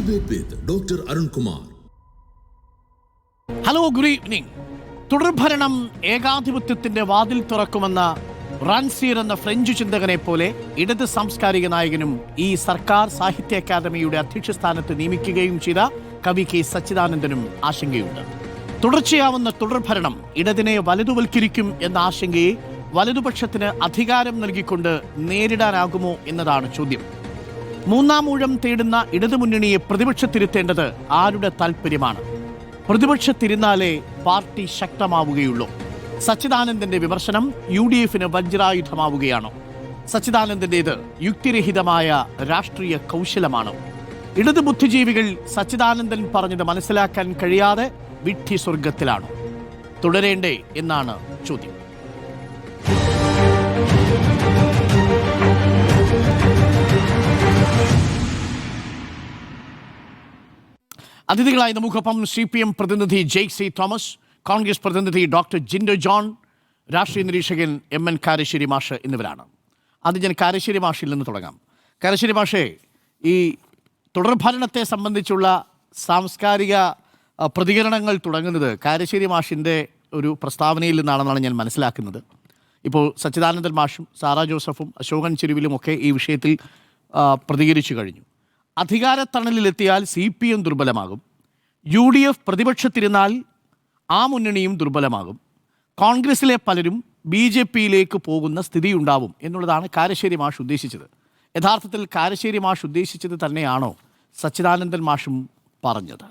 Debate with Dr. Arun Kumar. Hello, good evening. തുടർഭരണം ഏകാധിപത്യത്തിന്റെ വാതിൽ തുറക്കുമെന്ന റാൻസീർ എന്ന ഫ്രഞ്ച് ചിന്തകനെ പോലെ ഇടത് സാംസ്കാരിക നായകനും ഈ സർക്കാർ സാഹിത്യ അക്കാദമിയുടെ അധ്യക്ഷ സ്ഥാനത്ത് നിയമിക്കുകയും ചെയ്ത കവി കെ സച്ചിദാനന്ദനും ആശങ്കയുണ്ട്. തുടർച്ചയാവുന്ന തുടർഭരണം ഇടതിനെ വലതുവൽക്കരിക്കും എന്ന ആശങ്കയെ വലതുപക്ഷത്തിന് അധികാരം നൽകിക്കൊണ്ട് നേരിടാനാകുമോ എന്നതാണ് ചോദ്യം. മൂന്നാം ഊഴം തേടുന്ന ഇടതുമുന്നണിയെ പ്രതിപക്ഷത്തിരുത്തേണ്ടത് ആരുടെ താല്പര്യമാണ്? പ്രതിപക്ഷത്തിരുന്നാലേ പാർട്ടി ശക്തമാവുകയുള്ളൂ. സച്ചിദാനന്ദന്റെ വിമർശനം UDFന് വജ്രായുധമാവുകയാണോ? സച്ചിദാനന്ദന്റേത് യുക്തിരഹിതമായ രാഷ്ട്രീയ കൗശലമാണോ? ഇടതു ബുദ്ധിജീവികൾ സച്ചിദാനന്ദൻ പറഞ്ഞത് മനസ്സിലാക്കാൻ കഴിയാതെ വിഡ്ഢി സ്വർഗത്തിലാണോ? തുടരേണ്ടേ എന്നാണ് ചോദ്യം. അതിഥികളായി നമുക്കൊപ്പം CPM പ്രതിനിധി JC തോമസ്, കോൺഗ്രസ് പ്രതിനിധി ഡോക്ടർ ജിൻഡോ ജോൺ, രാഷ്ട്രീയ നിരീക്ഷകൻ MN കാരശ്ശേരി മാഷ് എന്നിവരാണ്. ആദ്യം ഞാൻ കാരശ്ശേരി മാഷിൽ നിന്ന് തുടങ്ങാം. കാരശ്ശേരി മാഷേ, ഈ തുടർഭരണത്തെ സംബന്ധിച്ചുള്ള സാംസ്കാരിക പ്രതികരണങ്ങൾ തുടങ്ങുന്നത് കാരശ്ശേരി മാഷിൻ്റെ ഒരു പ്രസ്താവനയിൽ നിന്നാണെന്നാണ് ഞാൻ മനസ്സിലാക്കുന്നത്. ഇപ്പോൾ സച്ചിദാനന്ദൻ മാഷും സാറാ ജോസഫും അശോകൻ ചെരുവിലുമൊക്കെ ഈ വിഷയത്തിൽ പ്രതികരിച്ചു കഴിഞ്ഞു. അധികാരത്തണലിലെത്തിയാൽ CPM ദുർബലമാകും, UDF പ്രതിപക്ഷത്തിരുന്നാൽ ആ മുന്നണിയും ദുർബലമാകും, കോൺഗ്രസിലെ പലരും BJPയിലേക്ക് പോകുന്ന സ്ഥിതിയുണ്ടാവും എന്നുള്ളതാണ് കാരശ്ശേരി മാഷ് ഉദ്ദേശിച്ചത്. യഥാർത്ഥത്തിൽ കാരശ്ശേരി മാഷ് ഉദ്ദേശിച്ചത് തന്നെയാണോ സച്ചിദാനന്ദൻ മാഷും പറഞ്ഞത്?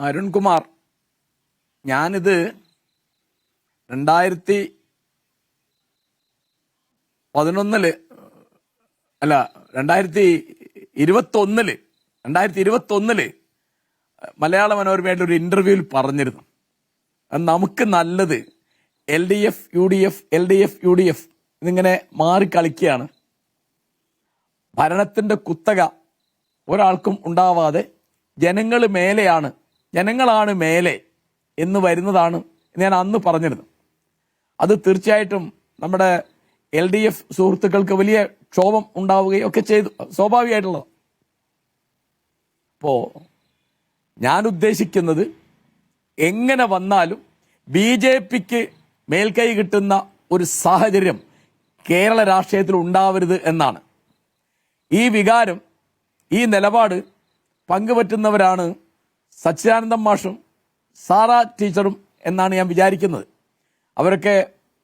അരുൺകുമാർ, ഞാനിത് 2021 മലയാള മനോരമയായിട്ട് ഒരു ഇന്റർവ്യൂവിൽ പറഞ്ഞിരുന്നു, നമുക്ക് നല്ലത് LDF UDF ഇതിങ്ങനെ മാറിക്കളിക്കുകയാണ്. ഭരണത്തിന്റെ കുത്തക ഒരാൾക്കും ഉണ്ടാവാതെ ജനങ്ങളാണ് മേലെ എന്ന് വരുന്നതാണ് ഞാൻ അന്ന് പറഞ്ഞിരുന്നു. അത് തീർച്ചയായിട്ടും നമ്മുടെ LDF സുഹൃത്തുക്കൾക്ക് വലിയ ക്ഷോഭം ഉണ്ടാവുകയും ഒക്കെ ചെയ്തു, സ്വാഭാവികമായിട്ടുള്ളത്. അപ്പോ ഞാൻ ഉദ്ദേശിക്കുന്നത് എങ്ങനെ വന്നാലും BJPക്ക് മേൽക്കൈ കിട്ടുന്ന ഒരു സാഹചര്യം കേരള രാഷ്ട്രീയത്തിൽ ഉണ്ടാവരുത് എന്നാണ്. ഈ വികാരം, ഈ നിലപാട് പങ്കുപറ്റുന്നവരാണ് സച്ചിദാനന്ദൻ മാഷും സാറാ ടീച്ചറും എന്നാണ് ഞാൻ വിചാരിക്കുന്നത്. അവരൊക്കെ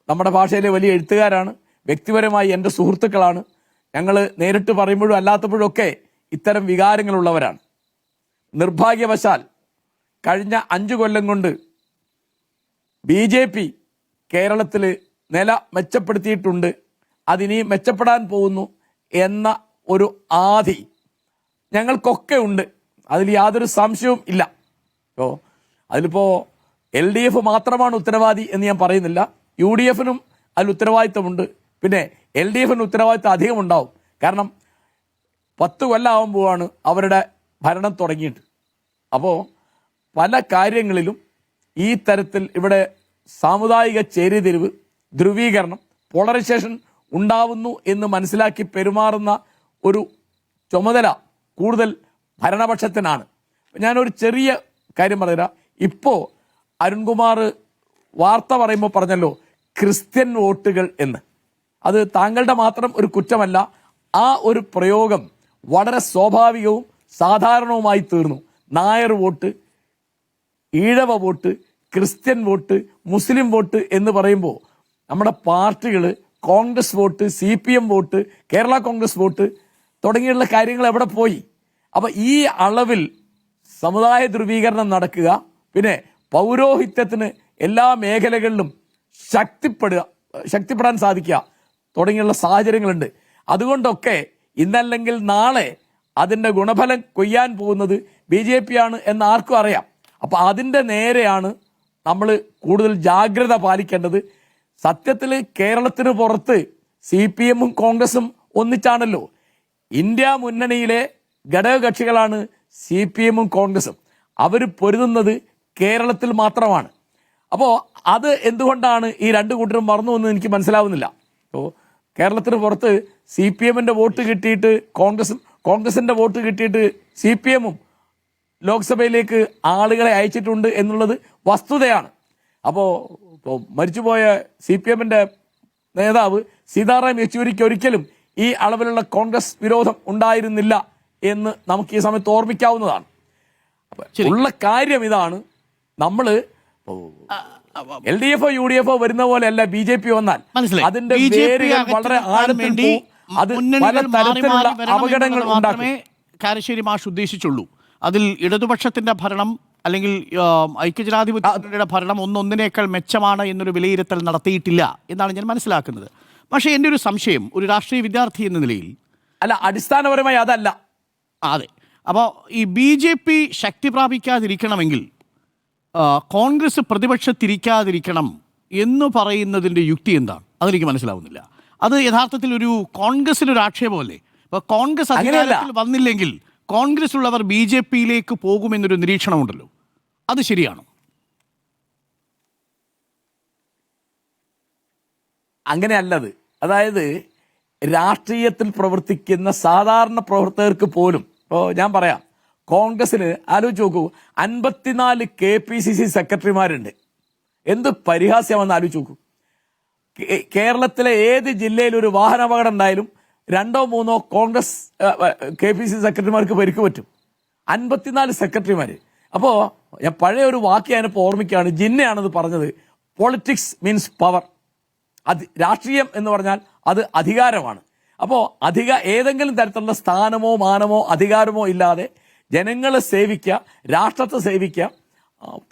നമ്മുടെ ഭാഷയിലെ വലിയ എഴുത്തുകാരാണ്, വ്യക്തിപരമായി എൻ്റെ സുഹൃത്തുക്കളാണ്. ഞങ്ങൾ നേരിട്ട് പറയുമ്പോഴും അല്ലാത്തപ്പോഴും ഒക്കെ ഇത്തരം വികാരങ്ങളുള്ളവരാണ്. നിർഭാഗ്യവശാൽ കഴിഞ്ഞ 5 കൊല്ലം കൊണ്ട് BJP കേരളത്തിൽ നില മെച്ചപ്പെടുത്തിയിട്ടുണ്ട്, അതിനി മെച്ചപ്പെടാൻ പോകുന്നു എന്ന ഒരു ആധി ഞങ്ങൾക്കൊക്കെ ഉണ്ട്, അതിൽ യാതൊരു സംശയവും ഇല്ല. അതിലിപ്പോൾ LDF മാത്രമാണ് ഉത്തരവാദി എന്ന് ഞാൻ പറയുന്നില്ല, UDFനും അതിൽ ഉത്തരവാദിത്തമുണ്ട്, പിന്നെ LDFന് ഉത്തരവാദിത്തം അധികം ഉണ്ടാവും. കാരണം 10 കൊല്ലമാകുമ്പോഴാണ് അവരുടെ ഭരണം തുടങ്ങിയിട്ട്. അപ്പോൾ പല കാര്യങ്ങളിലും ഈ തരത്തിൽ ഇവിടെ സാമുദായിക ചേരിതിരിവ്, ധ്രുവീകരണം, പോളറൈസേഷൻ ഉണ്ടാവുന്നു എന്ന് മനസ്സിലാക്കി പെരുമാറുന്ന ഒരു ചുമതല കൂടുതൽ ഭരണപക്ഷത്തിനാണ്. ഞാനൊരു ചെറിയ കാര്യം പറഞ്ഞുതരാം. ഇപ്പോൾ അരുൺകുമാർ വാർത്ത പറയുമ്പോൾ പറഞ്ഞല്ലോ ക്രിസ്ത്യൻ വോട്ടുകൾ എന്ന്. അത് താങ്കളുടെ മാത്രം ഒരു കുറ്റമല്ല, ആ ഒരു പ്രയോഗം വളരെ സ്വാഭാവികവും സാധാരണവുമായി തീർന്നു. Nair vote, Ezhava vote, Christian vote, Muslim vote എന്ന് പറയുമ്പോൾ നമ്മുടെ പാർട്ടികൾ Congress vote, CPM vote, Kerala Congress vote തുടങ്ങിയുള്ള കാര്യങ്ങൾ എവിടെ പോയി? അപ്പം ഈ അളവിൽ സമുദായ ധ്രുവീകരണം നടക്കുക, പിന്നെ പൗരോഹിത്യത്തിന് എല്ലാ മേഖലകളിലും ശക്തിപ്പെടാൻ സാധിക്കുക തുടങ്ങിയുള്ള സാഹചര്യങ്ങളുണ്ട്. അതുകൊണ്ടൊക്കെ ഇന്നല്ലെങ്കിൽ നാളെ അതിൻ്റെ ഗുണഫലം കൊയ്യാൻ പോകുന്നത് BJP ആണ് എന്ന് ആർക്കും അറിയാം. അപ്പം അതിൻ്റെ നേരെയാണ് നമ്മൾ കൂടുതൽ ജാഗ്രത പാലിക്കേണ്ടത്. സത്യത്തിൽ കേരളത്തിന് പുറത്ത് CPMും കോൺഗ്രസും ഒന്നിച്ചാണല്ലോ. ഇന്ത്യ മുന്നണിയിലെ ഘടകകക്ഷികളാണ് CPMും കോൺഗ്രസും. അവർ പൊരുതുന്നത് കേരളത്തിൽ മാത്രമാണ്. അപ്പോൾ അത് എന്തുകൊണ്ടാണ് ഈ 2 കൂട്ടരും മറന്നു എന്ന് എനിക്ക് മനസ്സിലാവുന്നില്ല. അപ്പോൾ കേരളത്തിന് പുറത്ത് CPM-ന്റെ വോട്ട് കിട്ടിയിട്ട് കോൺഗ്രസിന്റെ വോട്ട് കിട്ടിയിട്ട് CPM-ഉം ലോക്സഭയിലേക്ക് ആളുകളെ അയച്ചിട്ടുണ്ട് എന്നുള്ളത് വസ്തുതയാണ്. അപ്പോൾ മരിച്ചുപോയ CPM-ന്റെ നേതാവ് സീതാറാം യെച്ചൂരിക്ക് ഒരിക്കലും ഈ അളവിലുള്ള കോൺഗ്രസ് വിരോധം ഉണ്ടായിരുന്നില്ല എന്ന് നമുക്ക് ഈ സമയത്ത് ഓർമ്മിക്കാവുന്നതാണ്. ഉള്ള കാര്യം ഇതാണ്, നമ്മള് LDF UDF വരുന്ന പോലെയല്ല BJP വന്നാൽ അതിന്റെ വേരുകൾ വളരെ ആഴത്തിൽ പോകും. അത് പല തരത്തിലുള്ള അപകടങ്ങൾ ഉണ്ടാക്കും. കാരശ്ശേരി മാഷ് ഉദ്ദേശിച്ചുള്ളൂ. അതിൽ ഇടതുപക്ഷത്തിന്റെ ഭരണം അല്ലെങ്കിൽ ഐക്യജനാധിപത്യത്തിന്റെ ഭരണം ഒന്നൊന്നിനേക്കാൾ മെച്ചമാണ് എന്നൊരു വിലയിരുത്തൽ നടത്തിയിട്ടില്ല എന്നാണ് ഞാൻ മനസ്സിലാക്കുന്നത്. പക്ഷേ എൻ്റെ ഒരു സംശയം, ഒരു രാഷ്ട്രീയ വിദ്യാർത്ഥി എന്ന നിലയിൽ അല്ല, അടിസ്ഥാനപരമായി അതല്ല. അതെ, അപ്പോൾ ഈ BJP ശക്തി പ്രാപിക്കാതിരിക്കണമെങ്കിൽ കോൺഗ്രസ് പ്രതിപക്ഷത്തിരിക്കാതിരിക്കണം എന്ന് പറയുന്നതിൻ്റെ യുക്തി എന്താണ്? അതെനിക്ക് മനസ്സിലാവുന്നില്ല. അത് യഥാർത്ഥത്തിൽ ഒരു കോൺഗ്രസിനൊരു ആക്ഷേപമല്ലേ? ഇപ്പോൾ കോൺഗ്രസ് അധികാരത്തിൽ വന്നില്ലെങ്കിൽ കോൺഗ്രസ് ഉള്ളവർ BJP-യിലേക്ക് പോകുമെന്നൊരു നിരീക്ഷണമുണ്ടല്ലോ, അത് ശരിയാണോ? അങ്ങനെയല്ലത്. അതായത് രാഷ്ട്രീയത്തിൽ പ്രവർത്തിക്കുന്ന സാധാരണ പ്രവർത്തകർക്ക് പോലും, ഇപ്പോൾ ഞാൻ പറയാം, കോൺഗ്രസിന് ആലോചിച്ച് നോക്കൂ, 54 KPCC സെക്രട്ടറിമാരുണ്ട്. എന്ത് പരിഹാസ്യമെന്ന് ആലോചിച്ച് നോക്കൂ. കേരളത്തിലെ ഏത് ജില്ലയിൽ ഒരു വാഹനാപകടം ഉണ്ടായാലും 2-3 കോൺഗ്രസ് KPCC സെക്രട്ടറിമാർക്ക് പരിക്ക് പറ്റും. 54 സെക്രട്ടറിമാർ. അപ്പോൾ ഞാൻ പഴയ ഒരു വാക്ക് ഞാനിപ്പോൾ ഓർമ്മിക്കുകയാണ്, ജിന്നയാണത് പറഞ്ഞത്. Politics means power. രാഷ്ട്രീയം എന്ന് പറഞ്ഞാൽ അത് അധികാരമാണ്. അപ്പോൾ ഏതെങ്കിലും തരത്തിലുള്ള സ്ഥാനമോ മാനമോ അധികാരമോ ഇല്ലാതെ ജനങ്ങളെ സേവിക്കുക, രാഷ്ട്രത്തെ സേവിക്കുക,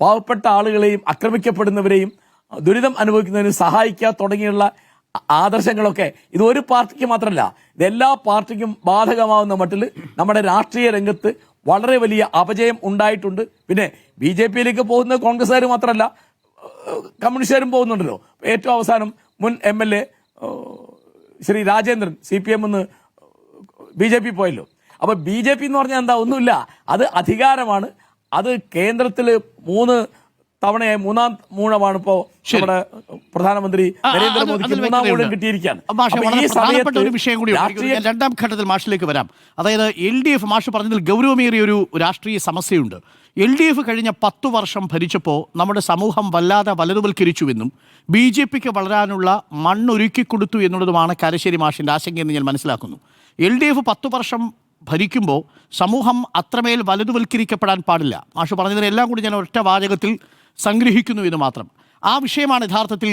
പാവപ്പെട്ട ആളുകളെയും ആക്രമിക്കപ്പെടുന്നവരെയും ദുരിതം അനുഭവിക്കുന്നതിന് സഹായിക്കുക തുടങ്ങിയുള്ള ആദർശങ്ങളൊക്കെ ഇത് ഒരു പാർട്ടിക്ക് മാത്രമല്ല, ഇതെല്ലാ പാർട്ടിക്കും ബാധകമാവുന്ന മട്ടിൽ നമ്മുടെ രാഷ്ട്രീയ രംഗത്ത് വളരെ വലിയ അപജയം ഉണ്ടായിട്ടുണ്ട്. പിന്നെ BJP-യിലേക്ക് പോകുന്ന കോൺഗ്രസ്സുകാർ മാത്രമല്ല, കമ്മ്യൂണിസ്റ്റുകാരും പോകുന്നുണ്ടല്ലോ. ഏറ്റവും അവസാനം മുൻ MLA ശ്രീ രാജേന്ദ്രൻ CPM-ന്ന് BJP പോയല്ലോ. അപ്പൊ BJP എന്ന് പറഞ്ഞാൽ എന്താ? ഒന്നുമില്ല, അത് അധികാരമാണ്. അത് കേന്ദ്രത്തിൽ 3 തവണയായി 3-ാം മൂഴമാണ് ഇപ്പോ നമ്മുടെ പ്രധാനമന്ത്രി നരേന്ദ്രമോദിക്ക് 3-ാം മൂഴം കിട്ടിയിരിക്കുകയാണ്. ഒരു വിഷയം കൂടി രണ്ടാം ഘട്ടത്തിൽ മാഷിലേക്ക് വരാം. അതായത് LDF മാഷ് പറഞ്ഞതിൽ ഗൗരവമേറിയ ഒരു രാഷ്ട്രീയ സമസ്യയുണ്ട്. LDF കഴിഞ്ഞ 10 വർഷം ഭരിച്ചപ്പോൾ നമ്മുടെ സമൂഹം വല്ലാതെ വലതുവൽക്കരിച്ചുവെന്നും BJP-ക്ക് വളരാനുള്ള മണ്ണൊരുക്കി കൊടുത്തു എന്നുള്ളതുമാണ് കാരശ്ശേരി മാഷിന്റെ ആശങ്കയെന്ന് ഞാൻ മനസ്സിലാക്കുന്നു. LDF 10 വർഷം ഭരിക്കുമ്പോൾ സമൂഹം അത്രമേൽ വലതുവൽക്കരിക്കപ്പെടാൻ പാടില്ല. മാഷ് പറഞ്ഞതിനെല്ലാം കൂടി ഞാൻ ഒറ്റ വാചകത്തിൽ സംഗ്രഹിക്കുന്നു എന്ന് മാത്രം. ആ വിഷയമാണ് യഥാർത്ഥത്തിൽ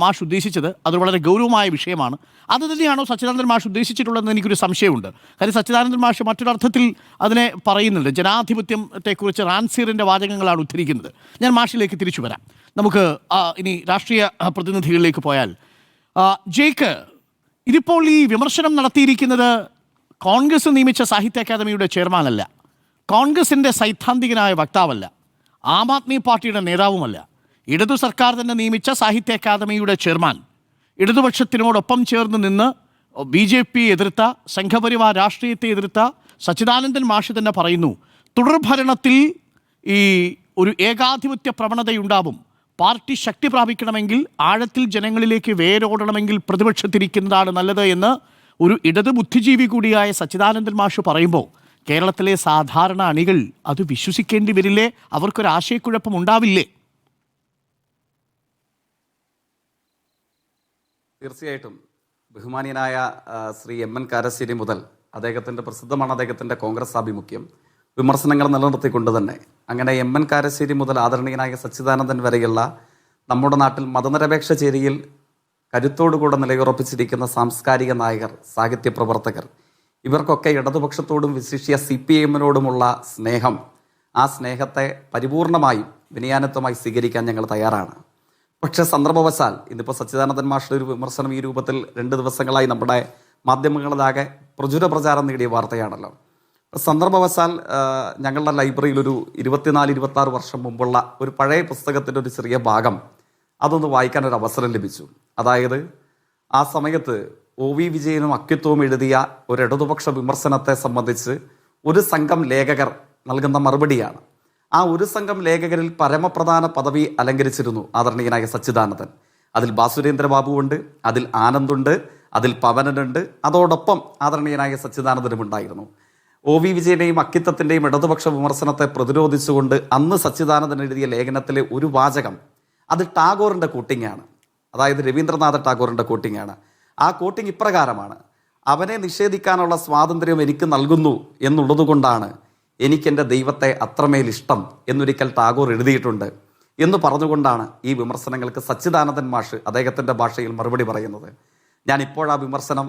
മാഷ് ഉദ്ദേശിച്ചത്. അത് വളരെ ഗൗരവമായ വിഷയമാണ്. അത് തന്നെയാണോ സച്ചിദാനന്ദൻ മാഷ് ഉദ്ദേശിച്ചിട്ടുള്ളതെന്ന് എനിക്കൊരു സംശയമുണ്ട്. കാര്യം സച്ചിദാനന്ദൻ മാഷ് മറ്റൊരർത്ഥത്തിൽ അതിനെ പറയുന്നുണ്ട്. ജനാധിപത്യത്തെക്കുറിച്ച് റാൻസീറിൻ്റെ വാചകങ്ങളാണ് ഉദ്ധരിക്കുന്നത്. ഞാൻ മാഷിലേക്ക് തിരിച്ചു വരാം. നമുക്ക് ഇനി രാഷ്ട്രീയ പ്രതിനിധികളിലേക്ക് പോയാൽ, ജേക്ക്, ഇതിപ്പോൾ ഈ വിമർശനം നടത്തിയിരിക്കുന്നത് കോൺഗ്രസ് നിയമിച്ച സാഹിത്യ അക്കാദമിയുടെ ചെയർമാനല്ല, കോൺഗ്രസിൻ്റെ സൈദ്ധാന്തികനായ വക്താവല്ല, ആം ആദ്മി പാർട്ടിയുടെ നേതാവുമല്ല, ഇടതു സർക്കാർ തന്നെ നിയമിച്ച സാഹിത്യ അക്കാദമിയുടെ ചെയർമാൻ, ഇടതുപക്ഷത്തിനോടൊപ്പം ചേർന്ന് നിന്ന് BJP എതിർത്ത, സംഘപരിവാർ രാഷ്ട്രീയത്തെ എതിർത്ത സച്ചിദാനന്ദൻ മാഷ് തന്നെ പറയുന്നു, തുടർഭരണത്തിൽ ഈ ഒരു ഏകാധിപത്യ പ്രവണതയുണ്ടാവും, പാർട്ടി ശക്തി പ്രാപിക്കണമെങ്കിൽ, ആഴത്തിൽ ജനങ്ങളിലേക്ക് വേരോടണമെങ്കിൽ പ്രതിപക്ഷത്തിരിക്കുന്നതാണ് നല്ലത് എന്ന് ഒരു ഇടത് ബുദ്ധിജീവി കൂടിയായ സച്ചിദാനന്ദൻ മാഷ് പറയുമ്പോൾ കേരളത്തിലെ സാധാരണ അണികൾ അത് വിശ്വസിക്കേണ്ടി വരില്ലേ? അവർക്കൊരു ആശയക്കുഴപ്പം ഉണ്ടാവില്ലേ? തീർച്ചയായിട്ടും ബഹുമാനീയനായ ശ്രീ MN കാരശ്ശേരി മുതൽ അദ്ദേഹത്തിൻ്റെ പ്രസിദ്ധമാണ് അദ്ദേഹത്തിൻ്റെ കോൺഗ്രസ് ആഭിമുഖ്യം, വിമർശനങ്ങൾ നിലനിർത്തിക്കൊണ്ട് തന്നെ അങ്ങനെ MN കാരശ്ശേരി മുതൽ ആദരണീയനായ സച്ചിദാനന്ദൻ വരെയുള്ള നമ്മുടെ നാട്ടിൽ മതനിരപേക്ഷ ചേരിയിൽ കരുത്തോടുകൂടെ നിലയുറപ്പിച്ചിരിക്കുന്ന സാംസ്കാരിക നായകർ, സാഹിത്യ പ്രവർത്തകർ, ഇവർക്കൊക്കെ ഇടതുപക്ഷത്തോടും വിശിഷ്യ CPM-നോടുമുള്ള സ്നേഹം, ആ സ്നേഹത്തെ പരിപൂർണമായും വിനയാനത്വമായി സ്വീകരിക്കാൻ ഞങ്ങൾ തയ്യാറാണ്. പക്ഷേ സന്ദർഭവശാൽ ഇന്നിപ്പോൾ സച്ചിദാനന്ദൻ മാഷയുടെ ഒരു വിമർശനം ഈ രൂപത്തിൽ 2 ദിവസങ്ങളായി നമ്മുടെ മാധ്യമങ്ങളിലാകെ പ്രചുര പ്രചാരം നേടിയ വാർത്തയാണല്ലോ. സന്ദർഭവശാൽ ഞങ്ങളുടെ ലൈബ്രറിയിൽ ഒരു 24-26 വർഷം മുമ്പുള്ള ഒരു പഴയ പുസ്തകത്തിൻ്റെ ഒരു ചെറിയ ഭാഗം അതൊന്ന് വായിക്കാനൊരു അവസരം ലഭിച്ചു. അതായത് ആ സമയത്ത് OV വിജയനും അക്കിത്വവും എഴുതിയ ഒരു ഇടതുപക്ഷ വിമർശനത്തെ സംബന്ധിച്ച് ഒരു സംഘം ലേഖകർ നൽകുന്ന മറുപടിയാണ്. ആ ഒരു സംഘം ലേഖകരിൽ പരമപ്രധാന പദവി അലങ്കരിച്ചിരുന്നു ആദരണീയനായ സച്ചിദാനന്ദൻ. അതിൽ ബാസുരേന്ദ്ര ബാബു ഉണ്ട്, അതിൽ ആനന്ദുണ്ട്, അതിൽ പവനനുണ്ട്, അതോടൊപ്പം ആദരണീയനായ സച്ചിദാനന്ദനും ഉണ്ടായിരുന്നു. ഒ വി വിജയനെയും അക്കിത്തത്തിൻ്റെയും ഇടതുപക്ഷ വിമർശനത്തെ പ്രതിരോധിച്ചുകൊണ്ട് അന്ന് സച്ചിദാനന്ദൻ എഴുതിയ ലേഖനത്തിലെ ഒരു വാചകം, അത് ടാഗോറിൻ്റെ കോട്ടിങ്ങാണ്, അതായത് രവീന്ദ്രനാഥ ടാഗോറിൻ്റെ കോട്ടിങ്ങാണ്. ആ കോട്ടിങ് ഇപ്രകാരമാണ്: അവനെ നിഷേധിക്കാനുള്ള സ്വാതന്ത്ര്യം എനിക്ക് നൽകുന്നു എന്നുള്ളതുകൊണ്ടാണ് എനിക്കെൻ്റെ ദൈവത്തെ അത്രമേൽ ഇഷ്ടം എന്നൊരിക്കൽ ടാഗോർ എഴുതിയിട്ടുണ്ട് എന്ന് പറഞ്ഞുകൊണ്ടാണ് ഈ വിമർശനങ്ങൾക്ക് സച്ചിദാനന്ദൻ മാഷ് അദ്ദേഹത്തിൻ്റെ ഭാഷയിൽ മറുപടി പറയുന്നത്. ഞാൻ ഇപ്പോൾ ആ വിമർശനം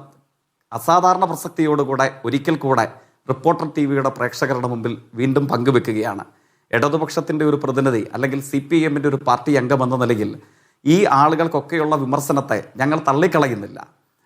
അസാധാരണ പ്രസക്തിയോടുകൂടെ ഒരിക്കൽ കൂടെ റിപ്പോർട്ടർ ടി.വിയുടെ പ്രേക്ഷകരുടെ മുമ്പിൽ വീണ്ടും പങ്കുവെക്കുകയാണ്. ഇടതുപക്ഷത്തിൻ്റെ ഒരു പ്രതിനിധി അല്ലെങ്കിൽ CPM ഒരു പാർട്ടി അംഗം എന്ന നിലയിൽ ഈ ആളുകൾക്കൊക്കെയുള്ള വിമർശനത്തെ ഞങ്ങൾ തള്ളിക്കളയുന്നില്ല.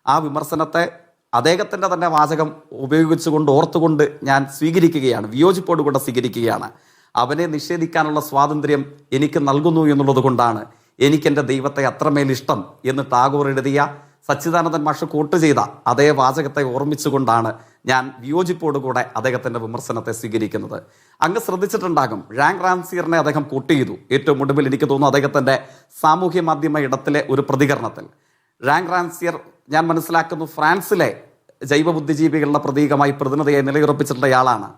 ആ വിമർശനത്തെ അദ്ദേഹത്തിൻ്റെ തന്നെ വാചകം ഉപയോഗിച്ചുകൊണ്ട് ഓർത്തുകൊണ്ട് ഞാൻ സ്വീകരിക്കുകയാണ്, വിയോജിപ്പോടുകൂടെ സ്വീകരിക്കുകയാണ്. അവനെ നിഷേധിക്കാനുള്ള സ്വാതന്ത്ര്യം എനിക്ക് നൽകുന്നു എന്നുള്ളത് കൊണ്ടാണ് എനിക്കെൻ്റെ ദൈവത്തെ അത്രമേൽ ഇഷ്ടം എന്ന് ടാഗോർ എഴുതിയ സച്ചിദാനന്ദൻ മാഷ് കോട്ട് ചെയ്ത അതേ വാചകത്തെ ഓർമ്മിച്ചുകൊണ്ടാണ് ഞാൻ വിയോജിപ്പോടുകൂടെ അദ്ദേഹത്തിൻ്റെ വിമർശനത്തെ സ്വീകരിക്കുന്നത്. അങ്ങ് ശ്രദ്ധിച്ചിട്ടുണ്ടാകും, റാങ്ക് റാൻസിയറിനെ അദ്ദേഹം കോട്ട് ചെയ്തു. ഏറ്റവും ഒടുവിൽ എനിക്ക് തോന്നുന്നു അദ്ദേഹത്തിൻ്റെ സാമൂഹ്യ മാധ്യമ ഇടത്തിലെ ഒരു പ്രതികരണത്തിൽ. റാങ്ക് റാൻസിയർ ഞാൻ മനസ്സിലാക്കുന്നു ഫ്രാൻസിലെ ജൈവ ബുദ്ധിജീവികളുടെ പ്രതീകമായി പ്രതിനിധിയെ നിലയുറപ്പിച്ചിട്ടുള്ളയാളാണ്.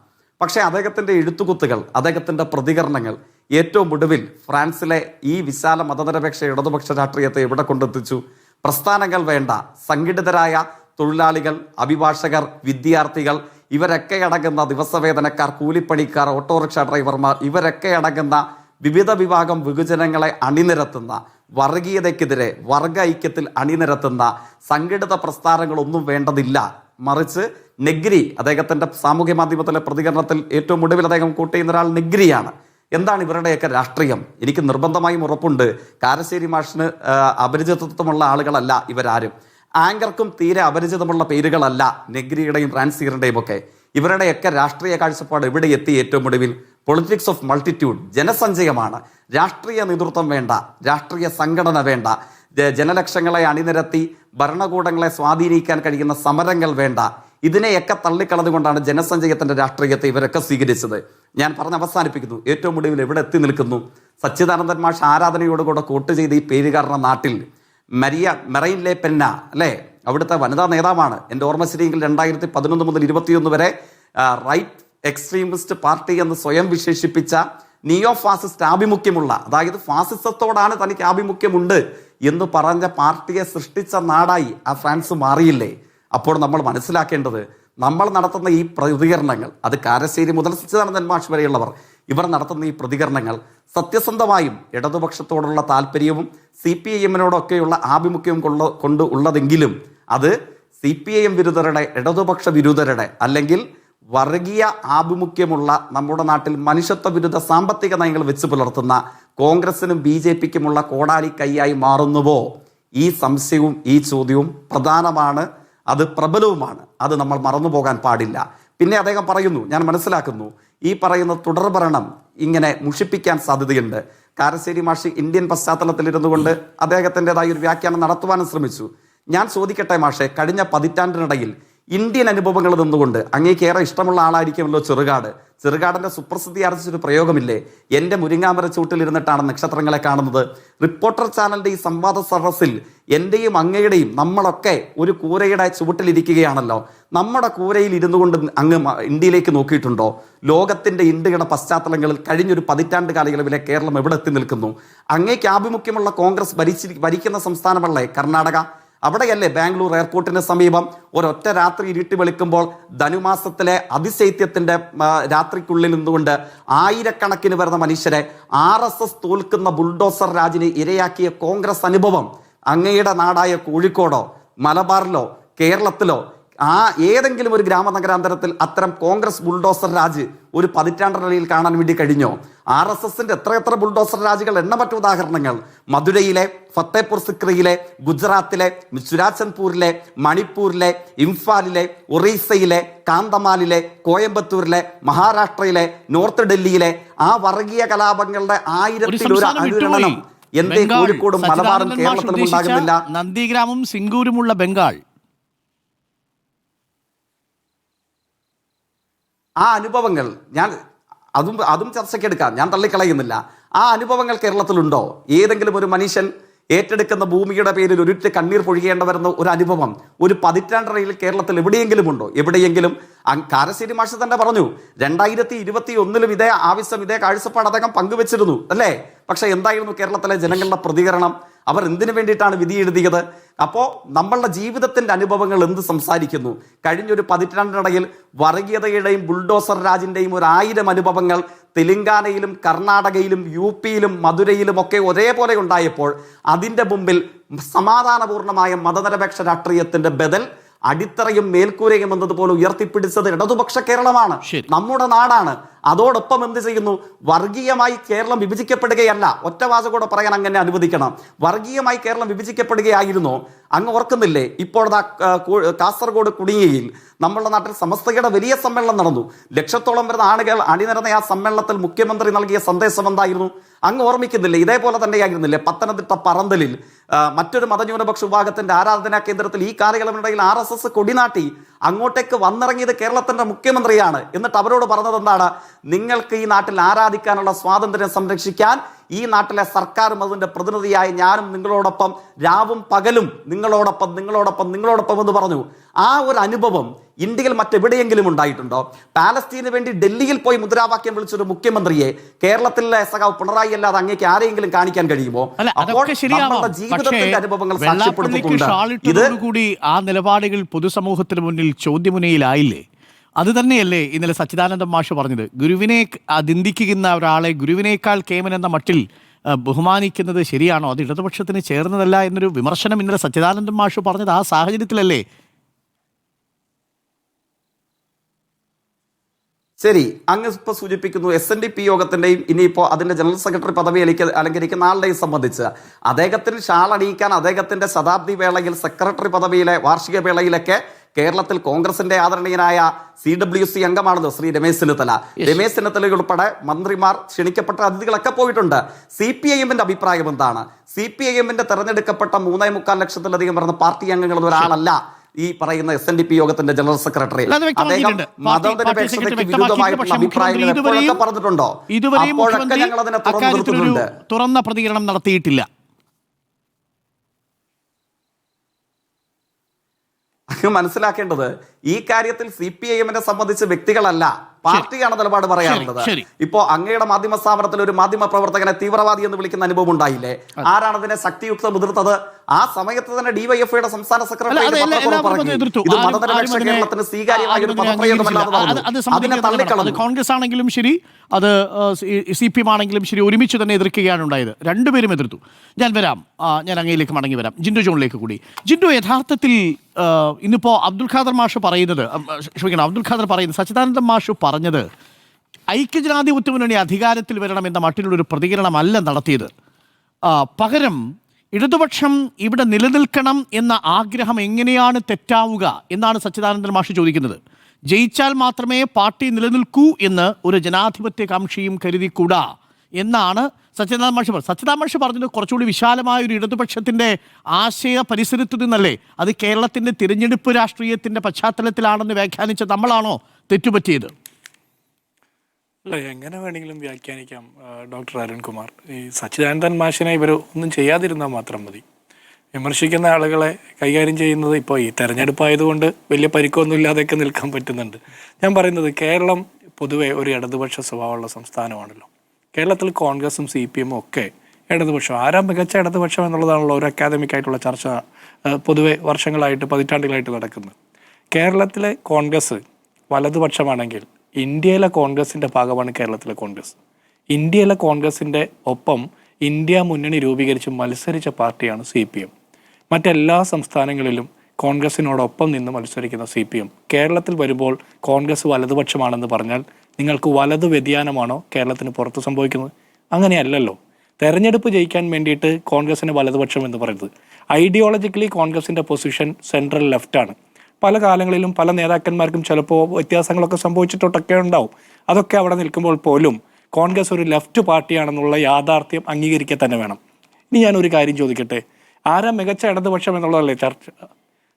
പക്ഷേ അദ്ദേഹത്തിൻ്റെ എഴുത്തുകുത്തുകൾ, അദ്ദേഹത്തിൻ്റെ പ്രതികരണങ്ങൾ ഏറ്റവും ഒടുവിൽ ഫ്രാൻസിലെ ഈ വിശാല മതനിരപേക്ഷ ഇടതുപക്ഷ രാഷ്ട്രീയത്തെ എവിടെ കൊണ്ടെത്തിച്ചു? പ്രസ്ഥാനങ്ങൾ വേണ്ട, സംഘടിതരായ തൊഴിലാളികൾ, അഭിഭാഷകർ, വിദ്യാർത്ഥികൾ, ഇവരൊക്കെ അടങ്ങുന്ന ദിവസവേതനക്കാർ, കൂലിപ്പണിക്കാർ, ഓട്ടോറിക്ഷ ഡ്രൈവർമാർ, ഇവരൊക്കെ അടങ്ങുന്ന വിവിധ വിഭാഗം വിഭജനങ്ങളെ അണിനിരത്തുന്ന, വർഗീയതയ്ക്കെതിരെ വർഗ ഐക്യത്തിൽ അണിനിരത്തുന്ന സംഘടിത പ്രസ്ഥാനങ്ങളൊന്നും വേണ്ടതില്ല. മറിച്ച് നെഗ്രി, അദ്ദേഹത്തിൻ്റെ സാമൂഹ്യ മാധ്യമത്തിലെ പ്രതികരണത്തിൽ ഏറ്റവും ഒടുവിൽ അദ്ദേഹം കോട്ട് ചെയ്യുന്ന ഒരാൾ നെഗ്രിയാണ്. എന്താണ് ഇവരുടെയൊക്കെ രാഷ്ട്രീയം? എനിക്ക് നിർബന്ധമായും ഉറപ്പുണ്ട്, കാരശ്ശേരി മാഷിന് അപരിചിതത്വമുള്ള ആളുകളല്ല ഇവരാരും. ആങ്കർക്കും തീരെ അപരിചിതമുള്ള പേരുകളല്ല നെഗ്രിയുടെയും റാൻസിയറിൻ്റെയും ഒക്കെ. ഇവരുടെയൊക്കെ രാഷ്ട്രീയ കാഴ്ചപ്പാട് എവിടെ എത്തി? ഏറ്റവും ഒടുവിൽ പൊളിറ്റിക്സ് ഓഫ് മൾട്ടിറ്റ്യൂഡ്, ജനസഞ്ചയമാണ്. രാഷ്ട്രീയ നേതൃത്വം വേണ്ട, രാഷ്ട്രീയ സംഘടന വേണ്ട, ജനലക്ഷങ്ങളെ അണിനിരത്തി ഭരണകൂടങ്ങളെ സ്വാധീനിക്കാൻ കഴിയുന്ന സമരങ്ങൾ വേണ്ട. ഇതിനെയൊക്കെ തള്ളിക്കളതുകൊണ്ടാണ് ജനസഞ്ചയത്തിന്റെ രാഷ്ട്രീയത്തെ ഇവരൊക്കെ സ്വീകരിച്ചത്. ഞാൻ പറഞ്ഞ് അവസാനിപ്പിക്കുന്നു. ഏറ്റവും ഒടുവിൽ എവിടെ എത്തി നിൽക്കുന്നു? സച്ചിദാനന്ദൻ മാഷ് ആരാധനയോടുകൂടെ കോട്ട് ചെയ്ത് ഈ പേരുകാരുടെ നാട്ടിൽ മെറൈൻ ലെ പെന്ന അല്ലേ, അവിടുത്തെ വനിതാ നേതാവാണ്. എൻ്റെ ഓർമ്മ ശരിയെങ്കിൽ 2011 മുതൽ 2021 വരെ റൈറ്റ് എക്സ്ട്രീമിസ്റ്റ് പാർട്ടി എന്ന് സ്വയം വിശേഷിപ്പിച്ച നിയോ ഫാസിസ്റ്റ് ആഭിമുഖ്യമുള്ള, അതായത് ഫാസിസത്തോടാണ് തനിക്ക് ആഭിമുഖ്യമുണ്ട് എന്ന് പറഞ്ഞ പാർട്ടിയെ സൃഷ്ടിച്ച നാടായി ആ ഫ്രാൻസ് മാറിയില്ലേ? അപ്പോൾ നമ്മൾ മനസ്സിലാക്കേണ്ടത്, നമ്മൾ നടത്തുന്ന ഈ പ്രതികരണങ്ങൾ, അത് കാരശ്ശേരി മുതൽ സച്ചിദാനന്ദൻ മാഷ് വരെയുള്ളവർ ഇവർ നടത്തുന്ന ഈ പ്രതികരണങ്ങൾ സത്യസന്ധമായും ഇടതുപക്ഷത്തോടുള്ള താല്പര്യവും CPIM-നോടൊക്കെയുള്ള ആഭിമുഖ്യവും കൊണ്ട് ഉള്ളതെങ്കിലും അത് CPIM വിരുദ്ധരുടെ, ഇടതുപക്ഷ വിരുദ്ധരുടെ, അല്ലെങ്കിൽ വർഗീയ ആഭിമുഖ്യമുള്ള നമ്മുടെ നാട്ടിൽ മനുഷ്യത്വ വിരുദ്ധ സാമ്പത്തിക നയങ്ങൾ വെച്ച് പുലർത്തുന്ന കോൺഗ്രസിനും BJP-ക്കുമുള്ള കോടാലി കൈയായി മാറുന്നുവോ? ഈ സംശയവും ഈ ചോദ്യവും പ്രധാനമാണ്, അത് പ്രബലവുമാണ്. അത് നമ്മൾ മറന്നുപോകാൻ പാടില്ല. പിന്നെ അദ്ദേഹം പറയുന്നു, ഞാൻ മനസ്സിലാക്കുന്നു, ഈ പറയുന്ന തുടർഭരണം ഇങ്ങനെ മുഷിപ്പിക്കാൻ സാധ്യതയുണ്ട്. കാരശ്ശേരി മാഷി ഇന്ത്യൻ പശ്ചാത്തലത്തിലിരുന്നു കൊണ്ട് അദ്ദേഹത്തിൻ്റെതായ ഒരു വ്യാഖ്യാനം നടത്തുവാനും ശ്രമിച്ചു. ഞാൻ ചോദിക്കട്ടെ മാഷെ, കഴിഞ്ഞ പതിറ്റാണ്ടിനിടയിൽ ഇന്ത്യൻ അനുഭവങ്ങൾ നിന്നുകൊണ്ട് അങ്ങേക്ക് ഏറെ ഇഷ്ടമുള്ള ആളായിരിക്കുമല്ലോ ചെറുകാടിന്റെ സുപ്രസിദ്ധി ആർജിച്ചൊരു പ്രയോഗമില്ലേ, എൻ്റെ മുരിങ്ങാമര ചൂട്ടിലിരുന്നിട്ടാണ് നക്ഷത്രങ്ങളെ കാണുന്നത്. റിപ്പോർട്ടർ ചാനലിന്റെ ഈ സംവാദ സദസ്സിൽ എൻ്റെയും അങ്ങയുടെയും നമ്മളൊക്കെ ഒരു കൂരയുടെ ചുവട്ടിലിരിക്കുകയാണല്ലോ. നമ്മുടെ കൂരയിൽ ഇരുന്നു കൊണ്ട് അങ്ങ് ഇന്ത്യയിലേക്ക് നോക്കിയിട്ടുണ്ടോ? ലോകത്തിന്റെ ഇന്ത്യയുടെ പശ്ചാത്തലങ്ങളിൽ കഴിഞ്ഞൊരു പതിറ്റാണ്ട് കാലയളവിലെ കേരളം എവിടെ എത്തി നിൽക്കുന്നു? അങ്ങേക്ക് ആഭിമുഖ്യമുള്ള കോൺഗ്രസ് ഭരിക്കുന്ന സംസ്ഥാനമല്ലേ കർണാടക? അവിടെയല്ലേ ബാംഗ്ലൂർ എയർപോർട്ടിന് സമീപം ഒരൊറ്റ രാത്രി ഇരുട്ടി വെളുക്കുമ്പോൾ ധനുമാസത്തിലെ അതിശൈത്യത്തിന്റെ രാത്രിക്കുള്ളിൽ നിന്നുകൊണ്ട് ആയിരക്കണക്കിന് വരുന്ന മനുഷ്യരെ RSS തോൽക്കുന്ന ബുൾഡോസർ രാജിനെ ഇരയാക്കിയ കോൺഗ്രസ് അനുഭവം അങ്ങയുടെ നാടായ കോഴിക്കോടോ മലബാറിലോ കേരളത്തിലോ ഏതെങ്കിലും ഒരു ഗ്രാമനഗരാന്തരത്തിൽ അത്തരം കോൺഗ്രസ് ബുൾഡോസർ രാജ് ഒരു പതിറ്റാണ്ടിനിടയിൽ കാണാൻ വേണ്ടി കഴിഞ്ഞോ? RSSന്റെ എത്രയെത്ര ബുൾഡോസർ രാജുകൾ, എണ്ണമറ്റ ഉദാഹരണങ്ങൾ. മധുരയിലെ, ഫത്തേപൂർ സിക്രിയിലെ, ഗുജറാത്തിലെ, ചുരാചന്ദ്പൂരിലെ, മണിപ്പൂരിലെ, ഇംഫാലിലെ, ഒറീസയിലെ, കാന്തമാലിലെ, കോയമ്പത്തൂരിലെ, മഹാരാഷ്ട്രയിലെ, നോർത്ത് ഡൽഹിയിലെ ആ വർഗീയ കലാപങ്ങളുടെ 1000-ൽ അനുരണനം എന്തേ കോഴിക്കോടും മലബാറും കേരളത്തിലും ഉണ്ടാകുന്നില്ല? നന്ദിഗ്രാമം സിംഗൂരുമുള്ള ബംഗാൾ. ആ അനുഭവങ്ങൾ അതും ചർച്ചയ്ക്കെടുക്കാം, ഞാൻ തള്ളിക്കളയുന്നില്ല. ആ അനുഭവങ്ങൾ കേരളത്തിലുണ്ടോ? ഏതെങ്കിലും ഒരു മനുഷ്യൻ ഏറ്റെടുക്കുന്ന ഭൂമിയുടെ പേരിൽ ഒരിറ്റ് കണ്ണീർ പൊഴിയേണ്ട വരുന്ന ഒരു അനുഭവം ഒരു പതിറ്റാണ്ടിടയിൽ കേരളത്തിൽ എവിടെയെങ്കിലും ഉണ്ടോ? എവിടെയെങ്കിലും. കാരശ്ശേരി മാഷ് തന്നെ പറഞ്ഞു 2021 ഇതേ ആവശ്യം, ഇതേ കാഴ്ചപ്പാട് അദ്ദേഹം പങ്കുവെച്ചിരുന്നു അല്ലേ? പക്ഷെ എന്തായിരുന്നു കേരളത്തിലെ ജനങ്ങളുടെ പ്രതികരണം? അവർ എന്തിനു വേണ്ടിയിട്ടാണ് വിധി എഴുതിയത്? അപ്പോൾ നമ്മളുടെ ജീവിതത്തിന്റെ അനുഭവങ്ങൾ എന്ത് സംസാരിക്കുന്നു? കഴിഞ്ഞൊരു പതിറ്റാണ്ടിനിടയിൽ വർഗീയതയുടെയും ബുൾഡോസർ രാജിന്റെയും 1000 അനുഭവങ്ങൾ തെലങ്കാനയിലും കർണാടകയിലും UP-യിലും മധുരയിലും ഒക്കെ ഒരേപോലെ ഉണ്ടായപ്പോൾ അതിന്റെ മുമ്പിൽ സമാധാനപൂർണമായ മതനിരപേക്ഷ രാഷ്ട്രീയത്തിന്റെ ബദൽ അടിത്തറയും മേൽക്കൂരയും എന്നതുപോലെ ഉയർത്തിപ്പിടിച്ചത് ഇടതുപക്ഷ കേരളമാണ്, നമ്മുടെ നാടാണ്. അതോടൊപ്പം എന്ത് ചെയ്യുന്നു? വർഗീയമായി കേരളം വിഭജിക്കപ്പെടുകയല്ല. ഒറ്റ വാചകൂടെ പറയാൻ അങ്ങനെ അനുവദിക്കണം. വർഗീയമായി കേരളം വിഭജിക്കപ്പെടുകയായിരുന്നു. അങ്ങ് ഓർക്കുന്നില്ലേ? ഇപ്പോൾ കാസർഗോഡ് കുടിയയിൽ നമ്മളുടെ നാട്ടിൽ സമസ്തയുടെ വലിയ സമ്മേളനം നടന്നു. ലക്ഷത്തോളം വരുന്ന ആളുകൾ അണിനിരന്ന ആ സമ്മേളനത്തിൽ മുഖ്യമന്ത്രി നൽകിയ സന്ദേശം എന്തായിരുന്നു? അങ്ങ് ഓർമ്മിക്കുന്നില്ലേ? ഇതേപോലെ തന്നെയായിരുന്നില്ലേ പത്തനംതിട്ട പറന്തലിൽ മറ്റൊരു മതന്യൂനപക്ഷ വിഭാഗത്തിന്റെ ആരാധനാ കേന്ദ്രത്തിൽ ഈ കാലയളവിനിടയിൽ RSS കൊടിനാട്ടി അങ്ങോട്ടേക്ക് വന്നിറങ്ങിയത് കേരളത്തിന്റെ മുഖ്യമന്ത്രിയാണ്. എന്നിട്ട് അവരോട് പറഞ്ഞത് എന്താണ്? നിങ്ങൾക്ക് ഈ നാട്ടിൽ ആരാധിക്കാനുള്ള സ്വാതന്ത്ര്യം സംരക്ഷിക്കാൻ ഈ നാട്ടിലെ സർക്കാരും അതിന്റെ പ്രതിനിധിയായ ഞാനും നിങ്ങളോടൊപ്പം രാവും പകലും നിങ്ങളോടൊപ്പം എന്ന് പറഞ്ഞു. ആ ഒരു അനുഭവം ഇന്ത്യയിൽ മറ്റെവിടെയെങ്കിലും ഉണ്ടായിട്ടുണ്ടോ? പാലസ്തീന് വേണ്ടി ഡൽഹിയിൽ പോയി മുദ്രാവാക്യം വിളിച്ചൊരു മുഖ്യമന്ത്രിയെ കേരളത്തിലെ സഖാവ് പിണറായി അല്ലാതെ അങ്ങേക്ക് ആരെങ്കിലും കാണിക്കാൻ കഴിയുമോ? അപ്പോൾ നമ്മുടെ ജീവിതത്തിന്റെ അനുഭവങ്ങൾ സാക്ഷ്യപ്പെടുത്തുന്നുണ്ട്. കൂടി ആ നിലപാടുകൾ പൊതുസമൂഹത്തിന് മുന്നിൽ ചോദ്യമുനയിലായില്ലേ? അത് തന്നെയല്ലേ ഇന്നലെ സച്ചിദാനന്ദ മാഷ് പറഞ്ഞത്? ഗുരുവിനെ നിന്ദിക്കുന്ന ഒരാളെ ഗുരുവിനേക്കാൾ കേമൻ എന്ന മട്ടിൽ ബഹുമാനിക്കുന്നത് ശരിയാണോ? അത് ഇടതുപക്ഷത്തിന് ചേർന്നതല്ല എന്നൊരു വിമർശനം ഇന്നലെ സച്ചിദാനന്ദ മാഷ് പറഞ്ഞത് ആ സാഹചര്യത്തിലല്ലേ? ശരി, അങ്ങ് ഇപ്പൊ സൂചിപ്പിക്കുന്നു SNDP യോഗത്തിന്റെയും ഇനിയിപ്പോ അതിന്റെ ജനറൽ സെക്രട്ടറി പദവി അലങ്കരിക്കുന്ന ആളുടെയും സംബന്ധിച്ച് അദ്ദേഹത്തിന് ഷാളണിയിക്കാൻ അദ്ദേഹത്തിന്റെ ശതാബ്ദി വേളയിൽ സെക്രട്ടറി പദവിയിലെ വാർഷിക വേളയിലൊക്കെ കേരളത്തിൽ കോൺഗ്രസിന്റെ ആദരണീയനായ CWC അംഗമാണല്ലോ ശ്രീ രമേശ് ചെന്നിത്തല. രമേശ് ചെന്നിത്തല ഉൾപ്പെടെ മന്ത്രിമാർ, ക്ഷണിക്കപ്പെട്ട അതിഥികളൊക്കെ പോയിട്ടുണ്ട്. CPIM-ന്റെ അഭിപ്രായം എന്താണ്? CPIM-ന്റെ തെരഞ്ഞെടുക്കപ്പെട്ട 3.25 ലക്ഷത്തിലധികം വരുന്ന പാർട്ടി അംഗങ്ങളിൽ ഒരാളല്ല ഈ പറയുന്ന SNDP യോഗത്തിന്റെ ജനറൽ സെക്രട്ടറി. അദ്ദേഹം മതനിരപേക്ഷതയ്ക്ക് വിരുദ്ധമായിട്ടുള്ള അഭിപ്രായങ്ങൾ എപ്പോഴൊക്കെ പറഞ്ഞിട്ടുണ്ടോ? അപ്പോഴൊക്കെ ഞങ്ങൾ അതിനെ തുറന്ന പ്രതികരണം നടത്തിയിട്ടില്ല. മനസ്സിലാക്കേണ്ടത് ഈ കാര്യത്തിൽ CPIM-നെ സംബന്ധിച്ച് വ്യക്തികളല്ല, പാർട്ടിയാണ് നിലപാട് പറയാറുള്ളത്. ഇപ്പോ അങ്ങയുടെ മാധ്യമ സ്ഥാപനത്തിൽ ഒരു മാധ്യമ പ്രവർത്തകനെ തീവ്രവാദി എന്ന് വിളിക്കുന്ന അനുഭവം ഉണ്ടായില്ലേ? ആരാണ് അതിനെ ശക്തിയുക്തം എതിർത്തത്? ആ സമയത്ത് തന്നെ DYFI-യുടെ സംസ്ഥാന സെക്രട്ടറി ഇത് മതനിരപേക്ഷ കേരളത്തിന് സ്വീകാര്യമായ ഒരു പദപ്രയോഗമല്ലാതെ അതിനെ തള്ളിക്കളഞ്ഞു. കോൺഗ്രസ് ആണെങ്കിലും ശരി, അത് CPM ആണെങ്കിലും ശരി, ഒരുമിച്ച് തന്നെ എതിർക്കുകയാണ് ഉണ്ടായത്. രണ്ടുപേരും എതിർത്തു. ഞാൻ അങ്ങയിലേക്ക് മടങ്ങി വരാം. ജിൻഡോ ജോണിലേക്ക് കൂടി. ജിൻഡോ, യഥാർത്ഥത്തിൽ ഇന്നിപ്പോ അബ്ദുൽ ഖാദർ പറയുന്നത് സച്ചിദാനന്ദ മാഷ് പറഞ്ഞത് ഐക്യജനാധിപത്യ മുന്നണി അധികാരത്തിൽ വരണമെന്ന മട്ടിലുള്ളൊരു പ്രതികരണമല്ല നടത്തിയത്. പകരം ഇടതുപക്ഷം ഇവിടെ നിലനിൽക്കണം എന്ന ആഗ്രഹം എങ്ങനെയാണ് തെറ്റാവുക എന്നാണ് സച്ചിദാനന്ദൻ മാഷ് ചോദിക്കുന്നത്. ജയിച്ചാൽ മാത്രമേ പാർട്ടി നിലനിൽക്കൂ എന്ന് ഒരു ജനാധിപത്യകാംക്ഷിയും കരുതിക്കൂടാ എന്നാണ് സച്ചിദാനന്ദ മാഷ് പറഞ്ഞത്. കുറച്ചുകൂടി വിശാലമായ ഒരു ഇടതുപക്ഷത്തിന്റെ ആശയ പരിസരത്തു നിന്നല്ലേ? അത് കേരളത്തിന്റെ തിരഞ്ഞെടുപ്പ് രാഷ്ട്രീയത്തിന്റെ പശ്ചാത്തലത്തിലാണെന്ന് വ്യാഖ്യാനിച്ച നമ്മളാണോ തെറ്റുപറ്റിയത്? അല്ല, എങ്ങനെ വേണമെങ്കിലും വ്യാഖ്യാനിക്കാം ഡോക്ടർ അരുൺകുമാർ. ഈ സച്ചിദാനന്ദൻ മാഷിനെ ഇവർ ഒന്നും ചെയ്യാതിരുന്നാൽ മാത്രം മതി. വിമർശിക്കുന്ന ആളുകളെ കൈകാര്യം ചെയ്യുന്നത് ഇപ്പോൾ ഈ തെരഞ്ഞെടുപ്പായതുകൊണ്ട് വലിയ പരിക്കൊന്നും ഇല്ലാതെയൊക്കെ നിൽക്കാൻ പറ്റുന്നുണ്ട്. ഞാൻ പറയുന്നത് കേരളം പൊതുവെ ഒരു ഇടതുപക്ഷ സ്വഭാവമുള്ള സംസ്ഥാനമാണല്ലോ. കേരളത്തിൽ കോൺഗ്രസും CPM-ഉം ഒക്കെ ഇടതുപക്ഷം, ആരാ മികച്ച ഇടതുപക്ഷം എന്നുള്ളതാണല്ലോ ഒരു അക്കാദമിക് ആയിട്ടുള്ള ചർച്ച പൊതുവെ വർഷങ്ങളായിട്ട് പതിറ്റാണ്ടുകളായിട്ട് നടക്കുന്നത്. കേരളത്തിലെ കോൺഗ്രസ് വലതുപക്ഷമാണെങ്കിൽ ഇന്ത്യയിലെ കോൺഗ്രസിൻ്റെ ഭാഗമാണ് കേരളത്തിലെ കോൺഗ്രസ്. ഇന്ത്യയിലെ കോൺഗ്രസിൻ്റെ ഒപ്പം ഇന്ത്യ മുന്നണി രൂപീകരിച്ച് മത്സരിച്ച പാർട്ടിയാണ് CPM. മറ്റെല്ലാ സംസ്ഥാനങ്ങളിലും കോൺഗ്രസിനോടൊപ്പം നിന്ന് മത്സരിക്കുന്ന CPM കേരളത്തിൽ വരുമ്പോൾ കോൺഗ്രസ് വലതുപക്ഷമാണെന്ന് പറഞ്ഞാൽ നിങ്ങൾക്ക് വലതു വ്യതിയാനമാണോ കേരളത്തിന് പുറത്ത് സംഭവിക്കുന്നത്? അങ്ങനെയല്ലല്ലോ. തെരഞ്ഞെടുപ്പ് ജയിക്കാൻ വേണ്ടിയിട്ട് കോൺഗ്രസിന് വലതുപക്ഷം എന്ന് പറയുന്നത് ഐഡിയോളജിക്കലി കോൺഗ്രസിൻ്റെ പൊസിഷൻ സെൻട്രൽ ലെഫ്റ്റാണ്. പല കാലങ്ങളിലും പല നേതാക്കന്മാർക്കും ചിലപ്പോൾ വ്യത്യാസങ്ങളൊക്കെ സംഭവിച്ചിട്ടൊക്കെ ഉണ്ടാവും. അതൊക്കെ അവിടെ നിൽക്കുമ്പോൾ പോലും കോൺഗ്രസ് ഒരു ലെഫ്റ്റ് പാർട്ടിയാണെന്നുള്ള യാഥാർത്ഥ്യം അംഗീകരിക്കുക തന്നെ വേണം. ഇനി ഞാനൊരു കാര്യം ചോദിക്കട്ടെ, ആരാ മികച്ച ഇടതുപക്ഷം എന്നുള്ളതല്ലേ ചർച്ച?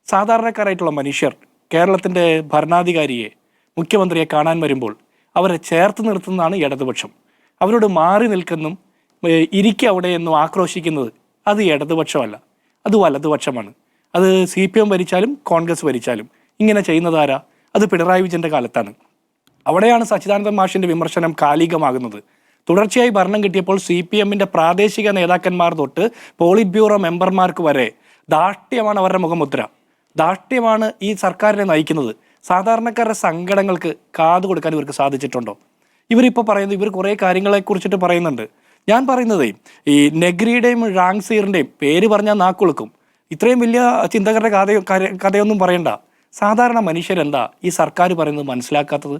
സാധാരണക്കാരായിട്ടുള്ള മനുഷ്യർ കേരളത്തിൻ്റെ ഭരണാധികാരിയെ, മുഖ്യമന്ത്രിയെ കാണാൻ വരുമ്പോൾ അവരെ ചേർത്ത് നിർത്തുന്നതാണ് ഇടതുപക്ഷം. അവരോട് മാറി നിൽക്കുന്നും ഇരിക്കുക അവിടെ എന്നും ആക്രോശിക്കുന്നത് അത് ഇടതുപക്ഷമല്ല, അത് വലതുപക്ഷമാണ്. അത് CPM ഭരിച്ചാലും കോൺഗ്രസ് ഭരിച്ചാലും ഇങ്ങനെ ചെയ്യുന്നത് ആരാ? അത് പിണറായി വിജയൻ്റെ കാലത്താണ്. അവിടെയാണ് സച്ചിദാനന്ദൻ മാഷിൻ്റെ വിമർശനം കാലികമാകുന്നത്. തുടർച്ചയായി ഭരണം കിട്ടിയപ്പോൾ CPMൻ്റെ പ്രാദേശിക നേതാക്കന്മാർ തൊട്ട് പോളിറ്റ് ബ്യൂറോ മെമ്പർമാർക്ക് വരെ ധാർഷ്ട്യമാണ് അവരുടെ മുഖമുദ്ര. ധാർഷ്ട്യമാണ് ഈ സർക്കാരിനെ നയിക്കുന്നത്. സാധാരണക്കാരുടെ സങ്കടങ്ങൾക്ക് കാതു കൊടുക്കാൻ ഇവർക്ക് സാധിച്ചിട്ടുണ്ടോ? ഇവരിപ്പോൾ പറയുന്നത്, ഇവർ കുറേ കാര്യങ്ങളെക്കുറിച്ചിട്ട് പറയുന്നുണ്ട്. ഞാൻ പറയുന്നത് ഈ നെഗ്രിയുടെയും റാങ്സീറിൻ്റെയും പേര് പറഞ്ഞാൽ നാക്കൊളുക്കും. ഇത്രയും വലിയ ചിന്തകരുടെ കഥയൊന്നും പറയണ്ട. സാധാരണ മനുഷ്യരെന്താ ഈ സർക്കാർ പറയുന്നത് മനസ്സിലാക്കാത്തത്?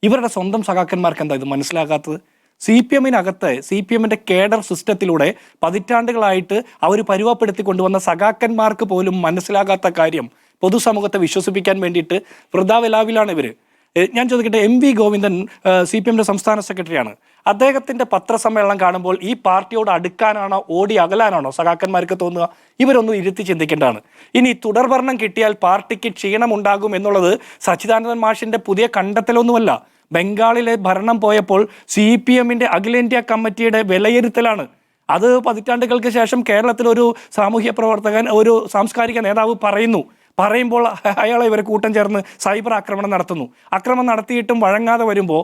ഇവരുടെ സ്വന്തം സഖാക്കന്മാർക്ക് എന്താ ഇത് മനസ്സിലാക്കാത്തത്? CPMനകത്ത് CPMൻ്റെ കേഡർ സിസ്റ്റത്തിലൂടെ പതിറ്റാണ്ടുകളായിട്ട് അവർ പരുവപ്പെടുത്തി കൊണ്ടുവന്ന സഖാക്കന്മാർക്ക് പോലും മനസ്സിലാകാത്ത കാര്യം പൊതുസമൂഹത്തെ വിശ്വസിപ്പിക്കാൻ വേണ്ടിയിട്ട് വൃഥാവിലാവിലാണ് ഇവർ. ഞാൻ ചോദിക്കട്ടെ, MV ഗോവിന്ദൻ CPMൻ്റെ സംസ്ഥാന സെക്രട്ടറിയാണ്. അദ്ദേഹത്തിൻ്റെ പത്രസമ്മേളനം കാണുമ്പോൾ ഈ പാർട്ടിയോട് അടുക്കാനാണോ ഓടി അകലാനാണോ സഖാക്കന്മാർക്ക് തോന്നുക? ഇവരൊന്നും ഇരുത്തി ചിന്തിക്കേണ്ടതാണ്. ഇനി തുടർഭരണം കിട്ടിയാൽ പാർട്ടിക്ക് ക്ഷീണമുണ്ടാകും എന്നുള്ളത് സച്ചിദാനന്ദൻ മാഷിൻ്റെ പുതിയ കണ്ടെത്തലൊന്നുമല്ല. ബംഗാളിലെ ഭരണം പോയപ്പോൾ CPMൻ്റെ അഖിലേന്ത്യാ കമ്മിറ്റിയുടെ വിലയിരുത്തലാണ്. അത് പതിറ്റാണ്ടുകൾക്ക് ശേഷം കേരളത്തിലൊരു സാമൂഹ്യ പ്രവർത്തകൻ, ഒരു സാംസ്കാരിക നേതാവ് പറയുമ്പോൾ അയാളെ ഇവരെ കൂട്ടം ചേർന്ന് സൈബർ ആക്രമണം നടത്തുന്നു. ആക്രമണം നടത്തിയിട്ടും വഴങ്ങാതെ വരുമ്പോൾ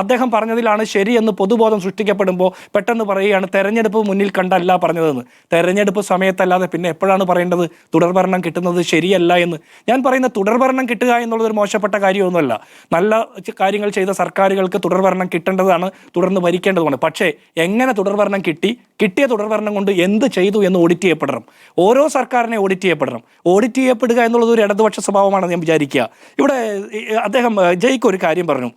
അദ്ദേഹം പറഞ്ഞതിലാണ് ശരിയെന്ന് പൊതുബോധം സൃഷ്ടിക്കപ്പെടുമ്പോൾ പെട്ടെന്ന് പറയുകയാണ് തെരഞ്ഞെടുപ്പ് മുന്നിൽ കണ്ടല്ല പറഞ്ഞതെന്ന്. തെരഞ്ഞെടുപ്പ് സമയത്തല്ലാതെ പിന്നെ എപ്പോഴാണ് പറയേണ്ടത് തുടർഭരണം കിട്ടുന്നത് ശരിയല്ല എന്ന്? ഞാൻ പറയുന്ന തുടർഭരണം കിട്ടുക എന്നുള്ളത് ഒരു മോശപ്പെട്ട കാര്യമൊന്നുമല്ല. നല്ല കാര്യങ്ങൾ ചെയ്ത സർക്കാരുകൾക്ക് തുടർഭരണം കിട്ടേണ്ടതാണ്, തുടർന്ന് ഭരിക്കേണ്ടതുമാണ്. പക്ഷേ എങ്ങനെ തുടർഭരണം കിട്ടിയ തുടർഭരണം കൊണ്ട് എന്ത് ചെയ്തു എന്ന് ഓഡിറ്റ് ചെയ്യപ്പെടണം. ഓരോ സർക്കാരിനെ ഓഡിറ്റ് ചെയ്യപ്പെടണം. ഓഡിറ്റ് ചെയ്യപ്പെടുക എന്നുള്ളത് ഒരു ഇടതുപക്ഷ സ്വഭാവമാണെന്ന് ഞാൻ വിചാരിക്കുക. ഇവിടെ അദ്ദേഹം ജയ്ക്ക് ഒരു കാര്യം പറഞ്ഞു,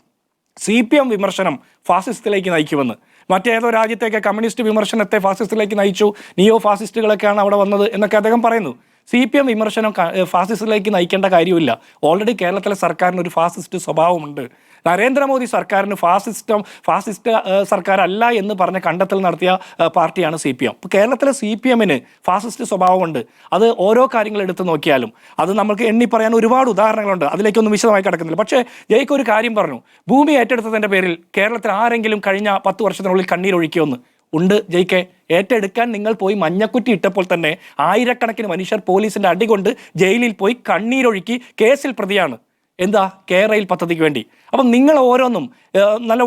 CPM വിമർശനം ഫാസിസത്തിലേക്ക് നയിക്കുമെന്ന്. മറ്റേതോ രാജ്യത്തേക്ക് കമ്മ്യൂണിസ്റ്റ് വിമർശനത്തെ ഫാസിസത്തിലേക്ക് നയിച്ചു, നിയോ ഫാസിസ്റ്റുകളൊക്കെയാണ് അവിടെ വന്നത് എന്നൊക്കെ അദ്ദേഹം പറയുന്നു. CPM വിമർശനം ഫാസിസത്തിലേക്ക് നയിക്കേണ്ട കാര്യമില്ല. ഓൾറെഡി കേരളത്തിലെ സർക്കാരിന് ഒരു ഫാസിസ്റ്റ് സ്വഭാവമുണ്ട്. നരേന്ദ്രമോദി സർക്കാരിന് ഫാസിസ്റ്റ് സർക്കാരല്ല എന്ന് പറഞ്ഞ കണ്ടെത്തൽ നടത്തിയ പാർട്ടിയാണ് CPM. ഇപ്പോൾ കേരളത്തിലെ CPMന് ഫാസിസ്റ്റ് സ്വഭാവമുണ്ട്. അത് ഓരോ കാര്യങ്ങൾ എടുത്തു നോക്കിയാലും അത് നമുക്ക് എണ്ണി പറയാൻ ഒരുപാട് ഉദാഹരണങ്ങളുണ്ട്. അതിലേക്കൊന്നും വിശദമായി കിടക്കുന്നില്ല. പക്ഷേ ജയ്ക്ക് ഒരു കാര്യം പറഞ്ഞു, ഭൂമി ഏറ്റെടുത്തതിൻ്റെ പേരിൽ കേരളത്തിൽ ആരെങ്കിലും കഴിഞ്ഞ 10 വർഷത്തിനുള്ളിൽ കണ്ണീരൊഴുക്കിയൊന്ന് ഉണ്ട്? ജയ്ക്ക് ഏറ്റെടുക്കാൻ നിങ്ങൾ പോയി മഞ്ഞക്കുറ്റി ഇട്ടപ്പോൾ തന്നെ ആയിരക്കണക്കിന് മനുഷ്യർ പോലീസിൻ്റെ അടികൊണ്ട് ജയിലിൽ പോയി കണ്ണീരൊഴുക്കി കേസിൽ പ്രതിയാണ്. എന്താ? കേരയിൽ പദ്ധതിക്ക് വേണ്ടി. അപ്പം നിങ്ങൾ ഓരോന്നും നല്ല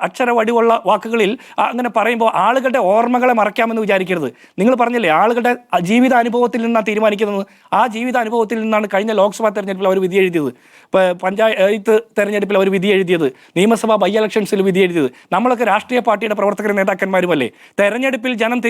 അക്ഷര വടിവുള്ള വാക്കുകളിൽ അങ്ങനെ പറയുമ്പോൾ ആളുകളുടെ ഓർമ്മകളെ മറയ്ക്കാമെന്ന് വിചാരിക്കരുത്. നിങ്ങൾ പറഞ്ഞില്ലേ ആളുകളുടെ ജീവിതാനുഭവത്തിൽ നിന്നാണ് തീരുമാനിക്കുന്നത്. ആ ജീവിതാനുഭവത്തിൽ നിന്നാണ് കഴിഞ്ഞ ലോക്സഭാ തെരഞ്ഞെടുപ്പിൽ അവർ വിധി എഴുതിയത്, പഞ്ചായത്ത് തെരഞ്ഞെടുപ്പിൽ അവർ വിധി എഴുതിയത്, നിയമസഭാ ബൈ ഇലക്ഷൻസിൽ വിധി എഴുതിയത്. നമ്മളൊക്കെ രാഷ്ട്രീയ പാർട്ടിയുടെ പ്രവർത്തകർ നേതാക്കന്മാരുമല്ലേ? തെരഞ്ഞെടുപ്പിൽ ജനം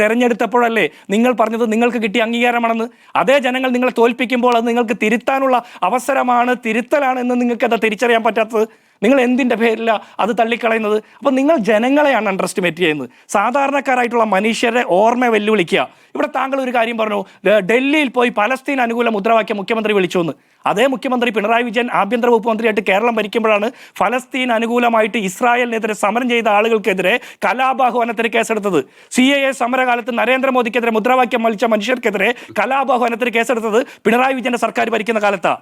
തെരഞ്ഞെടുത്തപ്പോഴല്ലേ നിങ്ങൾ പറഞ്ഞത് നിങ്ങൾക്ക് കിട്ടിയ അംഗീകാരമാണെന്ന്? അതേ ജനങ്ങൾ നിങ്ങളെ തോൽപ്പിക്കുമ്പോൾ അത് നിങ്ങൾക്ക് തിരുത്താനുള്ള അവസരമാണ്, തിരുത്തലാണ് എന്ന് നിങ്ങൾക്ക് എന്താ തിരിച്ചറിയാൻ പറ്റാത്തത്? നിങ്ങൾ എന്തിൻ്റെ പേരില്ല അത് തള്ളിക്കളയുന്നത്? അപ്പം നിങ്ങൾ ജനങ്ങളെയാണ് അണ്ടർ എസ്റ്റിമേറ്റ് ചെയ്യുന്നത്. സാധാരണക്കാരായിട്ടുള്ള മനുഷ്യരെ ഓർമ്മ വെല്ലുവിളിക്കുക. ഇവിടെ താങ്കൾ ഒരു കാര്യം പറഞ്ഞു, ഡൽഹിയിൽ പോയി പലസ്തീൻ അനുകൂല മുദ്രാവാക്യം മുഖ്യമന്ത്രി വിളിച്ചു എന്ന്. അതേ മുഖ്യമന്ത്രി പിണറായി വിജയൻ ആഭ്യന്തര വകുപ്പ് മന്ത്രിയായിട്ട് കേരളം ഭരിക്കുമ്പോഴാണ് ഫലസ്തീൻ അനുകൂലമായിട്ട് ഇസ്രായേലിനെതിരെ സമരം ചെയ്ത ആളുകൾക്കെതിരെ കലാപാഹ്വാനത്തിന് കേസെടുത്തത്. CAA സമരകാലത്ത് നരേന്ദ്രമോദിക്കെതിരെ മുദ്രാവാക്യം വലിച്ച മനുഷ്യർക്കെതിരെ കലാപാഹ്വാനത്തിന് കേസെടുത്തത് പിണറായി വിജയന്റെ സർക്കാർ ഭരിക്കുന്ന കാലത്താണ്.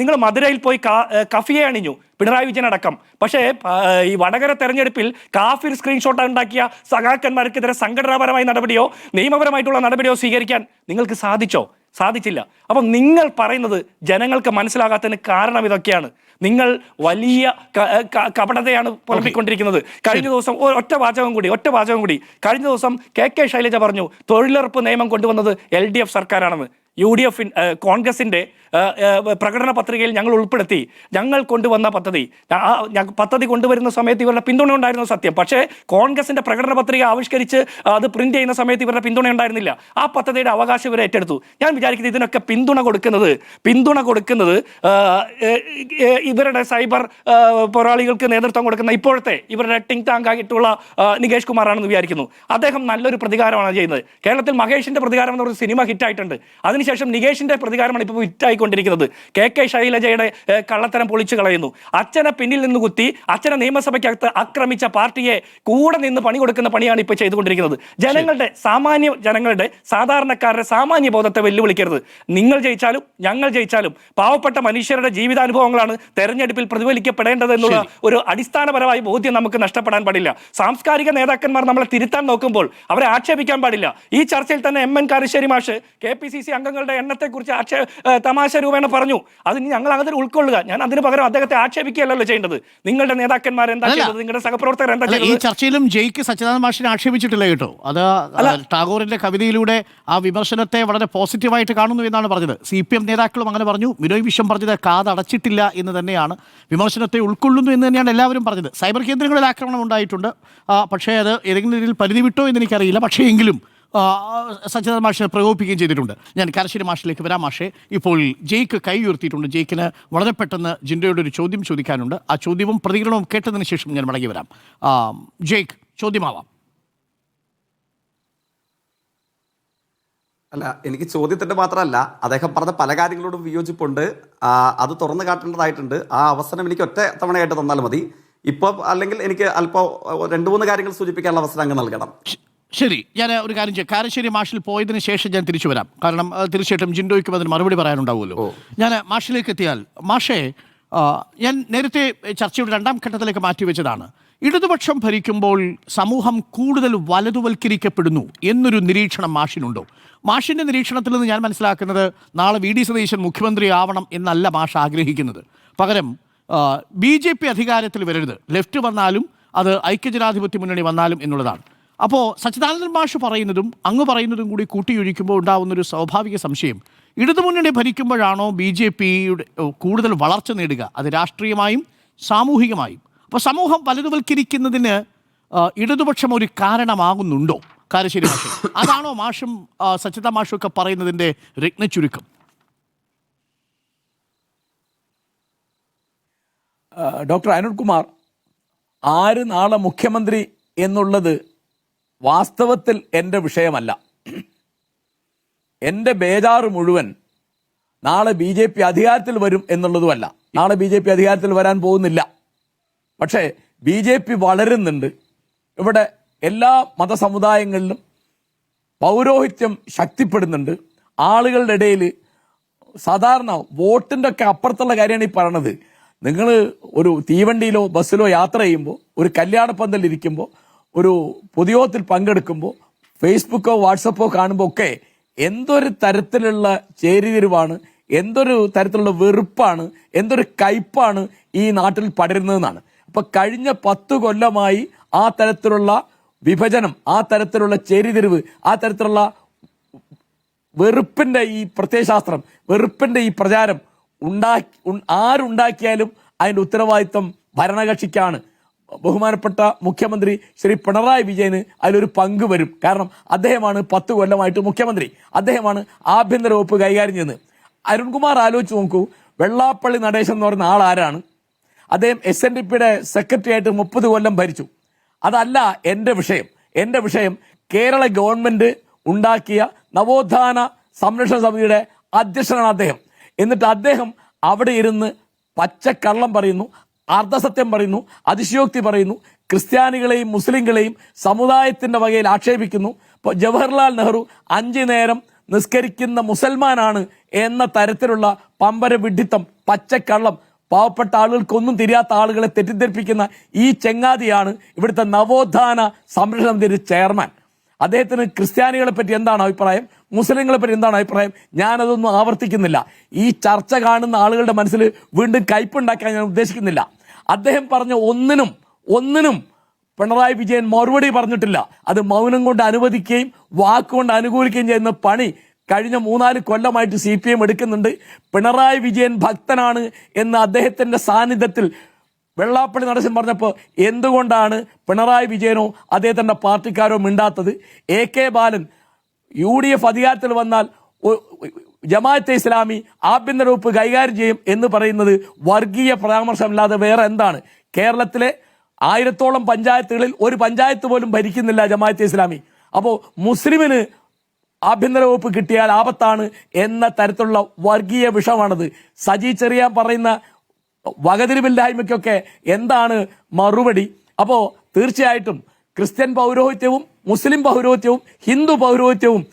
നിങ്ങൾ മധുരയിൽ പോയി കഫിയെ അണിഞ്ഞു, പിണറായി വിജയൻ അടക്കം. പക്ഷേ ഈ വടകര തെരഞ്ഞെടുപ്പിൽ കാഫിർ സ്ക്രീൻഷോട്ട് ഉണ്ടാക്കിയ സഖാക്കന്മാർക്കെതിരെ സംഘടനാപരമായ നടപടിയോ നിയമപരമായിട്ടുള്ള നടപടിയോ സ്വീകരിക്കാൻ നിങ്ങൾക്ക് സാധിച്ചില്ല. അപ്പം നിങ്ങൾ പറയുന്നത് ജനങ്ങൾക്ക് മനസ്സിലാകാത്തതിന് കാരണം ഇതൊക്കെയാണ്. നിങ്ങൾ വലിയ കപടതയാണ് പുറപ്പെക്കൊണ്ടിരിക്കുന്നത്. കഴിഞ്ഞ ദിവസം ഒറ്റ വാചകം കൂടി കഴിഞ്ഞ ദിവസം KK ശൈലജ പറഞ്ഞു തൊഴിലുറപ്പ് നിയമം കൊണ്ടുവന്നത് LDF സർക്കാരാണെന്ന്. UDF കോൺഗ്രസിൻ്റെ പ്രകടന പത്രികയിൽ ഞങ്ങൾ ഉൾപ്പെടുത്തി. ഞങ്ങൾ കൊണ്ടുവന്ന പദ്ധതി കൊണ്ടുവരുന്ന സമയത്ത് ഇവരുടെ പിന്തുണ ഉണ്ടായിരുന്നു സത്യം. പക്ഷേ കോൺഗ്രസിൻ്റെ പ്രകടന പത്രിക ആവിഷ്കരിച്ച് അത് പ്രിന്റ് ചെയ്യുന്ന സമയത്ത് ഇവരുടെ പിന്തുണ ഉണ്ടായിരുന്നില്ല. ആ പദ്ധതിയുടെ അവകാശം ഇവരെ ഏറ്റെടുത്തു. ഞാൻ വിചാരിക്കുന്നത് ഇതിനൊക്കെ പിന്തുണ കൊടുക്കുന്നത് ഇവരുടെ സൈബർ പോരാളികൾക്ക് നേതൃത്വം കൊടുക്കുന്ന ഇപ്പോഴത്തെ ഇവരുടെ ടിങ് ടാങ്ക് ആയിട്ടുള്ള നികേഷ് കുമാറാണെന്ന് വിചാരിക്കുന്നു. അദ്ദേഹം നല്ലൊരു പ്രതികാരമാണ് ചെയ്യുന്നത്. കേരളത്തിൽ മഹേഷിൻ്റെ പ്രതികാരം എന്ന് പറഞ്ഞ സിനിമ ഹിറ്റായിട്ടുണ്ട്. അതിനുശേഷം നികേഷിൻ്റെ പ്രതികാരമാണ് ഇപ്പോൾ ഹിറ്റായി ഉണ്ടായിക്കൊണ്ടിരിക്കുന്നത്. കെ ശൈലജയുടെ കള്ളത്തരം പൊളിച്ചു കളയുന്നു. അച്ഛനെ പിന്നിൽ നിന്ന് കുത്തി അച്ഛനെ നിയമസഭയ്ക്കകത്ത് ആക്രമിച്ച പാർട്ടിയെ കൂടെ നിന്ന് പണി കൊടുക്കുന്ന പണിയാണ് ഇപ്പോൾ ചെയ്തുകൊണ്ടിരിക്കുന്നത്. ജനങ്ങളുടെ സാധാരണക്കാരുടെ സാമാന്യ ബോധത്തെ വെല്ലുവിളിക്കരുത്. നിങ്ങൾ ജയിച്ചാലും ഞങ്ങൾ ജയിച്ചാലും പാവപ്പെട്ട മനുഷ്യരുടെ ജീവിതാനുഭവങ്ങളാണ് തെരഞ്ഞെടുപ്പിൽ പ്രതിഫലിക്കപ്പെടേണ്ടത് എന്നുള്ള ഒരു അടിസ്ഥാനപരമായ ബോധ്യം നമുക്ക് നഷ്ടപ്പെടാൻ പാടില്ല. സാംസ്കാരിക നേതാക്കന്മാർ നമ്മളെ തിരുത്താൻ നോക്കുമ്പോൾ അവരെ ആക്ഷേപിക്കാൻ പാടില്ല. ഈ ചർച്ചയിൽ തന്നെ എം.എൻ. കാരശ്ശേരി മാഷ് KPCC അംഗങ്ങളുടെ എണ്ണത്തെക്കുറിച്ച് തമാശ രൂപേണ പറഞ്ഞു. അത് ഞങ്ങൾ അതിൽ ഉൾക്കൊള്ളുക. ഞാൻ അതിന് പകരം അദ്ദേഹത്തെ ആക്ഷേപിക്കുകയല്ലല്ലോ ചെയ്യേണ്ടത്. നിങ്ങളുടെ നേതാക്കന്മാർ എന്താ ചെയ്തത്, നിങ്ങളുടെ സഹപ്രവർത്തകർ എന്താ ചെയ്തത്? ഈ ചർച്ചയിലും ജയ്ക്ക് സച്ചിദാനന്ദ മാഷിനെ ആക്ഷേപിച്ചിട്ടില്ല കേട്ടോ. അത് ടാഗോറിന്റെ കവിതയിലൂടെ ആ വിമർശനത്തെ വളരെ പോസിറ്റീവായിട്ട് കാണുന്നു എന്നാണ് പറഞ്ഞത്. CPM നേതാക്കളും അങ്ങനെ പറഞ്ഞു. ബിനോയ് വിശ്വം പറഞ്ഞത് കാതടച്ചിട്ടില്ല എന്ന് തന്നെയാണ്, വിമർശനത്തെ ഉൾക്കൊള്ളുന്നു എന്ന് തന്നെയാണ് എല്ലാവരും പറഞ്ഞത്. സൈബർ കേന്ദ്രങ്ങളിൽ ആക്രമണം ഉണ്ടായിട്ടുണ്ട്, പക്ഷേ അത് ഏതെങ്കിലും രീതിയിൽ പരിധി വിട്ടോ എന്ന് എനിക്കറിയില്ല. പക്ഷേ എങ്കിലും സച്ചിദാനന്ദ മാഷിനെ പ്രകോപിപ്പിക്കുകയും ചെയ്തിട്ടുണ്ട്. ഞാൻ കാരശ്ശേരി മാഷിലേക്ക് വരാം. മാഷെ, ഇപ്പോൾ ജയ്ക്ക് കൈ ഉയർത്തിയിട്ടുണ്ട്. ജയ്ക്കിന് വളരെ പെട്ടെന്ന് ജിൻഡോയോട് ഒരു ചോദ്യം ചോദിക്കാനുണ്ട്. ആ ചോദ്യവും പ്രതികരണവും കേട്ടതിന് ശേഷം ഞാൻ മടങ്ങി വരാം. ജയ്ക്ക്, ചോദ്യമാവാം. അല്ല, എനിക്ക് ചോദ്യത്തിന്റെ മാത്രമല്ല, അദ്ദേഹം പറഞ്ഞ പല കാര്യങ്ങളോടും വിയോജിപ്പുണ്ട്. അത് തുറന്നു കാട്ടേണ്ടതായിട്ടുണ്ട്. ആ അവസരം എനിക്ക് ഒറ്റ തവണയായിട്ട് തന്നാൽ മതി. ഇപ്പോൾ അല്ലെങ്കിൽ എനിക്ക് അല്പം 2-3 കാര്യങ്ങൾ സൂചിപ്പിക്കാനുള്ള അവസരം അങ്ങ് നൽകണം. ശരി, ഞാൻ ഒരു കാര്യം ചെയ്യാം. കാരശ്ശേരി മാഷിൽ പോയതിന് ശേഷം ഞാൻ തിരിച്ചു വരാം. കാരണം തീർച്ചയായിട്ടും ജിൻഡോയ്ക്കും അതിന് മറുപടി പറയാനുണ്ടാവുമല്ലോ. ഞാൻ മാഷിലേക്ക് എത്തിയാൽ, മാഷേ, ഞാൻ നേരത്തെ ചർച്ചയുടെ 2ാം ഘട്ടത്തിലേക്ക് മാറ്റിവെച്ചതാണ്. ഇടതുപക്ഷം ഭരിക്കുമ്പോൾ സമൂഹം കൂടുതൽ വലതുവൽക്കരിക്കപ്പെടുന്നു എന്നൊരു നിരീക്ഷണം മാഷിനുണ്ടോ? മാഷിൻ്റെ നിരീക്ഷണത്തിൽ നിന്ന് ഞാൻ മനസ്സിലാക്കുന്നത് നാളെ VD സതീശൻ മുഖ്യമന്ത്രി ആവണം എന്നല്ല മാഷ് ആഗ്രഹിക്കുന്നത്. പകരം BJP അധികാരത്തിൽ വരരുത്, ലെഫ്റ്റ് വന്നാലും അത് ഐക്യജനാധിപത്യ മുന്നണി വന്നാലും എന്നുള്ളതാണ്. അപ്പോൾ സച്ചിദാനന്ദൻ മാഷ് പറയുന്നതും അങ്ങ് പറയുന്നതും കൂടി കൂട്ടിയൊഴിക്കുമ്പോൾ ഉണ്ടാകുന്നൊരു സ്വാഭാവിക സംശയം, ഇടതുമുന്നണി ഭരിക്കുമ്പോഴാണോ BJPയുടെ കൂടുതൽ വളർച്ച നേടുക, അത് രാഷ്ട്രീയമായും സാമൂഹികമായും? അപ്പോൾ സമൂഹം വലതുവൽക്കരിക്കുന്നതിന് ഇടതുപക്ഷം ഒരു കാരണമാകുന്നുണ്ടോ കാരശ്ശേരി മാഷ്? അതാണോ മാഷും സച്ചിദാ മാഷും ഒക്കെ പറയുന്നതിൻ്റെ രത്നച്ചുരുക്കം? ഡോക്ടർ അരുൺകുമാർ, ആര് നാളെ മുഖ്യമന്ത്രി എന്നുള്ളത് വാസ്തവത്തിൽ എൻ്റെ വിഷയമല്ല. എൻ്റെ ബേജാറ് മുഴുവൻ നാളെ BJP അധികാരത്തിൽ വരും എന്നുള്ളതുമല്ല. നാളെ BJP അധികാരത്തിൽ വരാൻ പോകുന്നില്ല. പക്ഷേ BJP വളരുന്നുണ്ട്. ഇവിടെ എല്ലാ മതസമുദായങ്ങളിലും പൗരോഹിത്യം ശക്തിപ്പെടുന്നുണ്ട്. ആളുകളുടെ ഇടയിൽ സാധാരണ വോട്ടിൻ്റെ ഒക്കെ അപ്പുറത്തുള്ള കാര്യമാണ് ഈ പറയണത്. നിങ്ങൾ ഒരു തീവണ്ടിയിലോ ബസ്സിലോ യാത്ര ചെയ്യുമ്പോൾ, ഒരു കല്യാണ പന്തലിരിക്കുമ്പോൾ, ഒരു പൊതുയോഗത്തിൽ പങ്കെടുക്കുമ്പോൾ, ഫേസ്ബുക്കോ വാട്സപ്പോ കാണുമ്പോൾ ഒക്കെ എന്തൊരു തരത്തിലുള്ള ചേരിതിരിവാണ്, എന്തൊരു തരത്തിലുള്ള വെറുപ്പാണ്, എന്തൊരു കയ്പാണ് ഈ നാട്ടിൽ പടരുന്നതെന്നാണ്. അപ്പൊ കഴിഞ്ഞ 10 കൊല്ലമായി ആ തരത്തിലുള്ള വിഭജനം, ആ തരത്തിലുള്ള ചേരിതിരിവ്, ആ തരത്തിലുള്ള വെറുപ്പിന്റെ ഈ പ്രത്യയശാസ്ത്രം, വെറുപ്പിന്റെ ഈ പ്രചാരം ആരുണ്ടാക്കിയാലും അതിന്റെ ഉത്തരവാദിത്വം ഭരണകക്ഷിക്കാണ്. ബഹുമാനപ്പെട്ട മുഖ്യമന്ത്രി ശ്രീ പിണറായി വിജയന് അതിലൊരു പങ്ക് വരും. കാരണം അദ്ദേഹമാണ് 10 കൊല്ലമായിട്ട് മുഖ്യമന്ത്രി, അദ്ദേഹമാണ് ആഭ്യന്തര വകുപ്പ് കൈകാര്യം ചെയ്യുന്നത്. അരുൺകുമാർ ആലോചിച്ച് നോക്കൂ, വെള്ളാപ്പള്ളി നടേശൻ എന്ന് പറയുന്ന ആൾ ആരാണ്? അദ്ദേഹം SNDPയുടെ സെക്രട്ടറി ആയിട്ട് 30 കൊല്ലം ഭരിച്ചു. അതല്ല എൻ്റെ വിഷയം. എൻ്റെ വിഷയം കേരള ഗവൺമെന്റ് ഉണ്ടാക്കിയ നവോത്ഥാന സംരക്ഷണ സമിതിയുടെ അധ്യക്ഷനാണ് അദ്ദേഹം. എന്നിട്ട് അദ്ദേഹം അവിടെ ഇരുന്ന് പച്ചക്കള്ളം പറയുന്നു, അർദ്ധസത്യം പറയുന്നു, അതിശയോക്തി പറയുന്നു, ക്രിസ്ത്യാനികളെയും മുസ്ലിങ്ങളെയും സമുദായത്തിന്റെ വകയിൽ ആക്ഷേപിക്കുന്നു. ഇപ്പോൾ ജവഹർലാൽ നെഹ്റു 5 നേരം നിസ്കരിക്കുന്ന മുസൽമാനാണ് എന്ന തരത്തിലുള്ള പമ്പര വിഡ്ഢിത്തം, പച്ചക്കള്ളം, പാവപ്പെട്ട ആളുകൾക്കൊന്നും തിരിയാത്ത ആളുകളെ തെറ്റിദ്ധരിപ്പിക്കുന്ന ഈ ചെങ്ങാതിയാണ് ഇവിടുത്തെ നവോത്ഥാന സംരക്ഷണ സമിതിയുടെ ചെയർമാൻ. അദ്ദേഹത്തിന് ക്രിസ്ത്യാനികളെ പറ്റി എന്താണ് അഭിപ്രായം, മുസ്ലിങ്ങളെ പറ്റി എന്താണ് അഭിപ്രായം? ഞാനതൊന്നും ആവർത്തിക്കുന്നില്ല. ഈ ചർച്ച കാണുന്ന ആളുകളുടെ മനസ്സിൽ വീണ്ടും കയ്പുണ്ടാക്കാൻ ഞാൻ ഉദ്ദേശിക്കുന്നില്ല. അദ്ദേഹം പറഞ്ഞ ഒന്നിനും പിണറായി വിജയൻ മറുപടി പറഞ്ഞിട്ടില്ല. അത് മൗനം കൊണ്ട് അനുവദിക്കുകയും വാക്കുകൊണ്ട് അനുകൂലിക്കുകയും ചെയ്യുന്ന പണി കഴിഞ്ഞ 3-4 കൊല്ലമായിട്ട് CPM എടുക്കുന്നുണ്ട്. പിണറായി വിജയൻ ഭക്തനാണ് എന്ന് അദ്ദേഹത്തിന്റെ സാന്നിധ്യത്തിൽ വെള്ളാപ്പള്ളി നടേശൻ പറഞ്ഞപ്പോൾ എന്തുകൊണ്ടാണ് പിണറായി വിജയനോ അദ്ദേഹത്തിന്റെ പാർട്ടിക്കാരോ മിണ്ടാത്തത്? AK ബാലൻ UDF അധികാരത്തിൽ വന്നാൽ ജമാഅത്തെ ഇസ്ലാമി ആഭ്യന്തര വകുപ്പ് കൈകാര്യം ചെയ്യും എന്ന് പറയുന്നത് വർഗീയ പരാമർശമല്ലാതെ വേറെ എന്താണ്? കേരളത്തിലെ 1000-ഓളം പഞ്ചായത്തുകളിൽ ഒരു പഞ്ചായത്ത് പോലും ഭരിക്കുന്നില്ല ജമാഅത്തെ ഇസ്ലാമി. അപ്പോൾ മുസ്ലിമിന് ആഭ്യന്തര വകുപ്പ് കിട്ടിയാൽ ആപത്താണ് എന്ന തരത്തിലുള്ള വർഗീയ വിഷമാണത്. സജി ചെറിയാൻ പറയുന്ന വകതിരിവില്ലായ്മയ്ക്കൊക്കെ എന്താണ് മറുപടി? അപ്പോ തീർച്ചയായിട്ടും ക്രിസ്ത്യൻ പൗരോഹിത്യവും മുസ്ലിം പൗരോഹിത്യവും ഹിന്ദു പൗരോഹിത്യവും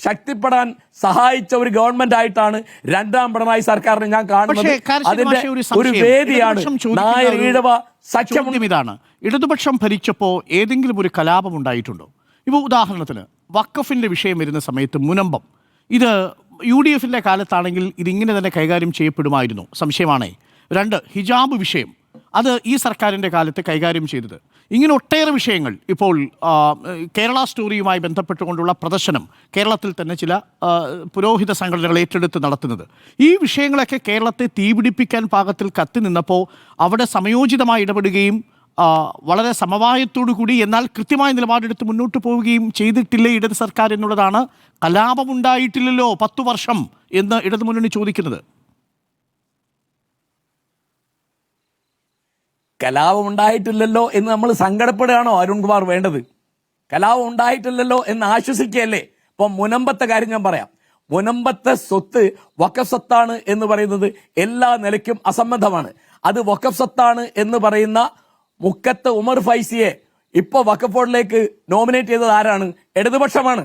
ശക്തിപ്പെടാൻ സഹായിച്ച ഒരു ഗവൺമെന്റ് ആയിട്ടാണ് രണ്ടാം പിണറായി സർക്കാരിനെ ഞാൻ കാണുന്നത്. അതിന്റെ ഒരു വേദിയാണ് നായർ ഈഴവ സഖ്യം. ഇതാണ്, ഇടതുപക്ഷം ഭരിച്ചപ്പോൾ ഏതെങ്കിലും ഒരു കലാപം ഉണ്ടായിട്ടുണ്ടോ? ഇപ്പോൾ ഉദാഹരണത്തിന് വഖഫിന്റെ വിഷയം വരുന്ന സമയത്ത് മുനമ്പം, ഇത് UDF-ന്റെ കാലത്താണെങ്കിൽ ഇതിങ്ങനെ തന്നെ കൈകാര്യം ചെയ്യപ്പെടുമായിരുന്നു, സംശയമാണേ. 2, ഹിജാബ് വിഷയം, അത് ഈ സർക്കാരിൻ്റെ കാലത്ത് കൈകാര്യം ചെയ്തത്. ഇങ്ങനെ ഒട്ടേറെ വിഷയങ്ങൾ. ഇപ്പോൾ കേരള സ്റ്റോറിയുമായി ബന്ധപ്പെട്ടുകൊണ്ടുള്ള പ്രദർശനം കേരളത്തിൽ തന്നെ ചില പുരോഹിത സംഘടനകൾ ഏറ്റെടുത്ത് നടത്തുന്നത്. ഈ വിഷയങ്ങളൊക്കെ കേരളത്തെ തീപിടിപ്പിക്കാൻ പാകത്തിൽ കത്തി നിന്നപ്പോൾ അവിടെ സമയോചിതമായി ഇടപെടുകയും വളരെ സമവായത്തോടു കൂടി എന്നാൽ കൃത്യമായ നിലപാടെടുത്ത് മുന്നോട്ട് പോവുകയും ചെയ്തിട്ടില്ലേ ഇടത് സർക്കാർ എന്നുള്ളതാണ്. കലാപമുണ്ടായിട്ടില്ലല്ലോ 10 വർഷം എന്ന് ഇടതുമുന്നണി ചോദിക്കുന്നത്. കലാപം ഉണ്ടായിട്ടില്ലല്ലോ എന്ന് നമ്മൾ സങ്കടപ്പെടുകയാണോ അരുൺകുമാർ വേണ്ടത്? കലാപം ഉണ്ടായിട്ടില്ലല്ലോ എന്ന് ആശ്വസിക്കുകയല്ലേ? ഇപ്പൊ മുനമ്പത്തെ കാര്യം ഞാൻ പറയാം. മുനമ്പത്തെ സ്വത്ത് വഖഫ് സ്വത്താണ് എന്ന് പറയുന്നത് എല്ലാ നിലയ്ക്കും അസംബന്ധമാണ്. അത് വഖഫ് സ്വത്താണ് എന്ന് പറയുന്ന മുക്കത്ത് ഉമർ ഫൈസിയെ ഇപ്പൊ വഖഫ് ബോർഡിലേക്ക് നോമിനേറ്റ് ചെയ്തത് ആരാണ്? ഇടതുപക്ഷമാണ്.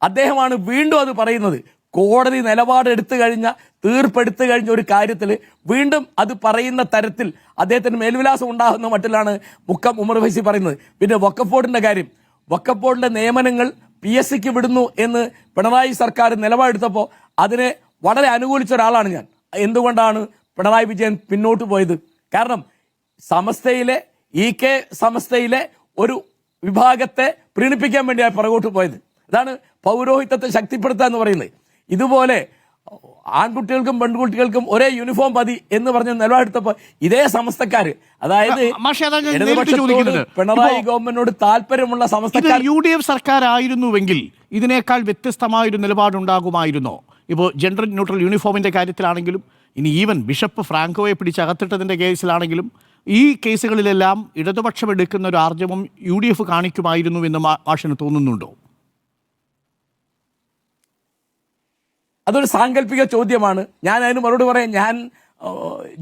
അദ്ദേഹമാണ് വീണ്ടും അത് പറയുന്നത്. കോടതി നിലപാട് എടുത്തു കഴിഞ്ഞ തീർപ്പെടുത്തു കഴിഞ്ഞ ഒരു കാര്യത്തിൽ വീണ്ടും അത് പറയുന്ന തരത്തിൽ അദ്ദേഹത്തിന് മേൽവിലാസം ഉണ്ടാകുന്ന മട്ടിലാണ് മുക്കം ഉമർ ഫൈസി പറയുന്നത്. പിന്നെ വഖഫ് ബോർഡിന്റെ കാര്യം, വഖഫ് ബോർഡിന്റെ നിയമനങ്ങൾ PSCക്ക് വിടുന്നു എന്ന് പിണറായി സർക്കാർ നിലപാടെടുത്തപ്പോൾ അതിനെ വളരെ അനുകൂലിച്ച ഒരാളാണ് ഞാൻ. എന്തുകൊണ്ടാണ് പിണറായി വിജയൻ പിന്നോട്ട് പോയത്? കാരണം സമസ്തയിലെ സമസ്തയിലെ ഒരു വിഭാഗത്തെ പ്രീണിപ്പിക്കാൻ വേണ്ടിയാണ് പുറകോട്ട് പോയത്. അതാണ് പൗരോഹിത്യത്തെ ശക്തിപ്പെടുത്തുക എന്ന് പറയുന്നത്. ഇതുപോലെ ആൺകുട്ടികൾക്കും പെൺകുട്ടികൾക്കും ഒരേ യൂണിഫോം മതി എന്ന് പറഞ്ഞ നിലപാടെടുത്തപ്പോൾ ഇതേ സമസ്തക്കാര്, അതായത് പിണറായി ഗവൺമെന്റിനോട് താല്പര്യമുള്ള സമസ്തക്കാർ, UDF സർക്കാർ ആയിരുന്നുവെങ്കിൽ ഇതിനേക്കാൾ വ്യത്യസ്തമായൊരു നിലപാടുണ്ടാകുമായിരുന്നോ? ഇപ്പോൾ ജെൻഡർ ന്യൂട്രൽ യൂണിഫോമിന്റെ കാര്യത്തിലാണെങ്കിലും ഇനി ഈവൻ ബിഷപ്പ് ഫ്രാങ്കോയെ പിടിച്ചകത്തിട്ടതിന്റെ കേസിലാണെങ്കിലും ഈ കേസുകളിലെല്ലാം ഇടതുപക്ഷം എടുക്കുന്ന ഒരു ആർജവം UDF കാണിക്കുമായിരുന്നു എന്ന് മാഷിന് തോന്നുന്നുണ്ടോ? അതൊരു സാങ്കല്പിക ചോദ്യമാണ്. ഞാൻ അതിന് മറുപടി പറയാം. ഞാൻ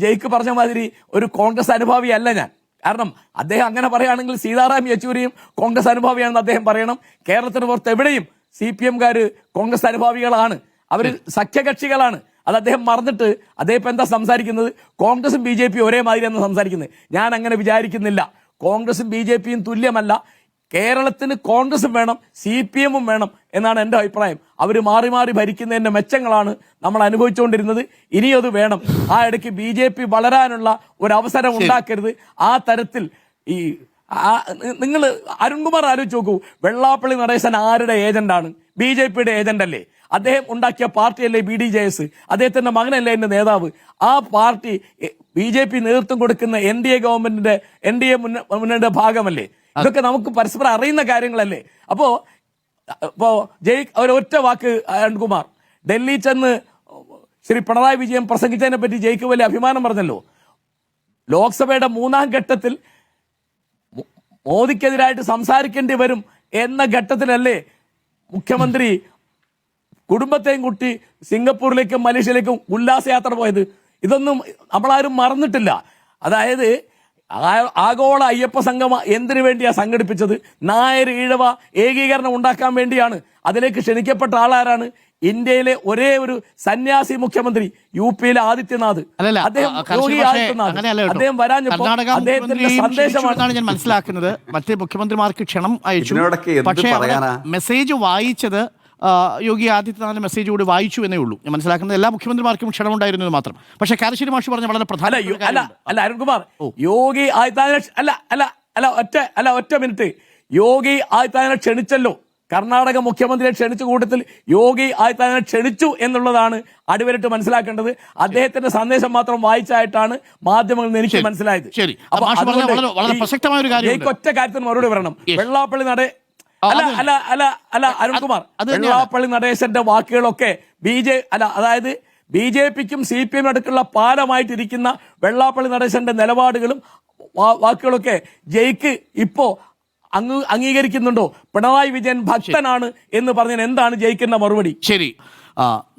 ജയിക്ക് പറഞ്ഞ മാതിരി ഒരു കോൺഗ്രസ് അനുഭാവിയല്ല ഞാൻ. കാരണം അദ്ദേഹം അങ്ങനെ പറയുകയാണെങ്കിൽ സീതാറാം യെച്ചൂരിയും കോൺഗ്രസ് അനുഭാവിയാണെന്ന് അദ്ദേഹം പറയണം. കേരളത്തിന് പുറത്ത് എവിടെയും CPM-കാർ കോൺഗ്രസ് അനുഭാവികളാണ്, അവർ സഖ്യകക്ഷികളാണ്. അത് അദ്ദേഹം മറന്നിട്ട് അദ്ദേഹം ഇപ്പം എന്താ സംസാരിക്കുന്നത്? കോൺഗ്രസും BJP ഒരേ മാതിരിയാണ് സംസാരിക്കുന്നത്. ഞാൻ അങ്ങനെ വിചാരിക്കുന്നില്ല. കോൺഗ്രസും BJP-യും തുല്യമല്ല. കേരളത്തിന് കോൺഗ്രസും വേണം, CPM-ഉം വേണം എന്നാണ് എൻ്റെ അഭിപ്രായം. അവർ മാറി മാറി ഭരിക്കുന്നതിൻ്റെ മെച്ചങ്ങളാണ് നമ്മൾ അനുഭവിച്ചുകൊണ്ടിരുന്നത്. ഇനിയത് വേണം. ആ ഇടയ്ക്ക് BJP വളരാനുള്ള ഒരു അവസരം ഉണ്ടാക്കരുത്. ആ തരത്തിൽ ഈ നിങ്ങൾ അരുൺകുമാർ ആലോചിച്ച് നോക്കൂ. വെള്ളാപ്പള്ളി നടേശൻ ആരുടെ ഏജന്റാണ്? BJP-യുടെ ഏജന്റ് അല്ലേ? അദ്ദേഹം ഉണ്ടാക്കിയ പാർട്ടിയല്ലേ BDJS? അദ്ദേഹത്തിന്റെ മകനല്ലേ എന്റെ നേതാവ്? ആ പാർട്ടി BJP നേതൃത്വം കൊടുക്കുന്ന NDA ഗവൺമെന്റിന്റെ NDA മുന്നണിയുടെ ഭാഗമല്ലേ? ഇതൊക്കെ നമുക്ക് പരസ്പരം അറിയുന്ന കാര്യങ്ങളല്ലേ? ഇപ്പോ ഒരൊറ്റ വാക്ക് അരുൺകുമാർ, ഡൽഹി ചെന്ന് ശ്രീ പിണറായി വിജയൻ പ്രസംഗിച്ചതിനെ പറ്റി ജയിക്ക് വലിയ അഭിമാനം പറഞ്ഞല്ലോ. ലോക്സഭയുടെ 3ാം ഘട്ടത്തിൽ മോദിക്കെതിരായിട്ട് സംസാരിക്കേണ്ടി വരും എന്ന ഘട്ടത്തിലല്ലേ മുഖ്യമന്ത്രി കുടുംബത്തെയും കൂട്ടി സിംഗപ്പൂരിലേക്കും മലേഷ്യയിലേക്കും ഉല്ലാസയാത്ര പോയത്? ഇതൊന്നും നമ്മളാരും മറന്നിട്ടില്ല. അതായത് ആഗോള അയ്യപ്പ സംഗമ എന്തിനു വേണ്ടിയാ സംഘടിപ്പിച്ചത്? നായർ ഈഴവ ഏകീകരണം ഉണ്ടാക്കാൻ വേണ്ടിയാണ്. അതിലേക്ക് ക്ഷണിക്കപ്പെട്ട ആളാരാണ്? ഇന്ത്യയിലെ ഒരേ ഒരു സന്യാസി മുഖ്യമന്ത്രി, UP-യിലെ ആദിത്യനാഥ്. അദ്ദേഹം വരാഞ്ഞപ്പോൾ അദ്ദേഹത്തിന്റെ സന്ദേശമാണ് ഞാൻ മനസ്സിലാക്കുന്നത്. മറ്റേ മുഖ്യമന്ത്രിമാർക്ക് ക്ഷണം അയച്ചു, പക്ഷേ മെസ്സേജ് വായിച്ചത് യോഗി ആദിത്യനാഥിന്റെ മെസ്സേജ് കൂടി വായിച്ചു എന്നേ ഉള്ളൂ. ഞാൻ മനസ്സിലാക്കുന്നത് എല്ലാ മുഖ്യമന്ത്രിമാർക്കും ക്ഷണമുണ്ടായിരുന്നു മാത്രം. പക്ഷേ കാരശ്ശേരി മാഷി പറഞ്ഞ വളരെ പ്രധാന അരുൺകുമാർ, യോഗി ആദിത്യനാഥ് ഒറ്റ മിനിറ്റ്. യോഗി ആദിത്യനാഥിനെ ക്ഷണിച്ചല്ലോ. കർണാടക മുഖ്യമന്ത്രിയെ ക്ഷണിച്ച കൂട്ടത്തിൽ യോഗി ആദിത്യനാഥിനെ ക്ഷണിച്ചു എന്നുള്ളതാണ് അടിവരട്ട് മനസ്സിലാക്കേണ്ടത്. അദ്ദേഹത്തിന്റെ സന്ദേശം മാത്രം വായിച്ചായിട്ടാണ് മാധ്യമങ്ങളിൽ നിന്ന് എനിക്ക് മനസ്സിലായത്. ഒറ്റ കാര്യത്തിന് മറുപടി പറയണം. വെള്ളാപ്പള്ളി അരുൺകുമാർ, വെള്ളാപ്പള്ളി നടേശന്റെ വാക്കുകളൊക്കെ അതായത് BJP-ക്കും CPM-നും അടുക്കുള്ള പാലമായിട്ടിരിക്കുന്ന വെള്ളാപ്പള്ളി നടേശന്റെ നിലപാടുകളും വാക്കുകളൊക്കെ ജയിക്ക് ഇപ്പോ അംഗീകരിക്കുന്നുണ്ടോ? പിണറായി വിജയൻ ഭക്തനാണ് എന്ന് പറഞ്ഞാൽ എന്താണ് ജയിക്കുന്ന മറുപടി? ശരി,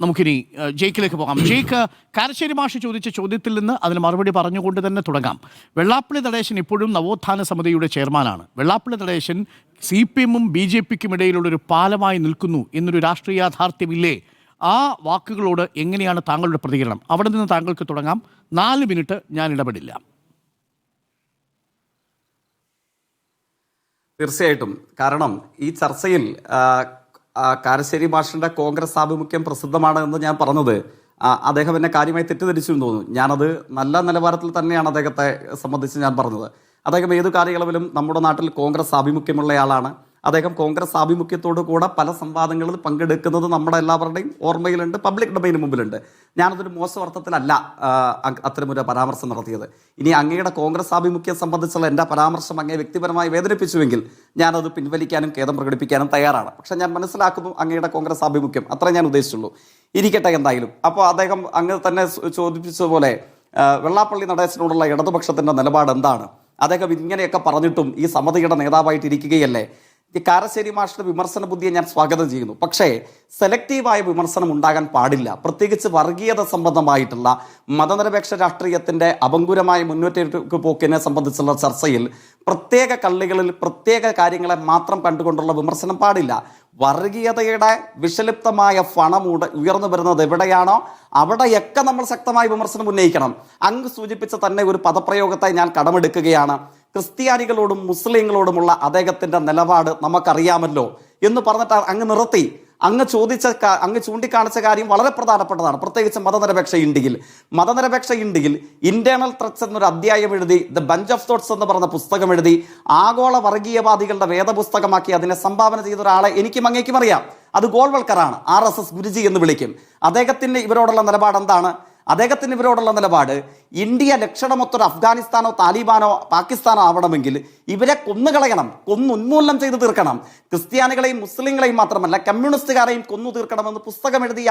നമുക്കിനി ജയിക്കിലേക്ക് പോകാം. ജയിക്ക്, കാരശ്ശേരി മാഷ് ചോദിച്ച ചോദ്യത്തിൽ നിന്ന് അതിന് മറുപടി പറഞ്ഞുകൊണ്ട് തന്നെ തുടങ്ങാം. വെള്ളാപ്പള്ളി നടേശൻ ഇപ്പോഴും നവോത്ഥാന സമിതിയുടെ ചെയർമാനാണ്. വെള്ളാപ്പള്ളി നടേശൻ CPM-ഉം BJP-ക്കും ഇടയിലുള്ളൊരു പാലമായി നിൽക്കുന്നു എന്നൊരു രാഷ്ട്രീയ യാഥാർത്ഥ്യമില്ലേ? ആ വാക്കുകളോട് എങ്ങനെയാണ് താങ്കളുടെ പ്രതികരണം? അവിടെ നിന്ന് താങ്കൾക്ക് തുടങ്ങാം. 4 മിനിറ്റ് ഞാൻ ഇടപെടില്ല. തീർച്ചയായിട്ടും. കാരണം ഈ ചർച്ചയിൽ കാരശ്ശേരി മാഷിന്റെ കോൺഗ്രസ് ആഭിമുഖ്യം പ്രസിദ്ധമാണ് എന്ന് ഞാൻ പറഞ്ഞത് അദ്ദേഹം എന്നെ കാര്യമായി തെറ്റിദ്ധരിച്ചു എന്ന് തോന്നുന്നു. ഞാനത് നല്ല നിലവാരത്തിൽ തന്നെയാണ് അദ്ദേഹത്തെ സംബന്ധിച്ച് ഞാൻ പറഞ്ഞത്. അദ്ദേഹം ഏതു കാര്യങ്ങളവിലും നമ്മുടെ നാട്ടിൽ കോൺഗ്രസ് ആഭിമുഖ്യമുള്ളയാളാണ്. അദ്ദേഹം കോൺഗ്രസ് ആഭിമുഖ്യത്തോടു കൂടെ പല സംവാദങ്ങളിൽ പങ്കെടുക്കുന്നത് നമ്മുടെ എല്ലാവരുടെയും ഓർമ്മയിലുണ്ട്, പബ്ലിക് ഡൊമൈന് മുമ്പിലുണ്ട്. ഞാനതൊരു മോശം അർത്ഥത്തിലല്ല അത്തരമൊരു പരാമർശം നടത്തിയത്. ഇനി അങ്ങയുടെ കോൺഗ്രസ് ആഭിമുഖ്യം സംബന്ധിച്ചുള്ള എൻ്റെ പരാമർശം അങ്ങയെ വ്യക്തിപരമായി വേദനിപ്പിച്ചുവെങ്കിൽ ഞാനത് പിൻവലിക്കാനും ഖേദം പ്രകടിപ്പിക്കാനും തയ്യാറാണ്. പക്ഷെ ഞാൻ മനസ്സിലാക്കുന്നു അങ്ങയുടെ കോൺഗ്രസ് ആഭിമുഖ്യം, അത്രേ ഞാൻ ഉദ്ദേശിച്ചുള്ളൂ. ഇരിക്കട്ടെ എന്തായാലും. അപ്പോൾ അദ്ദേഹം അങ്ങ് തന്നെ ചോദിപ്പിച്ചതുപോലെ വെള്ളാപ്പള്ളി നടേശനോടുള്ള ഇടതുപക്ഷത്തിൻ്റെ നിലപാട് എന്താണ്? അദ്ദേഹം ഇങ്ങനെയൊക്കെ പറഞ്ഞിട്ടും ഈ സമിതിയുടെ നേതാവായിട്ട് ഇരിക്കുകയല്ലേ? ഈ കാരശ്ശേരി മാഷിന്റെ വിമർശന ബുദ്ധിയെ ഞാൻ സ്വാഗതം ചെയ്യുന്നു. പക്ഷേ സെലക്റ്റീവായ വിമർശനം ഉണ്ടാകാൻ പാടില്ല. പ്രത്യേകിച്ച് വർഗീയത സംബന്ധമായിട്ടുള്ള മതനിരപേക്ഷ രാഷ്ട്രീയത്തിന്റെ അപങ്കുരമായ മുന്നോട്ടേക്ക് പോക്കിനെ സംബന്ധിച്ചുള്ള ചർച്ചയിൽ പ്രത്യേക കള്ളികളിൽ പ്രത്യേക കാര്യങ്ങളെ മാത്രം കണ്ടുകൊണ്ടുള്ള വിമർശനം പാടില്ല. വർഗീയതയുടെ വിഷലിപ്തമായ ഫണം ഉയർന്നു വരുന്നത് എവിടെയാണോ അവിടെയൊക്കെ നമ്മൾ ശക്തമായ വിമർശനം ഉന്നയിക്കണം. അങ്ങ് സൂചിപ്പിച്ച തന്നെ ഒരു പദപ്രയോഗത്തെ ഞാൻ കടമെടുക്കുകയാണ്. ക്രിസ്ത്യാനികളോടും മുസ്ലിങ്ങളോടുമുള്ള അദ്ദേഹത്തിന്റെ നിലപാട് നമുക്കറിയാമല്ലോ എന്ന് പറഞ്ഞിട്ട് അങ്ങ് നിർത്തി. അങ്ങ് ചൂണ്ടിക്കാണിച്ച കാര്യം വളരെ പ്രധാനപ്പെട്ടതാണ്. പ്രത്യേകിച്ച് മതനിരപേക്ഷ ഇന്ത്യയിൽ ഇന്റേണൽ ത്രെറ്റ്സ് എന്നൊരു അധ്യായം എഴുതി, ദ ബഞ്ച് ഓഫ് തോട്ട്സ് എന്ന് പറഞ്ഞ പുസ്തകം എഴുതി ആഗോള വർഗീയവാദികളുടെ വേദപുസ്തകമാക്കി അതിനെ സംഭാവന ചെയ്ത ഒരാളെ എനിക്കും അങ്ങേക്കും അറിയാം. അത് ഗോൾവൽക്കറാണ്. RSS ഗുരുജി എന്ന് വിളിക്കും. അദ്ദേഹത്തിന് ഇവരോടുള്ള നിലപാട് എന്താണ്? അദ്ദേഹത്തിന് ഇവരോടുള്ള നിലപാട് ഇന്ത്യ ലക്ഷണമൊത്തൊരു അഫ്ഗാനിസ്ഥാനോ താലിബാനോ പാകിസ്ഥാനോ ആവണമെങ്കിൽ ഇവരെ കൊന്നുകളയണം, ഉന്മൂലനം ചെയ്ത് തീർക്കണം. ക്രിസ്ത്യാനികളെയും മുസ്ലിങ്ങളെയും മാത്രമല്ല കമ്മ്യൂണിസ്റ്റുകാരെയും കൊന്നു തീർക്കണമെന്ന് പുസ്തകം എഴുതിയ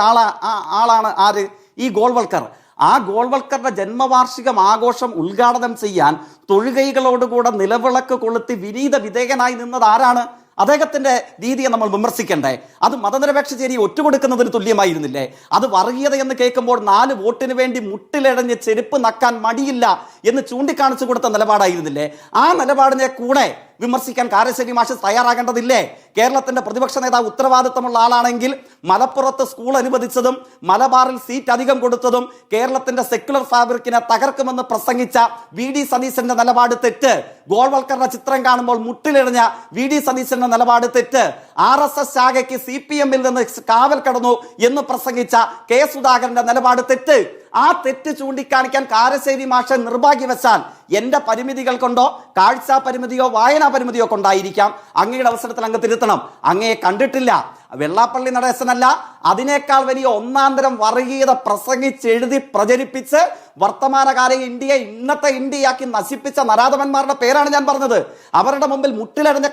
ആളാണ് ആര്? ഈ ഗോൾവൽക്കർ. ആ ഗോൾവൽക്കറുടെ ജന്മവാർഷികം ആഘോഷം ഉദ്ഘാടനം ചെയ്യാൻ തൊഴുകൈകളോടുകൂടെ നിലവിളക്ക് കൊളുത്തി വിനീത വിധേയനായി നിന്നത് ആരാണ്? അദ്ദേഹത്തിന്റെ രീതിയെ നമ്മൾ വിമർശിക്കണ്ടേ? അത് മതനിരപേക്ഷ ചേരിയെ ഒറ്റുകൊടുക്കുന്നതിന് തുല്യമായിരുന്നില്ലേ? അത് വർഗീയത എന്ന് കേൾക്കുമ്പോൾ 4 വോട്ടിന് വേണ്ടി മുട്ടിലിഴഞ്ഞ് ചെരുപ്പ് നക്കാൻ മടിയില്ല എന്ന് ചൂണ്ടിക്കാണിച്ചു കൊടുത്ത നിലപാടായിരുന്നില്ലേ? ആ നിലപാടിനെ കൂടെ വിമർശിക്കാൻ കാരശ്ശേരി മാഷ് തയ്യാറാകേണ്ടതില്ലേ? കേരളത്തിന്റെ പ്രതിപക്ഷ നേതാവ് ഉത്തരവാദിത്തമുള്ള ആളാണെങ്കിൽ മലപ്പുറത്ത് സ്കൂൾ അനുവദിച്ചതും മലബാറിൽ സീറ്റ് അധികം കൊടുത്തതും കേരളത്തിന്റെ സെക്യുലർ ഫാബ്രിക്കിനെ തകർക്കുമെന്ന് പ്രസംഗിച്ച VD സതീശന്റെ നിലപാട് തെറ്റ്. ഗോൾവൽക്കറുടെ ചിത്രം കാണുമ്പോൾ മുട്ടിലെറിഞ്ഞ VD സതീശന്റെ നിലപാട് തെറ്റ്. RSS ശാഖയ്ക്ക് CPM-ൽ നിന്ന് കാവൽ കടന്നു എന്ന് പ്രസംഗിച്ച K സുധാകരന്റെ നിലപാട് തെറ്റ്. ആ തെറ്റ് ചൂണ്ടിക്കാണിക്കാൻ കാരശ്ശേരി മാഷെ നിർഭാഗ്യവശാൽ എന്റെ പരിമിതികൾ കൊണ്ടോ കാഴ്ച പരിമിതിയോ വായനാ പരിമിതിയോ കൊണ്ടായിരിക്കാം അങ്ങയുടെ അവസരത്തിൽ അങ്ങ് തിരുത്തണം. അങ്ങയെ കണ്ടിട്ടില്ല. വെള്ളാപ്പള്ളി നടേശനല്ല, അതിനേക്കാൾ വലിയ ഒന്നാന്തരം വർഗീയത പ്രസംഗിച്ചെഴുതി പ്രചരിപ്പിച്ച് വർത്തമാനകാല ഇന്ത്യയെ ഇന്നത്തെ ഇന്ത്യയാക്കി നശിപ്പിച്ച നരാധമന്മാരുടെ പേരാണ് ഞാൻ പറഞ്ഞത്. അവരുടെ മുമ്പിൽ മുട്ടിലടഞ്ഞ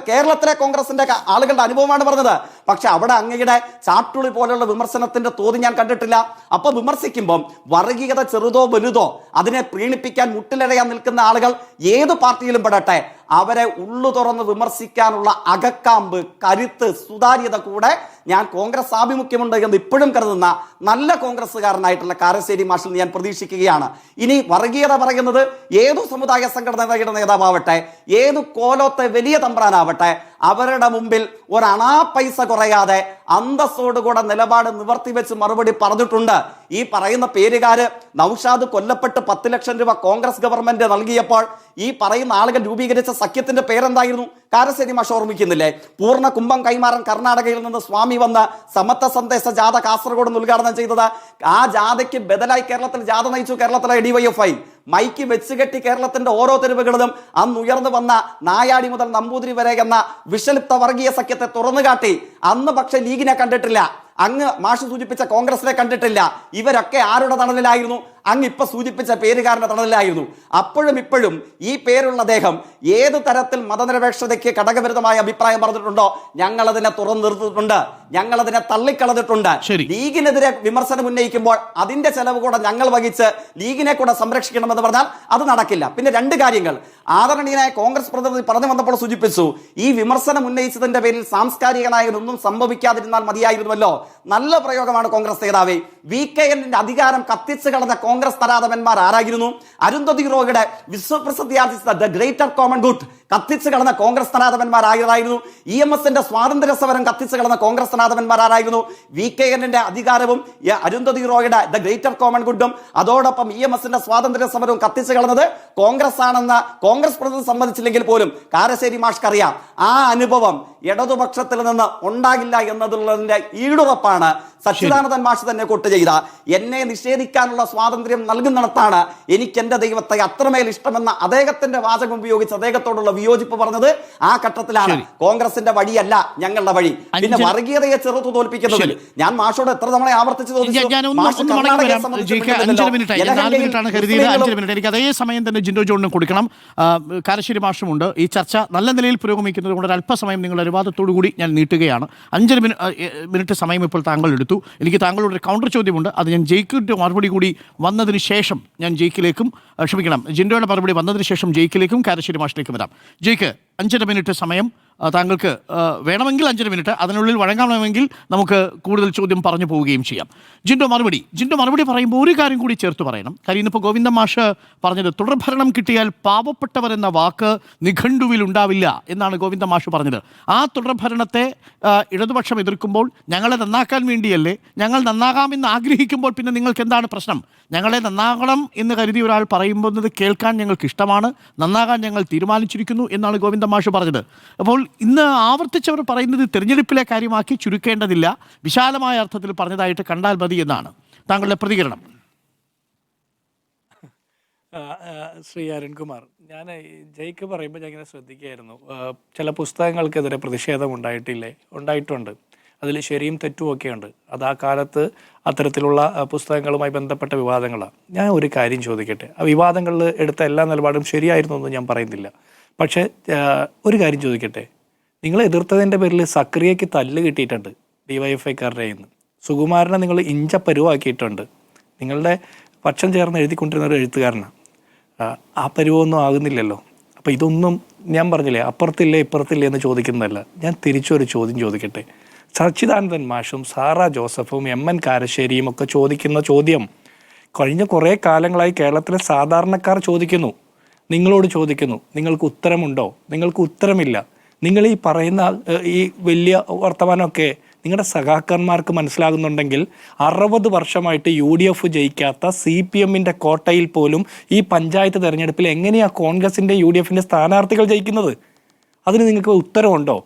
കേരളത്തിലെ കോൺഗ്രസിന്റെ ആളുകളുടെ അനുഭവമാണ് പറഞ്ഞത്. പക്ഷെ അവിടെ അങ്ങയുടെ ചാട്ടുളി പോലുള്ള വിമർശനത്തിന്റെ തോത് ഞാൻ കണ്ടിട്ടില്ല. അപ്പൊ വിമർശിക്കുമ്പം വർഗീയത ചെറുതോ വലുതോ അതിനെ പ്രീണിപ്പിക്കാൻ മുട്ടിലടയാൻ നിൽക്കുന്ന ആളുകൾ ഏത് പാർട്ടിയിലും പെടട്ടെ, അവരെ ഉള്ളു തുറന്ന് വിമർശിക്കാനുള്ള അകക്കാമ്പ്, കരുത്ത്, സുതാര്യത കൂടെ ഞാൻ കോൺഗ്രസ് ആഭിമുഖ്യമുണ്ട് എന്ന് ഇപ്പോഴും കരുതുന്ന നല്ല കോൺഗ്രസ്സുകാരനായിട്ടുള്ള കാരശ്ശേരി മാഷിൽ ഞാൻ പ്രതീക്ഷിക്കുകയാണ്. ഇനി വർഗീയത പറയുന്നത് ഏതു സമുദായ സംഘടനയുടെ നേതാവട്ടെ, ഏതു കോലോത്തെ വലിയ തമ്പ്രാനാവട്ടെ, അവരുടെ മുമ്പിൽ ഒരണാ പൈസ കുറയാതെ അന്തസ്സോടുകൂടെ നിലപാട് നിവർത്തി വെച്ച് മറുപടി പറഞ്ഞിട്ടുണ്ട്. ഈ പറയുന്ന പേരുകാര് നൌഷാദ് കൊല്ലപ്പെട്ട് 10 ലക്ഷം രൂപ കോൺഗ്രസ് ഗവൺമെന്റ് നൽകിയപ്പോൾ ഈ പറയുന്ന ആളുകൾ രൂപീകരിച്ച സഖ്യത്തിന്റെ പേരെന്തായിരുന്നു? കാരശ്ശേരി മാഷ് ഓർമ്മിക്കുന്നില്ലേ? പൂർണ്ണ കുംഭം കൈമാറാൻ കർണാടകയിൽ നിന്ന് സ്വാമി വന്ന് സമത്വ സന്ദേശ ജാഥ കാസർഗോഡ് ഉദ്ഘാടനം ചെയ്തത്. ആ ജാഥയ്ക്ക് ബദലായി കേരളത്തിൽ ജാഥ നയിച്ചു കേരളത്തിലെ DYFI. മൈക്ക് വെച്ചുകെട്ടി കേരളത്തിന്റെ ഓരോ തെരുവുകളിലും അന്ന് ഉയർന്നു വന്ന നായാടി മുതൽ നമ്പൂതിരി വരെ എന്ന വിഷലിപ്ത വർഗീയ സഖ്യത്തെ തുറന്നുകാട്ടി. അന്ന് പക്ഷെ ലീഗിനെ കണ്ടിട്ടില്ല, അങ്ങ് മാഷ് സൂചിപ്പിച്ച കോൺഗ്രസിനെ കണ്ടിട്ടില്ല. ഇവരൊക്കെ ആരുടെ തണലിലായിരുന്നു? അങ്ങ് ഇപ്പൊ സൂചിപ്പിച്ച പേരുകാരന്റെ തണലിലായിരുന്നു. അപ്പോഴും ഇപ്പോഴും ഈ പേരുള്ള അദ്ദേഹം ഏത് തരത്തിൽ മതനിരപേക്ഷതയ്ക്ക് ഘടകവിരുദ്ധമായ അഭിപ്രായം പറഞ്ഞിട്ടുണ്ടോ ഞങ്ങൾ അതിനെ തുറന്നു നിർത്തിയിട്ടുണ്ട്, ഞങ്ങൾ അതിനെ തള്ളിക്കളഞ്ഞിട്ടുണ്ട്. ലീഗിനെതിരെ വിമർശനം ഉന്നയിക്കുമ്പോൾ അതിന്റെ ചെലവ് കൂടെ ഞങ്ങൾ വഹിച്ച് ലീഗിനെ കൂടെ സംരക്ഷിക്കണമെന്ന് പറഞ്ഞാൽ അത് നടക്കില്ല. പിന്നെ രണ്ട് കാര്യങ്ങൾ ആദരണീയനായ കോൺഗ്രസ് പ്രതിനിധി പറഞ്ഞു വന്നപ്പോൾ സൂചിപ്പിച്ചു, ഈ വിമർശനം ഉന്നയിച്ചതിന്റെ പേരിൽ സാംസ്കാരികനായ ഒന്നും സംഭവിക്കാതിരുന്നാൽ മതിയായിരുന്നുവല്ലോ. നല്ല പ്രയോഗമാണ് കോൺഗ്രസ് നേതാവേ. VKN അധികാരം കത്തിച്ചു കളഞ്ഞ കോൺഗ്രസ് തരാതമന്മാർ ആരായിരുന്നു? അരുന്ധതി റോയുടെ വിശ്വപ്രസിദ്ധിയാർജിച്ച ദ ഗ്രേറ്റർ കോമൺ ഗുഡ് കത്തിച്ചു കളഞ്ഞ കോൺഗ്രസ് തരാതമന്മാർ ആരായിരുന്നു? EMSന്റെ സ്വാതന്ത്ര്യ സമരം കത്തിച്ചു കളഞ്ഞ കോൺഗ്രസ് തരാതമന്മാർ ആരായിരുന്നു? VKN അധികാരവും അരുന്ധതി റോയുടെ ദ ഗ്രേറ്റർ കോമൺ ഗുഡും അതോടൊപ്പം EMSന്റെ സ്വാതന്ത്ര്യ സമരവും കത്തിച്ചു കളഞ്ഞത് കോൺഗ്രസ് ആണെന്ന് കോൺഗ്രസ് പ്രതിനിധി സമ്മതിച്ചില്ലെങ്കിൽ പോലും കാരശ്ശേരി മാഷ്ക്കറിയാം. ആ അനുഭവം ഇടതുപക്ഷത്തിൽ നിന്ന് ഉണ്ടാകില്ല എന്നതുള്ളതിന്റെ ഈടുറപ്പാണ് സച്ചിദാനന്ദൻ മാഷ് തന്നെ കൊട്ട് ചെയ്ത എന്നെ നിഷേധിക്കാനുള്ള സ്വാതന്ത്ര്യം നൽകുന്നിടത്താണ് എനിക്ക് എന്റെ ദൈവത്തെ അത്രമേൽ ഇഷ്ടമെന്ന അദ്ദേഹത്തിന്റെ വാചകം ഉപയോഗിച്ച് അദ്ദേഹത്തോടുള്ള വിയോജിപ്പ് പറഞ്ഞത് ആ ഘട്ടത്തിലാണ്. കോൺഗ്രസിന്റെ വഴിയല്ല ഞങ്ങളുടെ വഴി. പിന്നെ വർഗീയതയെ ചെറുത്തു തോൽപ്പിക്കുന്നതിൽ ഞാൻ മാഷോട് എത്ര തവണ ആവർത്തിച്ചു എനിക്ക് അതേ സമയം തന്നെ ജിൻഡോ ജോണിനും കൊടുക്കണം. കാരശ്ശേരി മാഷുമുണ്ട്. ഈ ചർച്ച നല്ല നിലയിൽ പുരോഗമിക്കുന്നത് കൊണ്ട് അല്പസമയം നിങ്ങളുടെ അനുവാദത്തോടു കൂടി ഞാൻ നീട്ടുകയാണ്. 5 മിനിറ്റ് സമയം ഇപ്പോൾ താങ്കൾ എടുത്തു. എനിക്ക് താങ്കളോട് ഒരു കൗണ്ടർ ചോദ്യമുണ്ട്. അത് ഞാൻ ജയിക്കിൻ്റെ മറുപടി കൂടി വന്നതിന് ശേഷം ഞാൻ ജയിക്കിലേക്കും ജിൻഡോയുടെ മറുപടി വന്നതിന് ശേഷം ജയിക്കിലേക്കും കാരശ്ശേരി മാഷിലേക്കും വരാം. ജയിക്ക് 5 മിനിറ്റ് സമയം താങ്കൾക്ക് വേണമെങ്കിൽ 5 മിനിറ്റ്, അതിനുള്ളിൽ വഴങ്ങണമെങ്കിൽ നമുക്ക് കൂടുതൽ ചോദ്യം പറഞ്ഞു പോവുകയും ചെയ്യാം. ജിൻഡോ മറുപടി പറയുമ്പോൾ ഒരു കാര്യം കൂടി ചേർത്ത് പറയണം. കാര്യം ഇന്നിപ്പോൾ ഗോവിന്ദൻ മാഷ് പറഞ്ഞത് തുടർഭരണം കിട്ടിയാൽ പാവപ്പെട്ടവരെന്ന വാക്ക് നിഘണ്ടുവിൽ ഉണ്ടാവില്ല എന്നാണ് ഗോവിന്ദൻ മാഷ് പറഞ്ഞത്. ആ തുടർഭരണത്തെ ഇടതുപക്ഷം എതിർക്കുമ്പോൾ ഞങ്ങളെ നന്നാക്കാൻ വേണ്ടിയല്ലേ, ഞങ്ങൾ നന്നാകാമെന്ന് ആഗ്രഹിക്കുമ്പോൾ പിന്നെ നിങ്ങൾക്ക് എന്താണ് പ്രശ്നം? ഞങ്ങളെ നന്നാകണം എന്ന് കരുതി ഒരാൾ പറയുമ്പോൾ കേൾക്കാൻ ഞങ്ങൾക്ക് ഇഷ്ടമാണ്, നന്നാകാൻ ഞങ്ങൾ തീരുമാനിച്ചിരിക്കുന്നു എന്നാണ് ഗോവിന്ദൻ മാഷ് പറഞ്ഞത്. അപ്പോൾ ഇന്ന് ആവർത്തിച്ചവർ പറയുന്നത് തിരഞ്ഞെടുപ്പിലെ കാര്യമാക്കി ചുരുക്കേണ്ടതില്ല, വിശാലമായ അർത്ഥത്തിൽ പറഞ്ഞതായിട്ട് കണ്ടാൽ മതി എന്നാണ് താങ്കളുടെ പ്രതികരണം. ശ്രീ അരുൺകുമാർ, ഞാൻ ജയ്ക്ക് പറയുമ്പോൾ ഞാൻ ഇങ്ങനെ ശ്രദ്ധിക്കുകയായിരുന്നു. ചില പുസ്തകങ്ങൾക്കെതിരെ പ്രതിഷേധം ഉണ്ടായിട്ടുണ്ട്. അതിൽ ശരിയും തെറ്റും ഒക്കെ ഉണ്ട്. അത് ആ കാലത്ത് അത്തരത്തിലുള്ള പുസ്തകങ്ങളുമായി ബന്ധപ്പെട്ട വിവാദങ്ങളാണ്. ഞാൻ ഒരു കാര്യം ചോദിക്കട്ടെ, ആ വിവാദങ്ങളിൽ എടുത്ത എല്ലാ നിലപാടും ശരിയായിരുന്നു എന്ന് ഞാൻ പറയുന്നില്ല. പക്ഷേ ഒരു കാര്യം ചോദിക്കട്ടെ, നിങ്ങൾ എതിർത്തതിൻ്റെ പേരിൽ സക്രിയയ്ക്ക് തല്ല് കിട്ടിയിട്ടുണ്ട് DYFIക്കാരുടെ കയ്യിൽ നിന്ന്. സുകുമാരനെ നിങ്ങൾ പരുവാക്കിയിട്ടുണ്ട്. നിങ്ങളുടെ പക്ഷം ചേർന്ന് എഴുതിക്കൊണ്ടിരുന്ന ഒരു എഴുത്തുകാരനാണ്. ആ പരുവൊന്നും ആകുന്നില്ലല്ലോ. അപ്പോൾ ഇതൊന്നും ഞാൻ പറഞ്ഞില്ലേ അപ്പുറത്തില്ലേ ഇപ്പുറത്തില്ലേ എന്ന് ചോദിക്കുന്നതല്ല. ഞാൻ തിരിച്ചൊരു ചോദ്യം ചോദിക്കട്ടെ. സച്ചിദാനന്ദൻ മാഷും സാറ ജോസഫും MN കാരശ്ശേരിയും ഒക്കെ ചോദിക്കുന്ന ചോദ്യം കഴിഞ്ഞ കുറേ കാലങ്ങളായി കേരളത്തിലെ സാധാരണക്കാർ ചോദിക്കുന്നു, നിങ്ങളോട് ചോദിക്കുന്നു. നിങ്ങൾക്ക് ഉത്തരമുണ്ടോ? നിങ്ങൾക്ക് ഉത്തരമില്ല. നിങ്ങൾ ഈ പറയുന്ന ഈ വലിയ വർത്തമാനമൊക്കെ നിങ്ങളുടെ സഖാക്കന്മാർക്ക് മനസ്സിലാകുന്നുണ്ടെങ്കിൽ 60 വർഷമായിട്ട് UDF ജയിക്കാത്ത CPMന്റെ കോട്ടയിൽ പോലും ഈ പഞ്ചായത്ത് തെരഞ്ഞെടുപ്പിൽ എങ്ങനെയാണ് കോൺഗ്രസിൻ്റെ UDFന്റെ സ്ഥാനാർത്ഥികൾ ജയിക്കുന്നത്? അതിന് നിങ്ങൾക്ക് ഉത്തരമുണ്ടോ?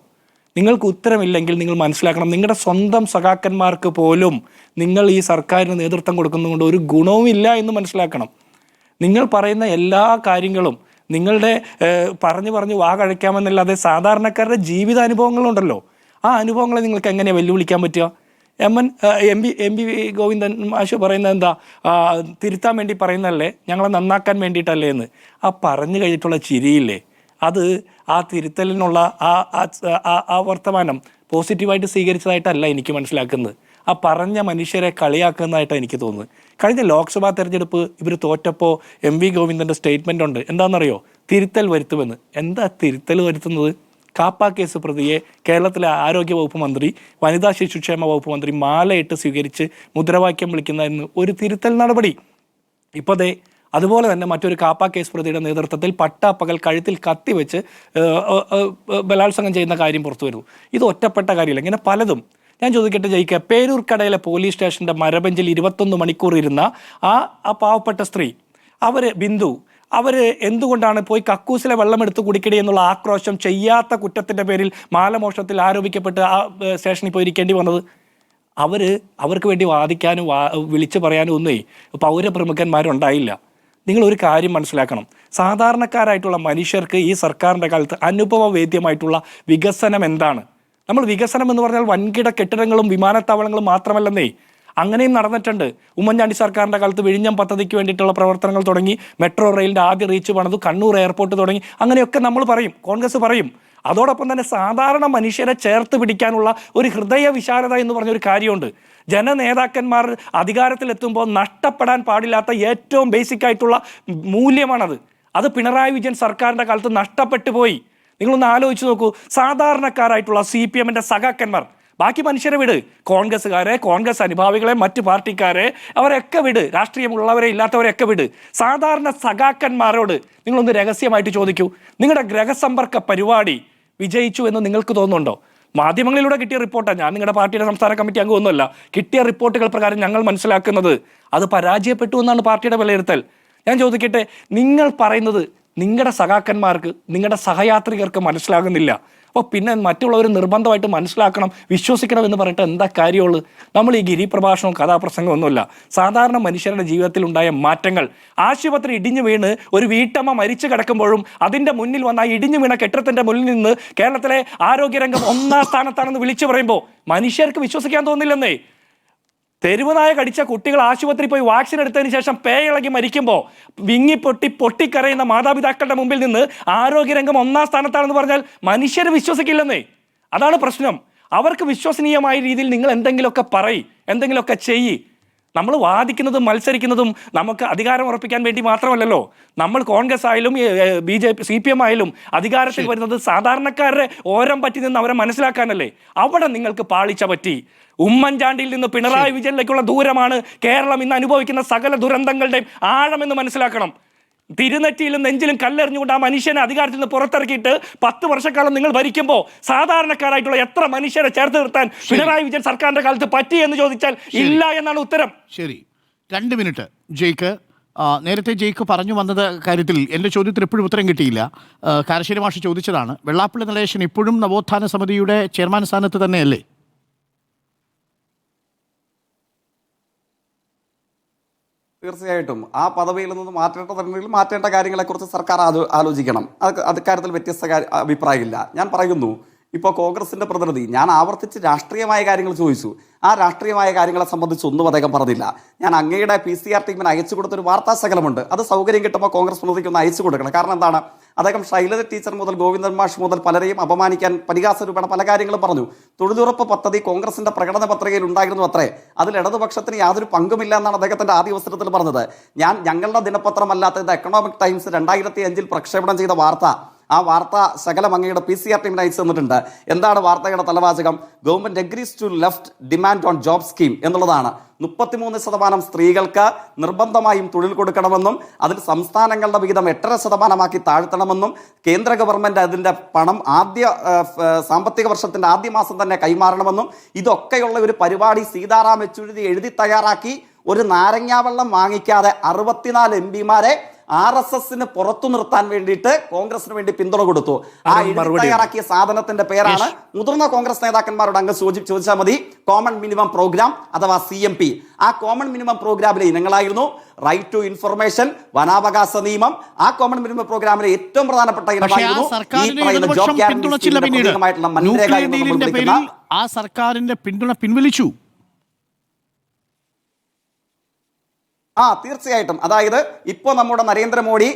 നിങ്ങൾക്ക് ഉത്തരമില്ലെങ്കിൽ നിങ്ങൾ മനസ്സിലാക്കണം, നിങ്ങളുടെ സ്വന്തം സഖാക്കന്മാർക്ക് പോലും നിങ്ങൾ ഈ സർക്കാരിന് നേതൃത്വം കൊടുക്കുന്നതുകൊണ്ട് ഒരു ഗുണവുമില്ല എന്ന് മനസ്സിലാക്കണം. നിങ്ങൾ പറയുന്ന എല്ലാ കാര്യങ്ങളും നിങ്ങളുടെ പറഞ്ഞു വാ കഴിക്കാമെന്നല്ലാതെ സാധാരണക്കാരുടെ ജീവിതാനുഭവങ്ങളുണ്ടല്ലോ, ആ അനുഭവങ്ങളെ നിങ്ങൾക്ക് എങ്ങനെയാണ് വെല്ലുവിളിക്കാൻ പറ്റുക? എം പി ഗോവിന്ദൻ മാഷ് പറയുന്നത് എന്താ, തിരുത്താൻ വേണ്ടി പറയുന്നതല്ലേ, ഞങ്ങളെ നന്നാക്കാൻ വേണ്ടിയിട്ടല്ലേ എന്ന്. ആ പറഞ്ഞു കഴിഞ്ഞിട്ടുള്ള ചിരിയില്ലേ, അത് ആ തിരുത്തലിനുള്ള ആ വർത്തമാനം പോസിറ്റീവായിട്ട് സ്വീകരിച്ചതായിട്ടല്ല എനിക്ക് മനസ്സിലാക്കുന്നത്. ആ പറഞ്ഞ മനുഷ്യരെ കളിയാക്കുന്നതായിട്ടാണ് എനിക്ക് തോന്നുന്നത്. കഴിഞ്ഞ ലോക്സഭാ തെരഞ്ഞെടുപ്പ് ഇവർ തോറ്റപ്പോൾ MV ഗോവിന്ദൻ്റെ സ്റ്റേറ്റ്മെൻ്റ് ഉണ്ട്. എന്താണെന്നറിയോ? തിരുത്തൽ വരുത്തുമെന്ന്. എന്താ തിരുത്തൽ വരുത്തുന്നത്? കാപ്പ കേസ് പ്രതിയെ കേരളത്തിലെ ആരോഗ്യ വകുപ്പ് മന്ത്രി, വനിതാ ശിശുക്ഷേമ വകുപ്പ് മന്ത്രി മാലയിട്ട് സ്വീകരിച്ച് മുദ്രാവാക്യം വിളിക്കുന്നതിന് ഒരു തിരുത്തൽ നടപടി. ഇപ്പോൾ ദേ അതുപോലെ തന്നെ മറ്റൊരു കാപ്പ കേസ് പ്രതിയുടെ നേതൃത്വത്തിൽ പട്ടാപ്പകൽ കഴുത്തിൽ കത്തിവെച്ച് ബലാത്സംഗം ചെയ്യുന്ന കാര്യം പുറത്തു വരുന്നു. ഇത് ഒറ്റപ്പെട്ട കാര്യമില്ല, ഇങ്ങനെ പലതും. ഞാൻ ചോദിക്കട്ടെ ജയിക്ക, പേരൂർക്കടയിലെ പോലീസ് സ്റ്റേഷൻ്റെ മരബെഞ്ചിൽ 21 മണിക്കൂർ ഇരുന്ന ആ പാവപ്പെട്ട സ്ത്രീ, ബിന്ദു, അവർ എന്തുകൊണ്ടാണ് പോയി കക്കൂസിലെ വെള്ളം എടുത്ത് കുടിക്കടി എന്നുള്ള ആക്രോശം ചെയ്യാത്ത കുറ്റത്തിൻ്റെ പേരിൽ മാലമോഷണത്തിൽ ആരോപിക്കപ്പെട്ട് ആ സ്റ്റേഷനിൽ പോയിരിക്കേണ്ടി വന്നത്? അവർക്ക് വേണ്ടി വാദിക്കാനും വിളിച്ചു പറയാനും ഒന്നേ പൗരപ്രമുഖന്മാരുണ്ടായില്ല. നിങ്ങളൊരു കാര്യം മനസ്സിലാക്കണം, സാധാരണക്കാരായിട്ടുള്ള മനുഷ്യർക്ക് ഈ സർക്കാരിൻ്റെ കാലത്ത് അനുഭവവേദ്യമായിട്ടുള്ള വികസനം എന്താണ്? നമ്മൾ വികസനം എന്ന് പറഞ്ഞാൽ വൻകിട കെട്ടിടങ്ങളും വിമാനത്താവളങ്ങളും മാത്രമല്ലെന്നേ, അങ്ങനെയും നടന്നിട്ടുണ്ട്. ഉമ്മൻചാണ്ടി സർക്കാരിൻ്റെ കാലത്ത് വിഴിഞ്ഞം പദ്ധതിക്ക് വേണ്ടിയിട്ടുള്ള പ്രവർത്തനങ്ങൾ തുടങ്ങി, മെട്രോ റെയിലിൻ്റെ ആദ്യ റീച്ച് പണിതു, കണ്ണൂർ എയർപോർട്ട് തുടങ്ങി, അങ്ങനെയൊക്കെ നമ്മൾ പറയും, കോൺഗ്രസ് പറയും. അതോടൊപ്പം തന്നെ സാധാരണ മനുഷ്യരെ ചേർത്ത് പിടിക്കാനുള്ള ഒരു ഹൃദയ വിശാലത എന്ന് പറഞ്ഞൊരു കാര്യമുണ്ട്. ജനനേതാക്കന്മാർ അധികാരത്തിലെത്തുമ്പോൾ നഷ്ടപ്പെടാൻ പാടില്ലാത്ത ഏറ്റവും ബേസിക് ആയിട്ടുള്ള മൂല്യമാണത്. അത് പിണറായി വിജയൻ സർക്കാരിൻ്റെ കാലത്ത് നഷ്ടപ്പെട്ടു പോയി. നിങ്ങളൊന്ന് ആലോചിച്ച് നോക്കൂ. സാധാരണക്കാരായിട്ടുള്ള CPM-ന്റെ സഖാക്കന്മാർ, ബാക്കി മനുഷ്യരെ വിട്, കോൺഗ്രസ്സുകാരെ, കോൺഗ്രസ് അനുഭാവികളെ, മറ്റു പാർട്ടിക്കാരെ, അവരൊക്കെ വിട്, രാഷ്ട്രീയമുള്ളവരെ ഇല്ലാത്തവരെയൊക്കെ വിട്, സാധാരണ സഖാക്കന്മാരോട് നിങ്ങളൊന്ന് രഹസ്യമായിട്ട് ചോദിക്കൂ, നിങ്ങളുടെ ഗ്രഹസമ്പർക്ക പരിപാടി വിജയിച്ചു എന്ന് നിങ്ങൾക്ക് തോന്നുന്നുണ്ടോ? മാധ്യമങ്ങളിലൂടെ കിട്ടിയ റിപ്പോർട്ടാണ്, ഞാൻ നിങ്ങളുടെ പാർട്ടിയുടെ സംസ്ഥാന കമ്മിറ്റി അംഗമൊന്നുമല്ല, കിട്ടിയ റിപ്പോർട്ടുകൾ പ്രകാരം ഞങ്ങൾ മനസ്സിലാക്കുന്നത് അത് പരാജയപ്പെട്ടു എന്നാണ് പാർട്ടിയുടെ വിലയിരുത്തൽ. ഞാൻ ചോദിക്കട്ടെ, നിങ്ങൾ പറയുന്നത് നിങ്ങളുടെ സഖാക്കന്മാർക്ക്, നിങ്ങളുടെ സഹയാത്രികർക്ക് മനസ്സിലാകുന്നില്ല, അപ്പോൾ പിന്നെ മറ്റുള്ളവർ നിർബന്ധമായിട്ട് മനസ്സിലാക്കണം, വിശ്വസിക്കണം എന്ന് പറഞ്ഞിട്ട് എന്താ കാര്യമുള്ളൂ? നമ്മൾ ഈ ഗിരിപ്രഭാഷണവും കഥാപ്രസംഗവും ഒന്നുമില്ല. സാധാരണ മനുഷ്യരുടെ ജീവിതത്തിൽ ഉണ്ടായ മാറ്റങ്ങൾ, ആശുപത്രി ഇടിഞ്ഞു വീണ് ഒരു വീട്ടമ്മ മരിച്ചു കിടക്കുമ്പോഴും അതിൻ്റെ മുന്നിൽ വന്ന ആ ഇടിഞ്ഞു വീണ കെട്ടിടത്തിൻ്റെ മുന്നിൽ നിന്ന് കേരളത്തിലെ ആരോഗ്യരംഗം 1-ാം സ്ഥാനത്താണെന്ന് വിളിച്ചു പറയുമ്പോൾ മനുഷ്യർക്ക് വിശ്വസിക്കാൻ തോന്നില്ലെന്നേ. തെരുവുനായ കടിച്ച കുട്ടികൾ ആശുപത്രി പോയി വാക്സിൻ എടുത്തതിന് ശേഷം പേയിളകി മരിക്കുമ്പോൾ പൊട്ടിക്കരയുന്ന മാതാപിതാക്കളുടെ മുമ്പിൽ നിന്ന് ആരോഗ്യരംഗം 1-ാം സ്ഥാനത്താണെന്ന് പറഞ്ഞാൽ മനുഷ്യർ വിശ്വസിക്കില്ലെന്നേ. അതാണ് പ്രശ്നം. അവർക്ക് വിശ്വസനീയമായ രീതിയിൽ നിങ്ങൾ എന്തെങ്കിലുമൊക്കെ പറയും, എന്തെങ്കിലുമൊക്കെ ചെയ്യ്. നമ്മൾ വാദിക്കുന്നതും മത്സരിക്കുന്നതും നമുക്ക് അധികാരം ഉറപ്പിക്കാൻ വേണ്ടി മാത്രമല്ലല്ലോ. നമ്മൾ കോൺഗ്രസ് ആയാലും BJP CPM ആയാലും അധികാരത്തിൽ വരുന്നത് സാധാരണക്കാരുടെ ഓരം പറ്റി നിന്ന് അവരെ മനസ്സിലാക്കാനല്ലേ. അവിടെ നിങ്ങൾക്ക് പാളിച്ച പറ്റി. ഉമ്മൻചാണ്ടിയിൽ നിന്ന് പിണറായി വിജയനിലേക്കുള്ള ദൂരമാണ് കേരളം ഇന്ന് അനുഭവിക്കുന്ന സകല ദുരന്തങ്ങളുടെയും ആഴമെന്ന് മനസ്സിലാക്കണം. തിരുനെറ്റിയിലും നെഞ്ചിലും കല്ലെറിഞ്ഞുകൊണ്ട് ആ മനുഷ്യനെ അധികാരത്തിൽ നിന്ന് പുറത്തിറക്കിയിട്ട് 10 വർഷക്കാലം നിങ്ങൾ ഭരിക്കുമ്പോൾ സാധാരണക്കാരായിട്ടുള്ള എത്ര മനുഷ്യരെ ചേർത്ത് നിർത്താൻ പിണറായി വിജയൻ സർക്കാരിന്റെ കാലത്ത് പറ്റി എന്ന് ചോദിച്ചാൽ ഇല്ല എന്നാണ് ഉത്തരം. ശരി, 2 മിനിറ്റ് ജയ്ക്ക്. നേരത്തെ ജയ്ക്ക് പറഞ്ഞു വന്നത് കാര്യത്തിൽ എൻ്റെ ചോദ്യത്തിന് ഇപ്പോഴും ഉത്തരം കിട്ടിയില്ല. കാരശ്ശേരി മാഷ് ചോദിച്ചതാണ്, വെള്ളാപ്പള്ളി നടേശൻ ഇപ്പോഴും നവോത്ഥാന സമിതിയുടെ ചെയർമാൻ സ്ഥാനത്ത് തന്നെയല്ലേ? തീർച്ചയായിട്ടും ആ പദവിയിൽ നിന്ന് മാറ്റേണ്ട കാര്യങ്ങളെക്കുറിച്ച് സർക്കാർ ആലോചിക്കണം. അത് കാര്യത്തിൽ വ്യത്യസ്ത അഭിപ്രായമില്ല. ഞാൻ പറയുന്നു, ഇപ്പോൾ കോൺഗ്രസിന്റെ പ്രതിനിധി ഞാൻ ആവർത്തിച്ച് രാഷ്ട്രീയമായ കാര്യങ്ങൾ ചോദിച്ചു. ആ രാഷ്ട്രീയമായ കാര്യങ്ങളെ സംബന്ധിച്ച് ഒന്നും അദ്ദേഹം പറഞ്ഞില്ല. ഞാൻ അങ്ങയുടെ PCR ടീമിന് അയച്ചു കൊടുത്തൊരു വാർത്താശകലമുണ്ട്, അത് സൗകര്യം കിട്ടുമ്പോൾ കോൺഗ്രസ് പ്രതിനിധിക്ക് ഒന്ന് അയച്ചു കൊടുക്കണം. കാരണം എന്താണ്, അദ്ദേഹം ശൈലജ ടീച്ചർ മുതൽ ഗോവിന്ദൻ മാഷ് മുതൽ പലരെയും അപമാനിക്കാൻ പരിഹാസരൂപേണ പല കാര്യങ്ങളും പറഞ്ഞു. തൊഴിലുറപ്പ് പദ്ധതി കോൺഗ്രസിന്റെ പ്രകടന പത്രികയിൽ ഉണ്ടായിരുന്നു അത്രേ, അതിൽ ഇടതുപക്ഷത്തിന് യാതൊരു പങ്കുമില്ല എന്നാണ് അദ്ദേഹത്തിന്റെ ആദ്യ അവസരത്തിൽ പറഞ്ഞത്. ഞങ്ങളുടെ ദിനപത്രമല്ലാത്ത എക്കണോമിക് ടൈംസ് 2005 പ്രക്ഷേപണം ചെയ്ത വാർത്ത, ആ വാർത്ത ശകലം അങ്ങയുടെ PCR ടീമിന് അയച്ചു തന്നിട്ടുണ്ട്. എന്താണ് വാർത്തയുടെ തലവാചകം? Government agrees to left demand on job scheme എന്നുള്ളതാണ്. 33% സ്ത്രീകൾക്ക് നിർബന്ധമായും തൊഴിൽ കൊടുക്കണമെന്നും അതിൽ സംസ്ഥാനങ്ങളുടെ വിഹിതം 8.5% താഴ്ത്തണമെന്നും കേന്ദ്ര ഗവൺമെന്റ് അതിന്റെ പണം സാമ്പത്തിക വർഷത്തിന്റെ ആദ്യ മാസം തന്നെ കൈമാറണമെന്നും ഇതൊക്കെയുള്ള ഒരു പരിപാടി സീതാറാം യെച്ചൂരി എഴുതി തയ്യാറാക്കി ഒരു നാരങ്ങാവെള്ളം വാങ്ങിക്കാതെ 64 MPമാരെ RSSന് പുറത്തു നിർത്താൻ വേണ്ടിയിട്ട് കോൺഗ്രസിന് വേണ്ടി പിന്തുണ കൊടുത്തു. ആ തയ്യാറാക്കിയ സാധനത്തിന്റെ പേരാണ് മുതിർന്ന കോൺഗ്രസ് നേതാക്കന്മാരോട് അങ്ങ് ചോദിച്ചാൽ മതി, കോമൺ മിനിമം പ്രോഗ്രാം അഥവാ CMP. ആ കോമൺ മിനിമം പ്രോഗ്രാമിലെ ഇനങ്ങളായിരുന്നു റൈറ്റ് ടു ഇൻഫർമേഷൻ, വനാവകാശ നിയമം. ആ കോമൺ മിനിമം പ്രോഗ്രാമിലെ ഏറ്റവും പ്രധാനപ്പെട്ട ഇനമായിരുന്നു ഈ പറയുന്ന ജോബ് ഗ്യാരണ്ടി. ആ സർക്കാരിന്റെ പിന്തുണ പിൻവലിച്ചു. തീർച്ചയായിട്ടും. അതായത് ഇപ്പോൾ നമ്മുടെ നരേന്ദ്രമോദി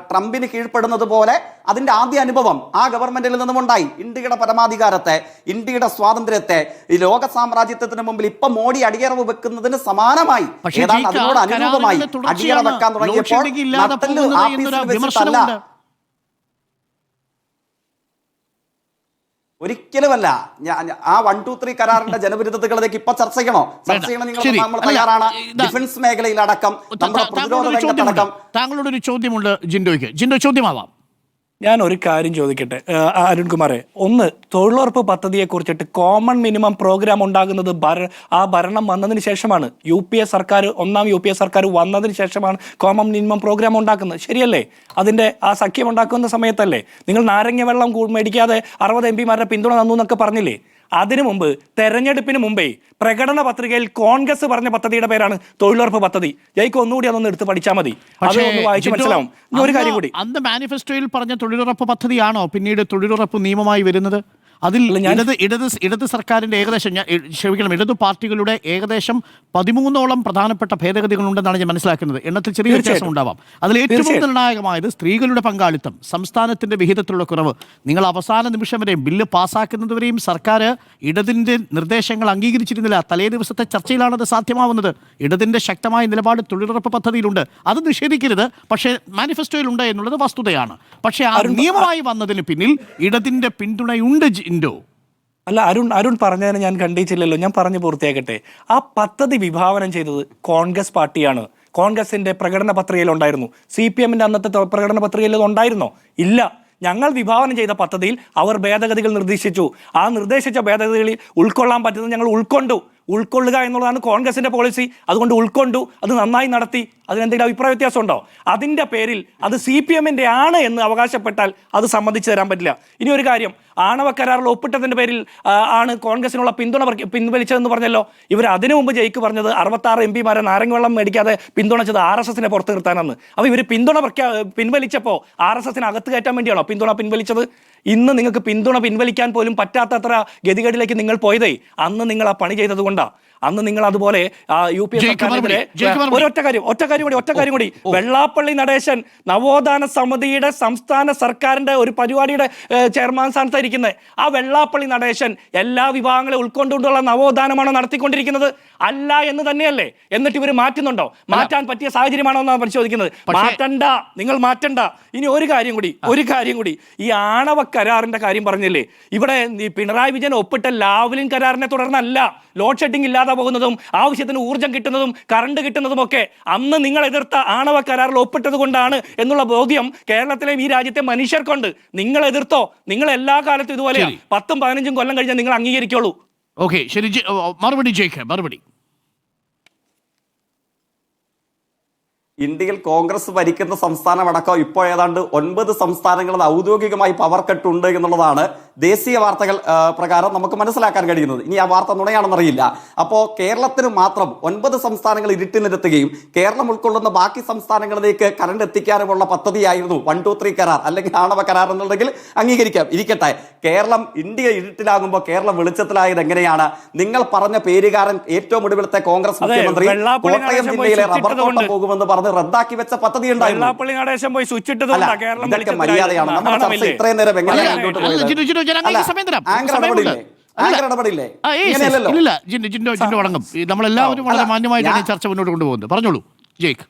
ട്രംപിന് കീഴ്പ്പെടുന്നത് പോലെ അതിന്റെ ആദ്യ അനുഭവം ആ ഗവൺമെന്റിൽ നിന്നും ഉണ്ടായി. ഇന്ത്യയുടെ പരമാധികാരത്തെ, ഇന്ത്യയുടെ സ്വാതന്ത്ര്യത്തെ ഈ ലോക സാമ്രാജ്യത്വത്തിന് മുമ്പിൽ ഇപ്പൊ മോഡി അടിയറവ് വെക്കുന്നതിന് സമാനമായി അതിനോട് അനുരൂപമായി അടിയറ വെക്കാൻ തുടങ്ങിയപ്പോൾ ഒരിക്കലുമല്ല. ആ 1, 2, 3 കരാറിന്റെ ജനവിരുദ്ധതകളിലേക്ക് ഇപ്പൊ ചർച്ച ചെയ്യണോ? നമ്മൾ തയ്യാറാണ്. ഡിഫൻസ് മേഖലയിലടക്കം നമ്മുടെ പ്രതിരോധ രംഗത്തടക്കം. താങ്കളോടൊരു ചോദ്യമുണ്ട് ജിൻഡോയ്ക്ക്. ജിൻഡോ, ചോദ്യമാവാം. ഞാൻ ഒരു കാര്യം ചോദിക്കട്ടെ അരുൺകുമാറെ, ഒന്ന് തൊഴിലുറപ്പ് പദ്ധതിയെ കുറിച്ചിട്ട് കോമൺ മിനിമം പ്രോഗ്രാം ഉണ്ടാകുന്നത് ആ ഭരണം വന്നതിന് ശേഷമാണ്. ഒന്നാം യു പി എ സർക്കാർ വന്നതിന് ശേഷമാണ് കോമൺ മിനിമം പ്രോഗ്രാം ഉണ്ടാക്കുന്നത്, ശരിയല്ലേ? അതിന്റെ ആ സഖ്യം ഉണ്ടാക്കുന്ന സമയത്തല്ലേ നിങ്ങൾ നാരങ്ങ വെള്ളം മേടിക്കാതെ 60 MPമാരുടെ പിന്തുണ തന്നു എന്നൊക്കെ പറഞ്ഞില്ലേ? അതിനു മുമ്പ്, തെരഞ്ഞെടുപ്പിന് മുമ്പേ പ്രകടന പത്രികയിൽ കോൺഗ്രസ് പറഞ്ഞ പദ്ധതിയുടെ പേരാണ് തൊഴിലുറപ്പ് പദ്ധതി. ജയിക്ക് ഒന്നുകൂടി അതൊന്ന് എടുത്ത് പഠിച്ചാൽ മതി, അതൊന്ന് വായിച്ച് മനസ്സിലാവും. ഒരു കാര്യം കൂടി, അന്ന് മാനിഫെസ്റ്റോയിൽ പറഞ്ഞ തൊഴിലുറപ്പ് പദ്ധതിയാണോ പിന്നീട് തൊഴിലുറപ്പ് നിയമമായി വരുന്നത്? അതിൽ ഇടത് സർക്കാരിന്റെ ഏകദേശം ക്ഷമിക്കണം ഇടതു പാർട്ടികളുടെ ഏകദേശം 13ഓളം പ്രധാനപ്പെട്ട ഭേദഗതികളുണ്ടെന്നാണ് ഞാൻ മനസ്സിലാക്കുന്നത്. എണ്ണത്തിൽ ചെറിയ വ്യത്യാസം ഉണ്ടാവാം. അതിൽ ഏറ്റവും നിർണായകമായത് സ്ത്രീകളുടെ പങ്കാളിത്തം, സംസ്ഥാനത്തിന്റെ വിഹിതത്തിലുള്ള കുറവ്. നിങ്ങൾ അവസാന നിമിഷം വരെയും ബില്ല് പാസ്സാക്കുന്നതുവരെയും സർക്കാർ ഇടതിന്റെ നിർദ്ദേശങ്ങൾ അംഗീകരിച്ചിരുന്നില്ല. തലേ ദിവസത്തെ ചർച്ചയിലാണത് സാധ്യമാവുന്നത്. ഇടതിന്റെ ശക്തമായ നിലപാട് തൊഴിലുറപ്പ് പദ്ധതിയിലുണ്ട്, അത് നിഷേധിക്കരുത്. പക്ഷേ മാനിഫെസ്റ്റോയിലുണ്ട് എന്നുള്ളത് വസ്തുതയാണ്. പക്ഷേ ആ നിയമമായി വന്നതിന് പിന്നിൽ ഇടതിന്റെ പിന്തുണയുണ്ട്. അല്ല, അരുൺ പറഞ്ഞതിന് ഞാൻ ഖണ്ഡിച്ചില്ലല്ലോ. ഞാൻ പറഞ്ഞു പൂർത്തിയാക്കട്ടെ. ആ പദ്ധതി വിഭാവനം ചെയ്തത് കോൺഗ്രസ് പാർട്ടിയാണ്. കോൺഗ്രസിന്റെ പ്രകടന പത്രികയിൽ ഉണ്ടായിരുന്നു. CPM-ന്റെ അന്നത്തെ പ്രകടന പത്രികയിൽ ഇത് ഉണ്ടായിരുന്നോ? ഇല്ല. ഞങ്ങൾ വിഭാവനം ചെയ്ത പദ്ധതിയിൽ അവർ ഭേദഗതികൾ നിർദ്ദേശിച്ചു. ആ നിർദ്ദേശിച്ച ഭേദഗതികളിൽ ഉൾക്കൊള്ളാൻ പറ്റുന്നത് ഞങ്ങൾ ഉൾക്കൊള്ളുക എന്നുള്ളതാണ് കോൺഗ്രസിന്റെ പോളിസി. അതുകൊണ്ട് ഉൾക്കൊണ്ടു, അത് നന്നായി നടത്തി. അതിനെന്തെങ്കിലും അഭിപ്രായ വ്യത്യാസം ഉണ്ടോ? അതിന്റെ പേരിൽ അത് CPM-ന്റെ ആണ് എന്ന് അവകാശപ്പെട്ടാൽ അത് സമ്മതിച്ചു തരാൻ പറ്റില്ല. ഇനി ഒരു കാര്യം, ആണവ കരാറിൽ ഒപ്പിട്ടതിന്റെ പേരിൽ ആണ് കോൺഗ്രസിനുള്ള പിന്തുണ പിൻവലിച്ചതെന്ന് പറഞ്ഞല്ലോ. ഇവർ അതിനു മുമ്പ് ജയിക്ക് പറഞ്ഞത് 66 MP-മാരെ നാരങ്ങ വെള്ളം മേടിക്കാതെ പിന്തുണച്ചത് RSS-നെ പുറത്ത് നിർത്താനെന്ന്. അപ്പോൾ ഇവർ പിന്തുണ പിൻവലിച്ചപ്പോൾ RSS-നെ അകത്ത് കയറ്റാൻ വേണ്ടിയാണോ പിന്തുണ പിൻവലിച്ചത്? ഇന്ന് നിങ്ങൾക്ക് പിന്തുണ പിൻവലിക്കാൻ പോലും പറ്റാത്തത്ര ഗതികേടിലേക്ക് നിങ്ങൾ പോയതേ അന്ന് നിങ്ങൾ ആ പണി ചെയ്തത് കൊണ്ടാണ്. അന്ന് നിങ്ങൾ അതുപോലെ UPA സർക്കാരിനെതിരെ ഒറ്റ കാര്യം കൂടി വെള്ളാപ്പള്ളി നടേശൻ നവോത്ഥാന സമിതിയുടെ സംസ്ഥാന സർക്കാരിന്റെ ഒരു പരിപാടിയുടെ ചെയർമാൻ സ്ഥാനത്തായിരിക്കുന്നത്. ആ വെള്ളാപ്പള്ളി നടേശൻ എല്ലാ വിഭാഗങ്ങളെ ഉൾക്കൊണ്ടുകൊണ്ടുള്ള നവോത്ഥാനമാണോ നടത്തിക്കൊണ്ടിരിക്കുന്നത്? അല്ല എന്ന് തന്നെയല്ലേ? എന്നിട്ട് ഇവർ മാറ്റുന്നുണ്ടോ? മാറ്റാൻ പറ്റിയ സാഹചര്യമാണോ എന്നാണ് പരിശോധിക്കുന്നത്. നിങ്ങൾ മാറ്റണ്ട. ഇനി ഒരു കാര്യം കൂടി ഈ ആണവ കരാറിന്റെ കാര്യം പറഞ്ഞില്ലേ, ഇവിടെ പിണറായി വിജയൻ ഒപ്പിട്ട ലാവ്ലിൻ കരാറിനെ തുടർന്നല്ല ലോഡ് ഷെഡിംഗ് ഇല്ലാതെ പോകുന്നതും ആവശ്യത്തിന് ഊർജ്ജം കിട്ടുന്നതും കറണ്ട് കിട്ടുന്നതും ഒക്കെ അന്ന് നിങ്ങൾ എതിർത്ത ആണവ കരാറിൽ ഒപ്പിട്ടത് കൊണ്ടാണ് എന്നുള്ള ബോധ്യം കേരളത്തിലെ ഈ രാജ്യത്തെ മനുഷ്യർക്കുണ്ട്. നിങ്ങൾ എതിർത്തോ? നിങ്ങൾ എല്ലാ കാലത്തും ഇതുപോലെ 10-15 കൊല്ലം കഴിഞ്ഞാൽ നിങ്ങൾ അംഗീകരിക്കുള്ളൂ. ഓക്കെ, ശരി. മറുപടി. ഇന്ത്യയിൽ കോൺഗ്രസ് ഭരിക്കുന്ന സംസ്ഥാനമടക്കം ഇപ്പോൾ ഏതാണ്ട് 9 സംസ്ഥാനങ്ങളിൽ ഔദ്യോഗികമായി പവർ കട്ടുണ്ട് എന്നുള്ളതാണ് ദേശീയ വാർത്തകൾ പ്രകാരം നമുക്ക് മനസ്സിലാക്കാൻ കഴിയുന്നത്. ഇനി ആ വാർത്ത നുണയാണെന്നറിയില്ല. അപ്പോൾ കേരളത്തിന് മാത്രം 9 സംസ്ഥാനങ്ങൾ ഇരുട്ടിനിരത്തുകയും കേരളം ഉൾക്കൊള്ളുന്ന ബാക്കി സംസ്ഥാനങ്ങളിലേക്ക് കറണ്ട് എത്തിക്കാനുമുള്ള പദ്ധതിയായിരുന്നു 1, 2, 3 കരാർ അല്ലെങ്കിൽ ആണവ കരാർ എന്നുണ്ടെങ്കിൽ അംഗീകരിക്കാം, ഇരിക്കട്ടെ. ഇന്ത്യ ഇരുട്ടിലാകുമ്പോൾ കേരളം വെളിച്ചത്തിലായത് എങ്ങനെയാണ്? നിങ്ങൾ പറഞ്ഞ പേരുകാരൻ ഏറ്റവും ഒടുവിലത്തെ കോൺഗ്രസ് മുഖ്യമന്ത്രി കോട്ടയം ജില്ലയിലെ റബ്ബർ തോട്ടം പോകുമെന്ന് പറഞ്ഞ് റദ്ദാക്കി വെച്ച പദ്ധതി ഉണ്ടായിരുന്നു. മര്യാദയാണ് നമ്മുടെ ചർച്ച ഇത്രയും നേരം എങ്ങനെയാണ് മുന്നോട്ട് പോയത്? നമ്മളെല്ലാവരും വളരെ മാന്യമായിട്ടാണ് ചർച്ച മുന്നോട്ട് കൊണ്ടുപോകുന്നത്. പറഞ്ഞോളൂ ജയ്ക്ക്.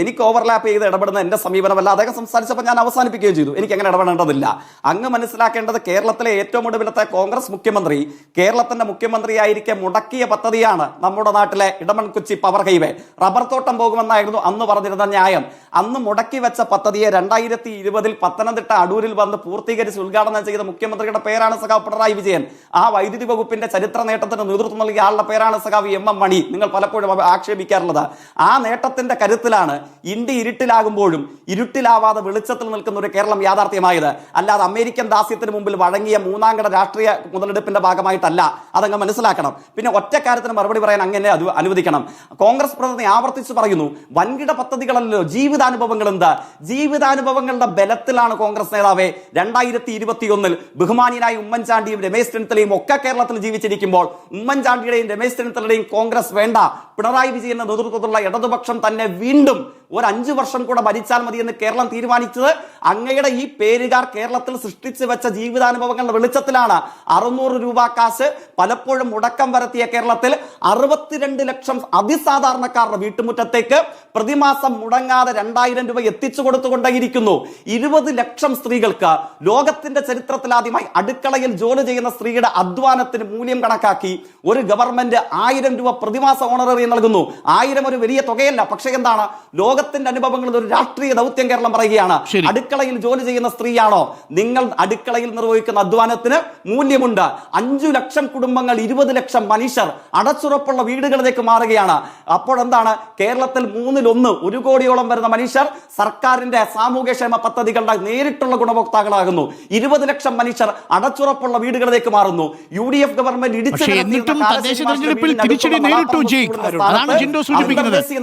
എനിക്ക് ഓവർലാപ്പ് ചെയ്ത് ഇടപെടുന്ന എന്റെ സമീപനമല്ല. അദ്ദേഹം സംസാരിച്ചപ്പോൾ ഞാൻ അവസാനിപ്പിക്കുകയും ചെയ്തു. എനിക്ക് അങ്ങനെ ഇടപെടേണ്ടതില്ല. അങ്ങ് മനസ്സിലാക്കേണ്ടത് കേരളത്തിലെ ഏറ്റവും ഒടുവിലത്തെ കോൺഗ്രസ് മുഖ്യമന്ത്രി കേരളത്തിന്റെ മുഖ്യമന്ത്രിയായിരിക്കെ മുടക്കിയ പദ്ധതിയാണ് നമ്മുടെ നാട്ടിലെ ഇടമൺകുച്ചി പവർ ഹൈവേ. റബ്ബർ തോട്ടം പോകുമെന്നായിരുന്നു അന്ന് പറഞ്ഞിരുന്ന ന്യായം. അന്ന് മുടക്കി വെച്ച പദ്ധതിയെ 2020 പത്തനംതിട്ട അടൂരിൽ വന്ന് പൂർത്തീകരിച്ച് ഉദ്ഘാടനം ചെയ്ത മുഖ്യമന്ത്രിയുടെ പേരാണ് സഖാവ് പിണറായി വിജയൻ. ആ വൈദ്യുതി വകുപ്പിന്റെ ചരിത്ര നേട്ടത്തിന് നേതൃത്വം നൽകിയ ആളുടെ പേരാണ് സഖാവ് MM മണി. നിങ്ങൾ പലപ്പോഴും ആക്ഷേപിക്കാറുള്ളത് ആ നേട്ടത്തിന്റെ കരുത്തിലാണ് ഇന്ത്യ ഇരുട്ടിലാകുമ്പോഴും ഇരുട്ടിലാവാതെ വെളിച്ചത്തിൽ നിൽക്കുന്ന ഒരു കേരളം യാഥാർത്ഥ്യമായത്. അല്ലാതെ അമേരിക്കൻ ദാസ്യത്തിന് മുമ്പിൽ വഴങ്ങിയ മൂന്നാംകിട രാഷ്ട്രീയ മുതലെടുപ്പിന്റെ ഭാഗമായിട്ടല്ല. അതങ്ങ് മനസ്സിലാക്കണം. പിന്നെ ഒറ്റ കാര്യത്തിന് മറുപടി പറയാൻ അങ്ങനെ അനുവദിക്കണം. കോൺഗ്രസ് പ്രതിനിധി ആവർത്തിച്ച് പറയുന്നു വൻകിട പദ്ധതികളല്ലോ, ജീവിതാനുഭവങ്ങൾ. എന്താ ജീവിതാനുഭവങ്ങളുടെ ബലത്തിലാണ് കോൺഗ്രസ് നേതാവെ 2021 ബഹുമാനിയനായ ഉമ്മൻചാണ്ടിയും രമേശ് ചെന്നിത്തലയും ഒക്കെ കേരളത്തിൽ ജീവിച്ചിരിക്കുമ്പോൾ ഉമ്മൻചാണ്ടിയുടെയും രമേശ് ചെന്നിത്തലയുടെയും കോൺഗ്രസ് വേണ്ട, പിണറായി വിജയന്റെ നേതൃത്വത്തിലുള്ള ഇടതുപക്ഷം തന്നെ വീണ്ടും ഒരു 5 വർഷം കൂടെ ഭരിച്ചാൽ മതി എന്ന് കേരളം തീരുമാനിച്ചത് അങ്ങയുടെ ഈ പേരുകാർ കേരളത്തിൽ സൃഷ്ടിച്ചു വെച്ച ജീവിതാനുഭവങ്ങളുടെ വെളിച്ചത്തിലാണ്. 600 രൂപ കാശ് പലപ്പോഴും മുടക്കം വരുത്തിയ കേരളത്തിൽ 62 ലക്ഷം അതിസാധാരണക്കാരുടെ വീട്ടുമുറ്റത്തേക്ക് പ്രതിമാസം മുടങ്ങാതെ 2000 രൂപ എത്തിച്ചു കൊടുത്തുകൊണ്ടേയിരിക്കുന്നു. 20 ലക്ഷം സ്ത്രീകൾക്ക് ലോകത്തിന്റെ ചരിത്രത്തിൽ ആദ്യമായി അടുക്കളയിൽ ജോലി ചെയ്യുന്ന സ്ത്രീയുടെ അധ്വാനത്തിന് മൂല്യം കണക്കാക്കി ഒരു ഗവൺമെന്റ് 1000 രൂപ പ്രതിമാസ ഓണററി നൽകുന്നു. 1000 ഒരു വലിയ തുകയല്ല, പക്ഷേ എന്താണ് ലോകത്തിന്റെ അനുഭവങ്ങളിൽ ഒരു രാഷ്ട്രീയ ദൗത്യം കേരളം പറയുകയാണ്. അടുക്കളയിൽ ജോലി ചെയ്യുന്ന സ്ത്രീയാണോ നിങ്ങൾ? അടുക്കളയിൽ നിർവഹിക്കുന്ന അധ്വാനത്തിന് മൂല്യമുണ്ട്. 5 ലക്ഷം കുടുംബങ്ങൾ, 20 ലക്ഷം മനുഷ്യർ അടച്ചുറപ്പുള്ള വീടുകളിലേക്ക് മാറുകയാണ്. അപ്പോഴെന്താണ് കേരളത്തിൽ 1/3 1 കോടിയോളം വരുന്ന മനുഷ്യർ സർക്കാരിന്റെ സാമൂഹ്യക്ഷേമ പദ്ധതികളുടെ നേരിട്ടുള്ള ഗുണഭോക്താക്കളാകുന്നു. 20 ലക്ഷം മനുഷ്യർ അടച്ചുറപ്പുള്ള വീടുകളിലേക്ക് മാറുന്നു. UDF ഗവൺമെന്റ്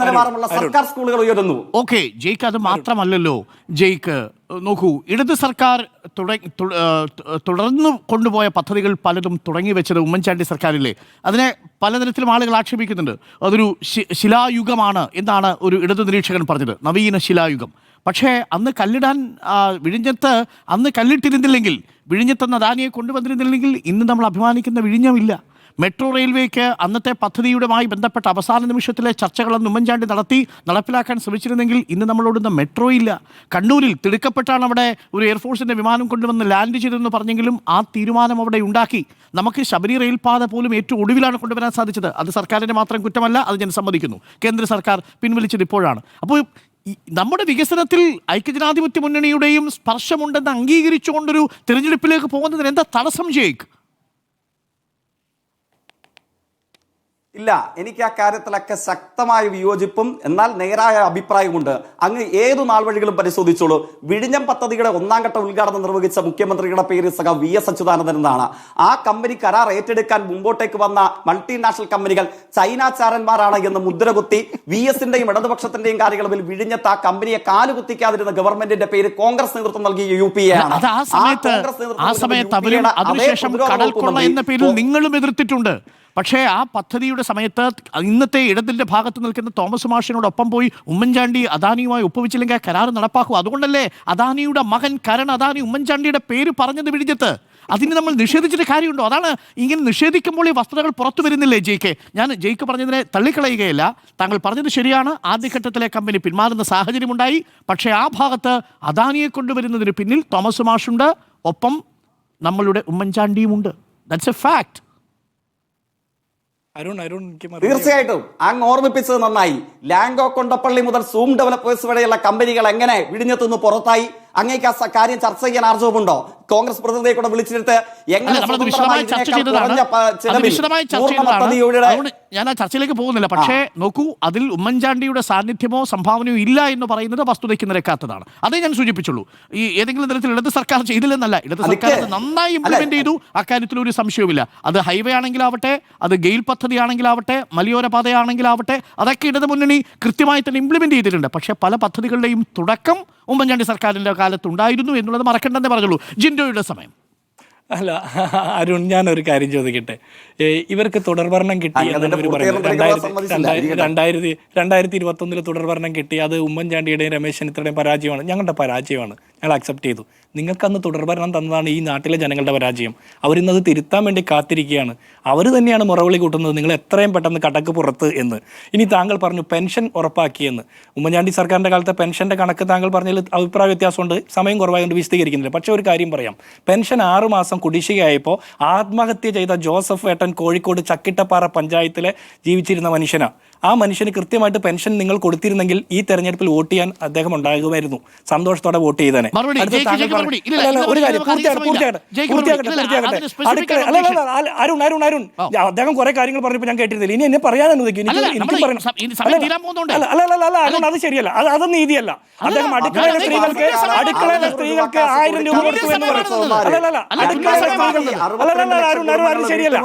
നിലവാരമുള്ള സർക്കാർ സ്കൂളുകൾ ഉയരുന്നു. ഓക്കെ ജയ്ക്ക്, അത് മാത്രമല്ലല്ലോ ജയ്ക്ക്, നോക്കൂ, ഇടത് സർക്കാർ തുടർന്ന് കൊണ്ടുപോയ പദ്ധതികൾ പലതും തുടങ്ങി വെച്ചത് ഉമ്മൻചാണ്ടി സർക്കാരില്ലേ. അതിനെ പലതരത്തിലും ആളുകൾ ആക്ഷേപിക്കുന്നുണ്ട്. അതൊരു ശിലായുഗമാണ് എന്നാണ് ഒരു ഇടതു നിരീക്ഷകൻ പറഞ്ഞത്, നവീന ശിലായുഗം. പക്ഷേ അന്ന് കല്ലിടാൻ വിഴിഞ്ഞത്ത് അന്ന് കല്ലിട്ടിരുന്നില്ലെങ്കിൽ, വിഴിഞ്ഞത്തെന്ന് അദാനിയെ കൊണ്ടുവന്നിരുന്നില്ലെങ്കിൽ ഇന്ന് നമ്മൾ അഭിമാനിക്കുന്ന വിഴിഞ്ഞമില്ല. മെട്രോ റെയിൽവേക്ക് അന്നത്തെ പദ്ധതിയുമായി ബന്ധപ്പെട്ട അവസാന നിമിഷത്തിലെ ചർച്ചകളെന്ന് ഉമ്മൻചാണ്ടി നടപ്പിലാക്കാൻ ശ്രമിച്ചിരുന്നെങ്കിൽ ഇന്ന് നമ്മളോടുന്ന മെട്രോ ഇല്ല. കണ്ണൂരിൽ തിടുക്കപ്പെട്ടാണ് അവിടെ ഒരു എയർഫോഴ്സിൻ്റെ വിമാനം കൊണ്ടുവന്ന് ലാൻഡ് ചെയ്തതെന്ന് പറഞ്ഞെങ്കിലും ആ തീരുമാനം അവിടെ ഉണ്ടാക്കി. നമുക്ക് ശബരി റെയിൽപാത പോലും ഏറ്റവും ഒടുവിലാണ് കൊണ്ടുവരാൻ സാധിച്ചത്. അത് സർക്കാരിൻ്റെ മാത്രം കുറ്റമല്ല, അത് ഞാൻ സമ്മതിക്കുന്നു. കേന്ദ്ര സർക്കാർ പിൻവലിച്ചത് ഇപ്പോഴാണ്. അപ്പോൾ നമ്മുടെ വികസനത്തിൽ ഐക്യജനാധിപത്യ മുന്നണിയുടെയും സ്പർശമുണ്ടെന്ന് അംഗീകരിച്ചുകൊണ്ടൊരു തിരഞ്ഞെടുപ്പിലേക്ക് പോകുന്നതിന് എന്താ തടസ്സം ജയിക്ക്? ഇല്ല, എനിക്ക് ആ കാര്യത്തിലൊക്കെ ശക്തമായ വിയോജിപ്പും എന്നാൽ നേരായ അഭിപ്രായമുണ്ട്. അങ്ങ് ഏതു നാൾ വഴികളും പരിശോധിച്ചോളൂ. വിഴിഞ്ഞം പദ്ധതിയുടെ 1ാം ഘട്ട ഉദ്ഘാടനം നിർവഹിച്ച മുഖ്യമന്ത്രിയുടെ പേര് VS അച്യുതാനന്ദൻ എന്നാണ്. ആ കമ്പനി കരാർ ഏറ്റെടുക്കാൻ മുമ്പോട്ടേക്ക് വന്ന മൾട്ടിനാഷണൽ കമ്പനികൾ ചൈനാചാരന്മാരാണ് എന്ന് മുദ്രകുത്തി VSന്റെയും ഇടതുപക്ഷത്തിന്റെയും കാര്യങ്ങളിൽ വിഴിഞ്ഞത്ത് ആ കമ്പനിയെ കാലുകുത്തിക്കാതിരുന്ന ഗവൺമെന്റിന്റെ പേര് കോൺഗ്രസ് നേതൃത്വം നൽകിയ UPA ആണ്. നിങ്ങളും എതിർത്തിട്ടുണ്ട്. പക്ഷേ ആ പദ്ധതിയുടെ സമയത്ത് ഇന്നത്തെ ഇടതിൻ്റെ ഭാഗത്ത് നിൽക്കുന്ന തോമസ് മാഷിനോടൊപ്പം പോയി ഉമ്മൻചാണ്ടി അദാനിയുമായി ഒപ്പുവെച്ചില്ലെങ്കിൽ ആ കരാർ നടപ്പാക്കും. അതുകൊണ്ടല്ലേ അദാനിയുടെ മകൻ കരൺ അദാനി ഉമ്മൻചാണ്ടിയുടെ പേര് പറഞ്ഞത് വിഴിഞ്ഞത്ത്. അതിന് നമ്മൾ നിഷേധിച്ചിട്ട് കാര്യമുണ്ടോ? അതാണ് ഇങ്ങനെ നിഷേധിക്കുമ്പോൾ ഈ വസ്തുതകൾ പുറത്തു വരുന്നില്ലേ ജയിക്ക്? ഞാൻ ജയിക്ക് പറഞ്ഞതിനെ തള്ളിക്കളയുകയല്ല. താങ്കൾ പറഞ്ഞത് ശരിയാണ്. ആദ്യഘട്ടത്തിലെ കമ്പനി പിന്മാറുന്ന സാഹചര്യമുണ്ടായി. പക്ഷേ ആ ഭാഗത്ത് അദാനിയെ കൊണ്ടുവരുന്നതിന് പിന്നിൽ തോമസ് മാഷുണ്ട്, ഒപ്പം നമ്മളുടെ ഉമ്മൻചാണ്ടിയുമുണ്ട്. That's A fact. തീർച്ചയായിട്ടും അങ്ങ് ഓർമ്മിപ്പിച്ചത് നന്നായി. ലാംഗോ കൊണ്ടപ്പള്ളി മുതൽ സൂം ഡെവലപ്പേഴ്സ് വരെയുള്ള കമ്പനികൾ എങ്ങനെ വിഴിഞ്ഞത്തുനിന്ന് പുറത്തായി? അങ്ങേക്ക് ആ കാര്യം ചർച്ച ചെയ്യാൻ ആർജവുമുണ്ടോ? കോൺഗ്രസ് പ്രതിനിധിയെ കൂടെ വിളിച്ചിട്ട് എങ്ങനെ ഞാൻ ആ ചർച്ചയിലേക്ക് പോകുന്നില്ല. പക്ഷേ നോക്കൂ, അതിൽ ഉമ്മൻചാണ്ടിയുടെ സാന്നിധ്യമോ സംഭാവനയോ ഇല്ല എന്ന് പറയുന്നത് വസ്തുതയ്ക്ക് നിരക്കാത്തതാണ്. അതേ ഞാൻ സൂചിപ്പിച്ചുള്ളൂ. ഈ ഏതെങ്കിലും തരത്തിൽ ഇടത് സർക്കാർ ചെയ്തില്ലെന്നല്ല, ഇടത് സർക്കാർ നന്നായി ഇംപ്ലിമെന്റ് ചെയ്തു. അക്കാര്യത്തിൽ ഒരു സംശയവുമില്ല. അത് ഹൈവേ ആണെങ്കിലാവട്ടെ, അത് ഗെയിൽ പദ്ധതി ആണെങ്കിലാവട്ടെ, മലയോര പാതയാണെങ്കിലാവട്ടെ, അതൊക്കെ ഇടത് മുന്നണി കൃത്യമായി തന്നെ ഇംപ്ലിമെന്റ് ചെയ്തിട്ടുണ്ട്. പക്ഷേ പല പദ്ധതികളുടെയും തുടക്കം ഉമ്മൻചാണ്ടി സർക്കാരിൻ്റെ കാലത്തുണ്ടായിരുന്നു എന്നുള്ളത് മറക്കണ്ടെന്നേ പറഞ്ഞുള്ളൂ. ജിൻഡോയുടെ സമയം അല്ല അരുൺ, ഞാനൊരു കാര്യം ചോദിക്കട്ടെ. ഇവർക്ക് തുടർഭരണം കിട്ടി എന്നാണ് ഇവർ പറയുന്നത്. 2021 തുടർഭരണം കിട്ടി. അത് ഉമ്മൻചാണ്ടിയുടെയും രമേശ് ചെന്നിത്തലയുടെയും പരാജയമാണ്. ഞങ്ങളുടെ പരാജയമാണ്, ഞങ്ങൾ അക്സെപ്റ്റ് ചെയ്തു. നിങ്ങൾക്കന്ന് തുടർഭരണം തന്നതാണ് ഈ നാട്ടിലെ ജനങ്ങളുടെ പരാജയം. അവരിന്നത് തിരുത്താൻ വേണ്ടി കാത്തിരിക്കുകയാണ്. അവർ തന്നെയാണ് മുറവിളി കൂട്ടുന്നത്, നിങ്ങൾ എത്രയും പെട്ടെന്ന് കടക്ക് പുറത്ത് എന്ന്. ഇനി താങ്കൾ പറഞ്ഞു പെൻഷൻ ഉറപ്പാക്കിയെന്ന്. ഉമ്മൻചാണ്ടി സർക്കാരിൻ്റെ കാലത്തെ പെൻഷൻ്റെ കണക്ക് താങ്കൾ പറഞ്ഞതിൽ അഭിപ്രായ വ്യത്യാസമുണ്ട്. സമയം കുറവായതുകൊണ്ട് വിശദീകരിക്കുന്നില്ല. പക്ഷേ ഒരു കാര്യം പറയാം. പെൻഷൻ 6 മാസം കുടിശ്ശികയായപ്പോൾ ആത്മഹത്യ ചെയ്ത ജോസഫ് ഏട്ടൻ കോഴിക്കോട് ചക്കിട്ടപ്പാറ പഞ്ചായത്തിലെ ജീവിച്ചിരുന്ന മനുഷ്യനാണ്. ആ മനുഷ്യന് കൃത്യമായിട്ട് പെൻഷൻ നിങ്ങൾ കൊടുത്തിരുന്നെങ്കിൽ ഈ തെരഞ്ഞെടുപ്പിൽ വോട്ട് ചെയ്യാൻ അദ്ദേഹം ഉണ്ടാകുമായിരുന്നു. സന്തോഷത്തോടെ വോട്ട് ചെയ്തേനെ. അരുൺ അദ്ദേഹം കുറെ കാര്യങ്ങൾ പറഞ്ഞപ്പോൾ ഞാൻ കേട്ടിരുന്നില്ല. ഇനി എന്നെ പറയാൻ അനുവദിക്കും. അരുൺ, അത് ശരിയല്ല, അത് നീതിയല്ല. അദ്ദേഹം അടുക്കളയിലെ സ്ത്രീകൾക്ക് 1000 രൂപ കൊടുത്തു എന്ന് പറയുന്നത് ശരിയല്ല.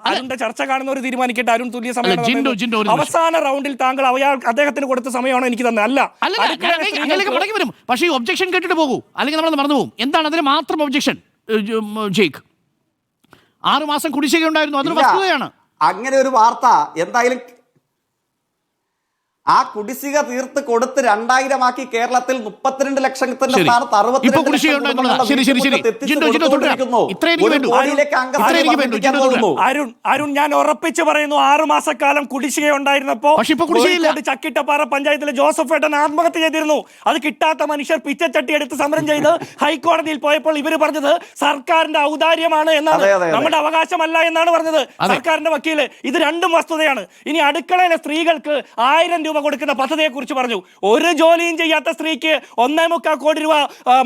അരുണിന്റെ ചർച്ച കാണുന്നവർ തീരുമാനിക്കട്ടെ. അരുൺ തുല്യ സമയം അവസാന റൗണ്ടിൽ താങ്കൾ അദ്ദേഹത്തിന് കൊടുത്ത സമയമാണോ എനിക്ക് തന്നെ? അല്ല, വരും. പക്ഷേ ഈ ഒബ്ജക്ഷൻ കേട്ടിട്ട് പോകൂ, അല്ലെങ്കിൽ നമ്മൾ മറന്നു പോകും. എന്താണ് അതിന് മാത്രം ഒബ്ജക്ഷൻ ജയിക്ക്? 6 മാസം കുടിശ്ശിക ഉണ്ടായിരുന്നു, അതൊരു വസ്തുതയാണ്. അങ്ങനെ ഒരു വാർത്ത എന്തായാലും ആ കുടിശ്ശിക തീർത്ത് കൊടുത്ത് 2000 ആക്കി കേരളത്തിൽ 32 ലക്ഷത്തിന്റെ സ്ഥാനത്ത് 62 അരുൺ, ഞാൻ ഉറപ്പിച്ചു പറയുന്നു, 6 മാസക്കാലം കുടിശ്ശിക ഉണ്ടായിരുന്നപ്പോ ചക്കിട്ടപ്പാറ പഞ്ചായത്തിലെ ജോസഫ് ഏട്ടൻ ആത്മഹത്യ ചെയ്തിരുന്നു. അത് കിട്ടാത്ത മനുഷ്യർ പിച്ചച്ചട്ടി എടുത്ത് സമരം ചെയ്ത് ഹൈക്കോടതിയിൽ പോയപ്പോൾ ഇവര് പറഞ്ഞത് സർക്കാരിന്റെ ഔദാര്യമാണ് എന്നാണ്, നമ്മുടെ അവകാശമല്ല എന്നാണ് പറഞ്ഞത് സർക്കാരിന്റെ വക്കീല്. ഇത് രണ്ടും വസ്തുതയാണ്. ഇനി അടുക്കളയിലെ സ്ത്രീകൾക്ക് 1000 രൂപ കൊടുക്കുന്ന പദ്ധതിയെ കുറിച്ച് പറഞ്ഞു. ഒരു ജോലിയും ചെയ്യാത്ത സ്ത്രീക്ക് 1.25 കോടി രൂപ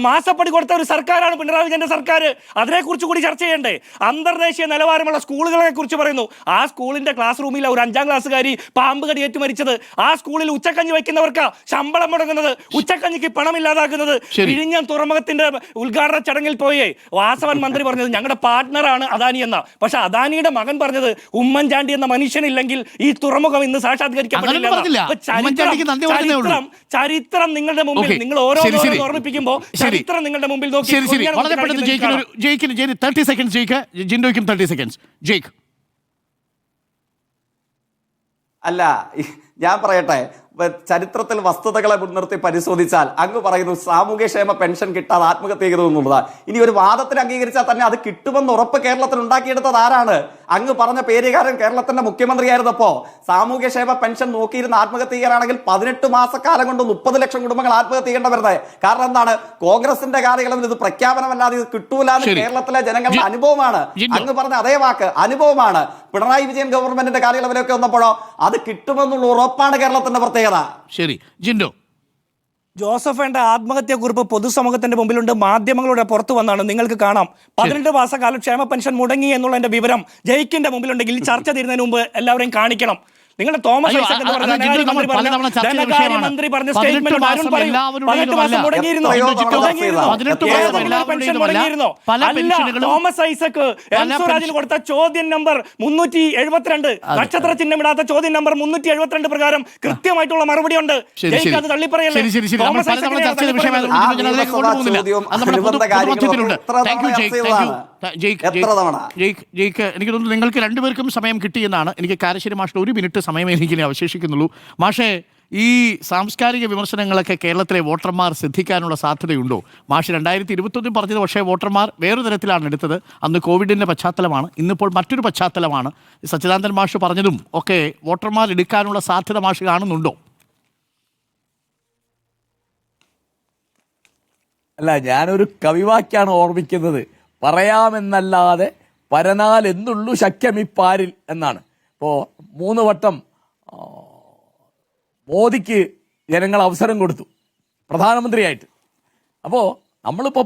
മാസപ്പടി കൊടുത്ത ഒരു സർക്കാരാണ് പിണറായി വിജയന്റെ സർക്കാർ. അതിനെക്കുറിച്ച് കൂടി ചർച്ച ചെയ്യണ്ടേ? അന്തർദേശീയ നിലവാരമുള്ള സ്കൂളുകളെ കുറിച്ച് പറയുന്നു. ആ സ്കൂളിന്റെ ക്ലാസ് റൂമിൽ ഒരു 5ാം ക്ലാസ്സുകാരി പാമ്പ് കടിയേറ്റ് മരിച്ചത്. ആ സ്കൂളിൽ ഉച്ചക്കഞ്ഞി വയ്ക്കുന്നവർക്ക് ശമ്പളം മുടങ്ങുന്നത്, ഉച്ചക്കഞ്ഞിക്ക് പണമില്ലാതാക്കുന്നത്. വിഴിഞ്ഞം തുറമുഖത്തിന്റെ ഉദ്ഘാടന ചടങ്ങിൽ പോയേ വാസവൻ മന്ത്രി പറഞ്ഞത് ഞങ്ങളുടെ പാർട്ട്ണറാണ് അദാനി എന്ന. പക്ഷെ അദാനിയുടെ മകൻ പറഞ്ഞത് ഉമ്മൻചാണ്ടി എന്ന മനുഷ്യനില്ലെങ്കിൽ ഈ തുറമുഖം ഇന്ന് സാക്ഷാത്കരിക്കപ്പെടില്ല. ഉമ്മൻചാണ്ടിക്ക് നന്ദി പറഞ്ഞതേ ഉള്ളൂ. ചരിത്രം നിങ്ങളുടെ മുമ്പിൽ, Okay. നിങ്ങൾ ഓരോ ശരി, ശരി. ഓർമ്മിപ്പിക്കുമ്പോൾ ചരിത്രം നിങ്ങളുടെ മുമ്പിൽ നോക്കി ശരി ശരി വളരെ പെട്ടെന്ന് ജയിക്കിന് 30 സെക്കൻഡ്സ് ജയിക്ക്, ജിൻഡോയ്ക്കും 30 സെക്കൻഡ്സ്. ജയിക്ക്. അല്ല, ഞാൻ പറയട്ടെ, ചരിത്രത്തിൽ വസ്തുതകളെ മുൻനിർത്തി പരിശോധിച്ചാൽ അങ്ങ് പറയുന്നു സാമൂഹ്യക്ഷേമ പെൻഷൻ കിട്ടാതെ ആത്മഹത്യ ചെയ്തു എന്നുള്ളതാണ്. ഇനി ഒരു വാദത്തിന് അംഗീകരിച്ചാൽ തന്നെ അത് കിട്ടുമെന്ന് ഉറപ്പ് കേരളത്തിൽ ഉണ്ടാക്കിയെടുത്തത് ആരാണ്? അങ്ങ് പറഞ്ഞ പേരുകാരൻ കേരളത്തിന്റെ മുഖ്യമന്ത്രിയായിരുന്നപ്പോ സാമൂഹ്യക്ഷേമ പെൻഷൻ നോക്കിയിരുന്ന ആത്മഹത്യ ചെയ്യാനാണെങ്കിൽ 18 മാസക്കാലം കൊണ്ട് 30 ലക്ഷം കുടുംബങ്ങൾ ആത്മഹത്യ ചെയ്യേണ്ട വരുന്നത്. കാരണം എന്താണ്? കോൺഗ്രസിന്റെ കാലയളവിൽ ഇത് പ്രഖ്യാപനമല്ലാതെ ഇത് കിട്ടൂല എന്ന് കേരളത്തിലെ ജനങ്ങളുടെ അനുഭവമാണ്. അങ്ങ് പറഞ്ഞ അതേ വാക്ക് അനുഭവമാണ്. പിണറായി വിജയൻ ഗവൺമെന്റിന്റെ കാലയളവിലൊക്കെ വന്നപ്പോഴോ അത് കിട്ടുമെന്നുള്ള ഉറപ്പാണ് കേരളത്തിന്റെ പ്രത്യേകത. ശരി ജിൻഡോ. ജോസഫിന്റെ ആത്മഹത്യാക്കുറിപ്പ് പൊതുസമൂഹത്തിന്റെ മുമ്പിലുണ്ട്, മാധ്യമങ്ങളുടെ പുറത്തു വന്നാണ്, നിങ്ങൾക്ക് കാണാം. 18 മാസക്കാലം ക്ഷേമ പെൻഷൻ മുടങ്ങി എന്നുള്ളതിന്റെ വിവരം ജയിക്കിന്റെ മുമ്പിലുണ്ടെങ്കിൽ ചർച്ച തീരുന്നതിന് മുമ്പ് എല്ലാവരെയും കാണിക്കണം. നിങ്ങളുടെ തോമസ് ഐസക് എന്ന് പറഞ്ഞ ധനകാര്യമന്ത്രി പറഞ്ഞ സ്റ്റേറ്റ്മെന്റ് 18 മാസം മുടങ്ങിയിരുന്നോ? പെൻഷൻ മുടങ്ങിയിരുന്നോ? അല്ല, തോമസ് ഐസക് എംസ്വരാജിന് കൊടുത്ത ചോദ്യം നമ്പർ 372, നക്ഷത്ര ചിഹ്നമിടാത്ത ചോദ്യം നമ്പർ 372 പ്രകാരം കൃത്യമായിട്ടുള്ള മറുപടി ഉണ്ട്. ജയിക്ക് അത് തള്ളിപ്പറയല്ലേ? തോമസ് ഐസക് എനിക്ക് തോന്നുന്നു നിങ്ങൾക്ക് രണ്ടുപേർക്കും സമയം കിട്ടിയെന്നാണ്. എനിക്ക് കാരശ്ശേരി മാഷിന് 1 മിനിറ്റ് സമയം എനിക്ക് അവശേഷിക്കുന്നുള്ളൂ. മാഷേ, ഈ സാംസ്കാരിക വിമർശനങ്ങളൊക്കെ കേരളത്തിലെ വോട്ടർമാർ ശ്രദ്ധിക്കാനുള്ള സാധ്യതയുണ്ടോ? മാഷ് 2021 പറഞ്ഞത്, പക്ഷേ വോട്ടർമാർ വേറൊരു തരത്തിലാണ് എടുത്തത്. അന്ന് കോവിഡിൻ്റെ പശ്ചാത്തലമാണ്, ഇന്നിപ്പോൾ മറ്റൊരു പശ്ചാത്തലമാണ്. സച്ചിദാനന്ദൻ മാഷ് പറഞ്ഞതും ഒക്കെ വോട്ടർമാർ എടുക്കാനുള്ള സാധ്യത മാഷ് കാണുന്നുണ്ടോ? അല്ല, ഞാനൊരു കവിവാക്യാണ് ഓർമ്മിക്കുന്നത്. പറയാമെന്നല്ലാതെ പരനാൽ എന്നുള്ളു ശക്യമിപ്പാരിൽ എന്നാണ്. ഇപ്പോൾ 3 വട്ടം മോദിക്ക് ജനങ്ങൾ അവസരം കൊടുത്തു പ്രധാനമന്ത്രിയായിട്ട്. അപ്പോൾ നമ്മളിപ്പോൾ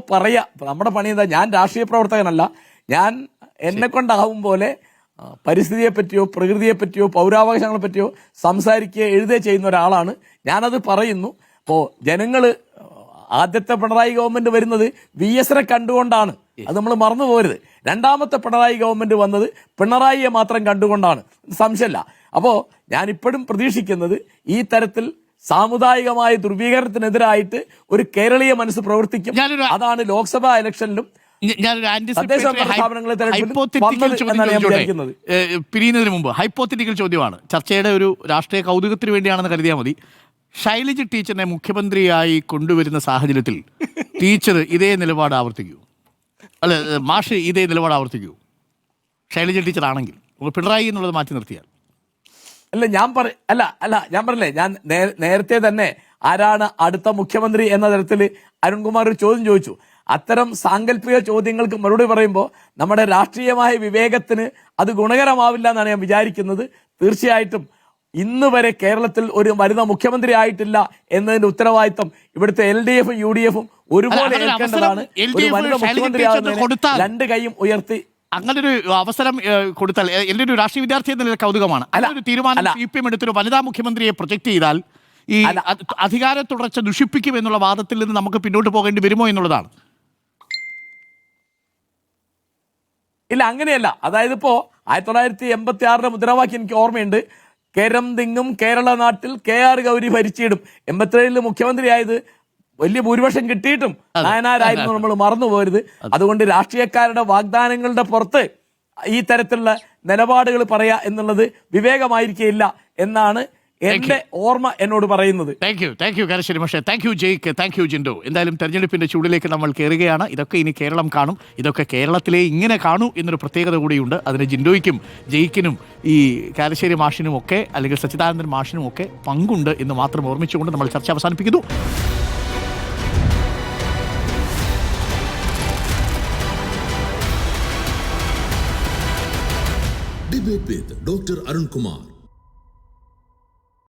നമ്മുടെ പണി എന്താ? ഞാൻ രാഷ്ട്രീയ പ്രവർത്തകനല്ല. ഞാൻ എന്നെ കൊണ്ടാവും പോലെ പരിസ്ഥിതിയെ പറ്റിയോ പ്രകൃതിയെ പറ്റിയോ പൗരാവകാശങ്ങളെ പറ്റിയോ സംസാരിക്കുകയോ എഴുതുകയോ ചെയ്യുന്ന ഒരാളാണ്. ഞാനത് പറയുന്നു. അപ്പോൾ ജനങ്ങൾ ആദ്യത്തെ പിണറായി ഗവൺമെന്റ് വരുന്നത് VS-നെ കണ്ടുകൊണ്ടാണ്, അത് നമ്മൾ മറന്നു പോകരുത്. രണ്ടാമത്തെ പിണറായി ഗവൺമെന്റ് വന്നത് പിണറായിയെ മാത്രം കണ്ടുകൊണ്ടാണ്, സംശയമില്ല. അപ്പോൾ ഞാനിപ്പോഴും പ്രതീക്ഷിക്കുന്നത് ഈ തരത്തിൽ സാമുദായികമായ ധ്രുവീകരണത്തിനെതിരായിട്ട് ഒരു കേരളീയ മനസ്സ് പ്രവർത്തിക്കും. അതാണ് ലോക്സഭാ ഇലക്ഷനിലും പിരിയുന്നതിന് മുമ്പ് ഹൈപ്പോത്തറ്റിക്കൽ ചോദ്യമാണ്, ചർച്ചയുടെ ഒരു രാഷ്ട്രീയ കൗതുകത്തിന് വേണ്ടിയാണെന്ന് കരുതിയാൽ മതി. ശൈലജ ടീച്ചറിനെ മുഖ്യമന്ത്രിയായി കൊണ്ടുവരുന്ന സാഹചര്യത്തിൽ ടീച്ചർ ഇതേ നിലപാട് ആവർത്തിക്കൂ? അല്ല, മാഷ് ഇതേ നിലപാട് ആവർത്തിക്കൂ ശൈലജ ടീച്ചർ ആണെങ്കിൽ? പിണറായി എന്നുള്ളത് മാറ്റി നിർത്തിയാൽ? അല്ല, ഞാൻ പറഞ്ഞില്ലേ, ഞാൻ നേരത്തെ തന്നെ ആരാണ് അടുത്ത മുഖ്യമന്ത്രി എന്ന തരത്തിൽ അരുൺകുമാർ ഒരു ചോദ്യം ചോദിച്ചു. അത്തരം സാങ്കല്പിക ചോദ്യങ്ങൾക്ക് മറുപടി പറയുമ്പോൾ നമ്മുടെ രാഷ്ട്രീയമായ വിവേകത്തിന് അത് ഗുണകരമാവില്ല എന്നാണ് ഞാൻ വിചാരിക്കുന്നത്. തീർച്ചയായിട്ടും ഇന്ന് വരെ കേരളത്തിൽ ഒരു വനിത മുഖ്യമന്ത്രി ആയിട്ടില്ല എന്നതിന്റെ ഉത്തരവാദിത്തം ഇവിടുത്തെ LDF-ഉം UDF-ഉം ഒരുപോലെ ഏൽക്കേണ്ടതാണ്. ഒരു വനിത മുഖ്യമന്ത്രി ആകുന്നതിന് 2 കൈയും ഉയർത്തി അങ്ങനൊരു അവസരം കൊടുത്താൽ എൻ്റെ ഒരു രാഷ്ട്രീയ വിദ്യാർത്ഥി എന്ന കൗതുകമാണ്. ഒരു തീരുമാനം CPM എടുത്തൊരു വനിതാ മുഖ്യമന്ത്രിയെ പ്രൊജക്ട് ചെയ്താൽ ഈ അധികാര തുടർച്ച ദുഷിപ്പിക്കും എന്നുള്ള വാദത്തിൽ നിന്ന് നമുക്ക് പിന്നോട്ട് പോകേണ്ടി വരുമോ എന്നുള്ളതാണ്. ഇല്ല, അങ്ങനെയല്ല. അതായത് ഇപ്പോ 1986 മുദ്രാവാക്യം എനിക്ക് ഓർമ്മയുണ്ട്. കേരം തിങ്ങും കേരള നാട്ടിൽ KR ഗൗരി ഭരിച്ചിടും. 87 മുഖ്യമന്ത്രിയായത് വലിയ ഭൂരിപക്ഷം കിട്ടിയിട്ടും നായനാരായിരുന്നു, നമ്മൾ മറന്നു പോകരുത്. അതുകൊണ്ട് രാഷ്ട്രീയക്കാരുടെ വാഗ്ദാനങ്ങളുടെ പുറത്ത് ഈ തരത്തിലുള്ള നിലപാടുകൾ പറയാ എന്നുള്ളത് വിവേകമായിരിക്കില്ല എന്നാണ് എന്റെ ഓർമ്മ എന്നോട് പറയുന്നത്. താങ്ക് യു കാരശ്ശേരി മാഷേ. Thank you Jaick. Thank you Jindo. എന്തായാലും തെരഞ്ഞെടുപ്പിന്റെ ചൂടിലേക്ക് നമ്മൾ കയറുകയാണ്. ഇതൊക്കെ ഇനി കേരളം കാണും. ഇതൊക്കെ കേരളത്തിലെ ഇങ്ങനെ കാണൂ എന്നൊരു പ്രത്യേകത കൂടിയുണ്ട്. അതിന് ജിൻഡോയ്ക്കും ജയ്ക്കിനും ഈ കാരശ്ശേരി മാഷിനും ഒക്കെ അല്ലെങ്കിൽ സച്ചിദാനന്ദൻ മാഷിനും ഒക്കെ പങ്കുണ്ട് എന്ന് മാത്രം ഓർമ്മിച്ചുകൊണ്ട് നമ്മൾ ചർച്ച അവസാനിപ്പിക്കുന്നു. Debate with Dr. Arun Kumar.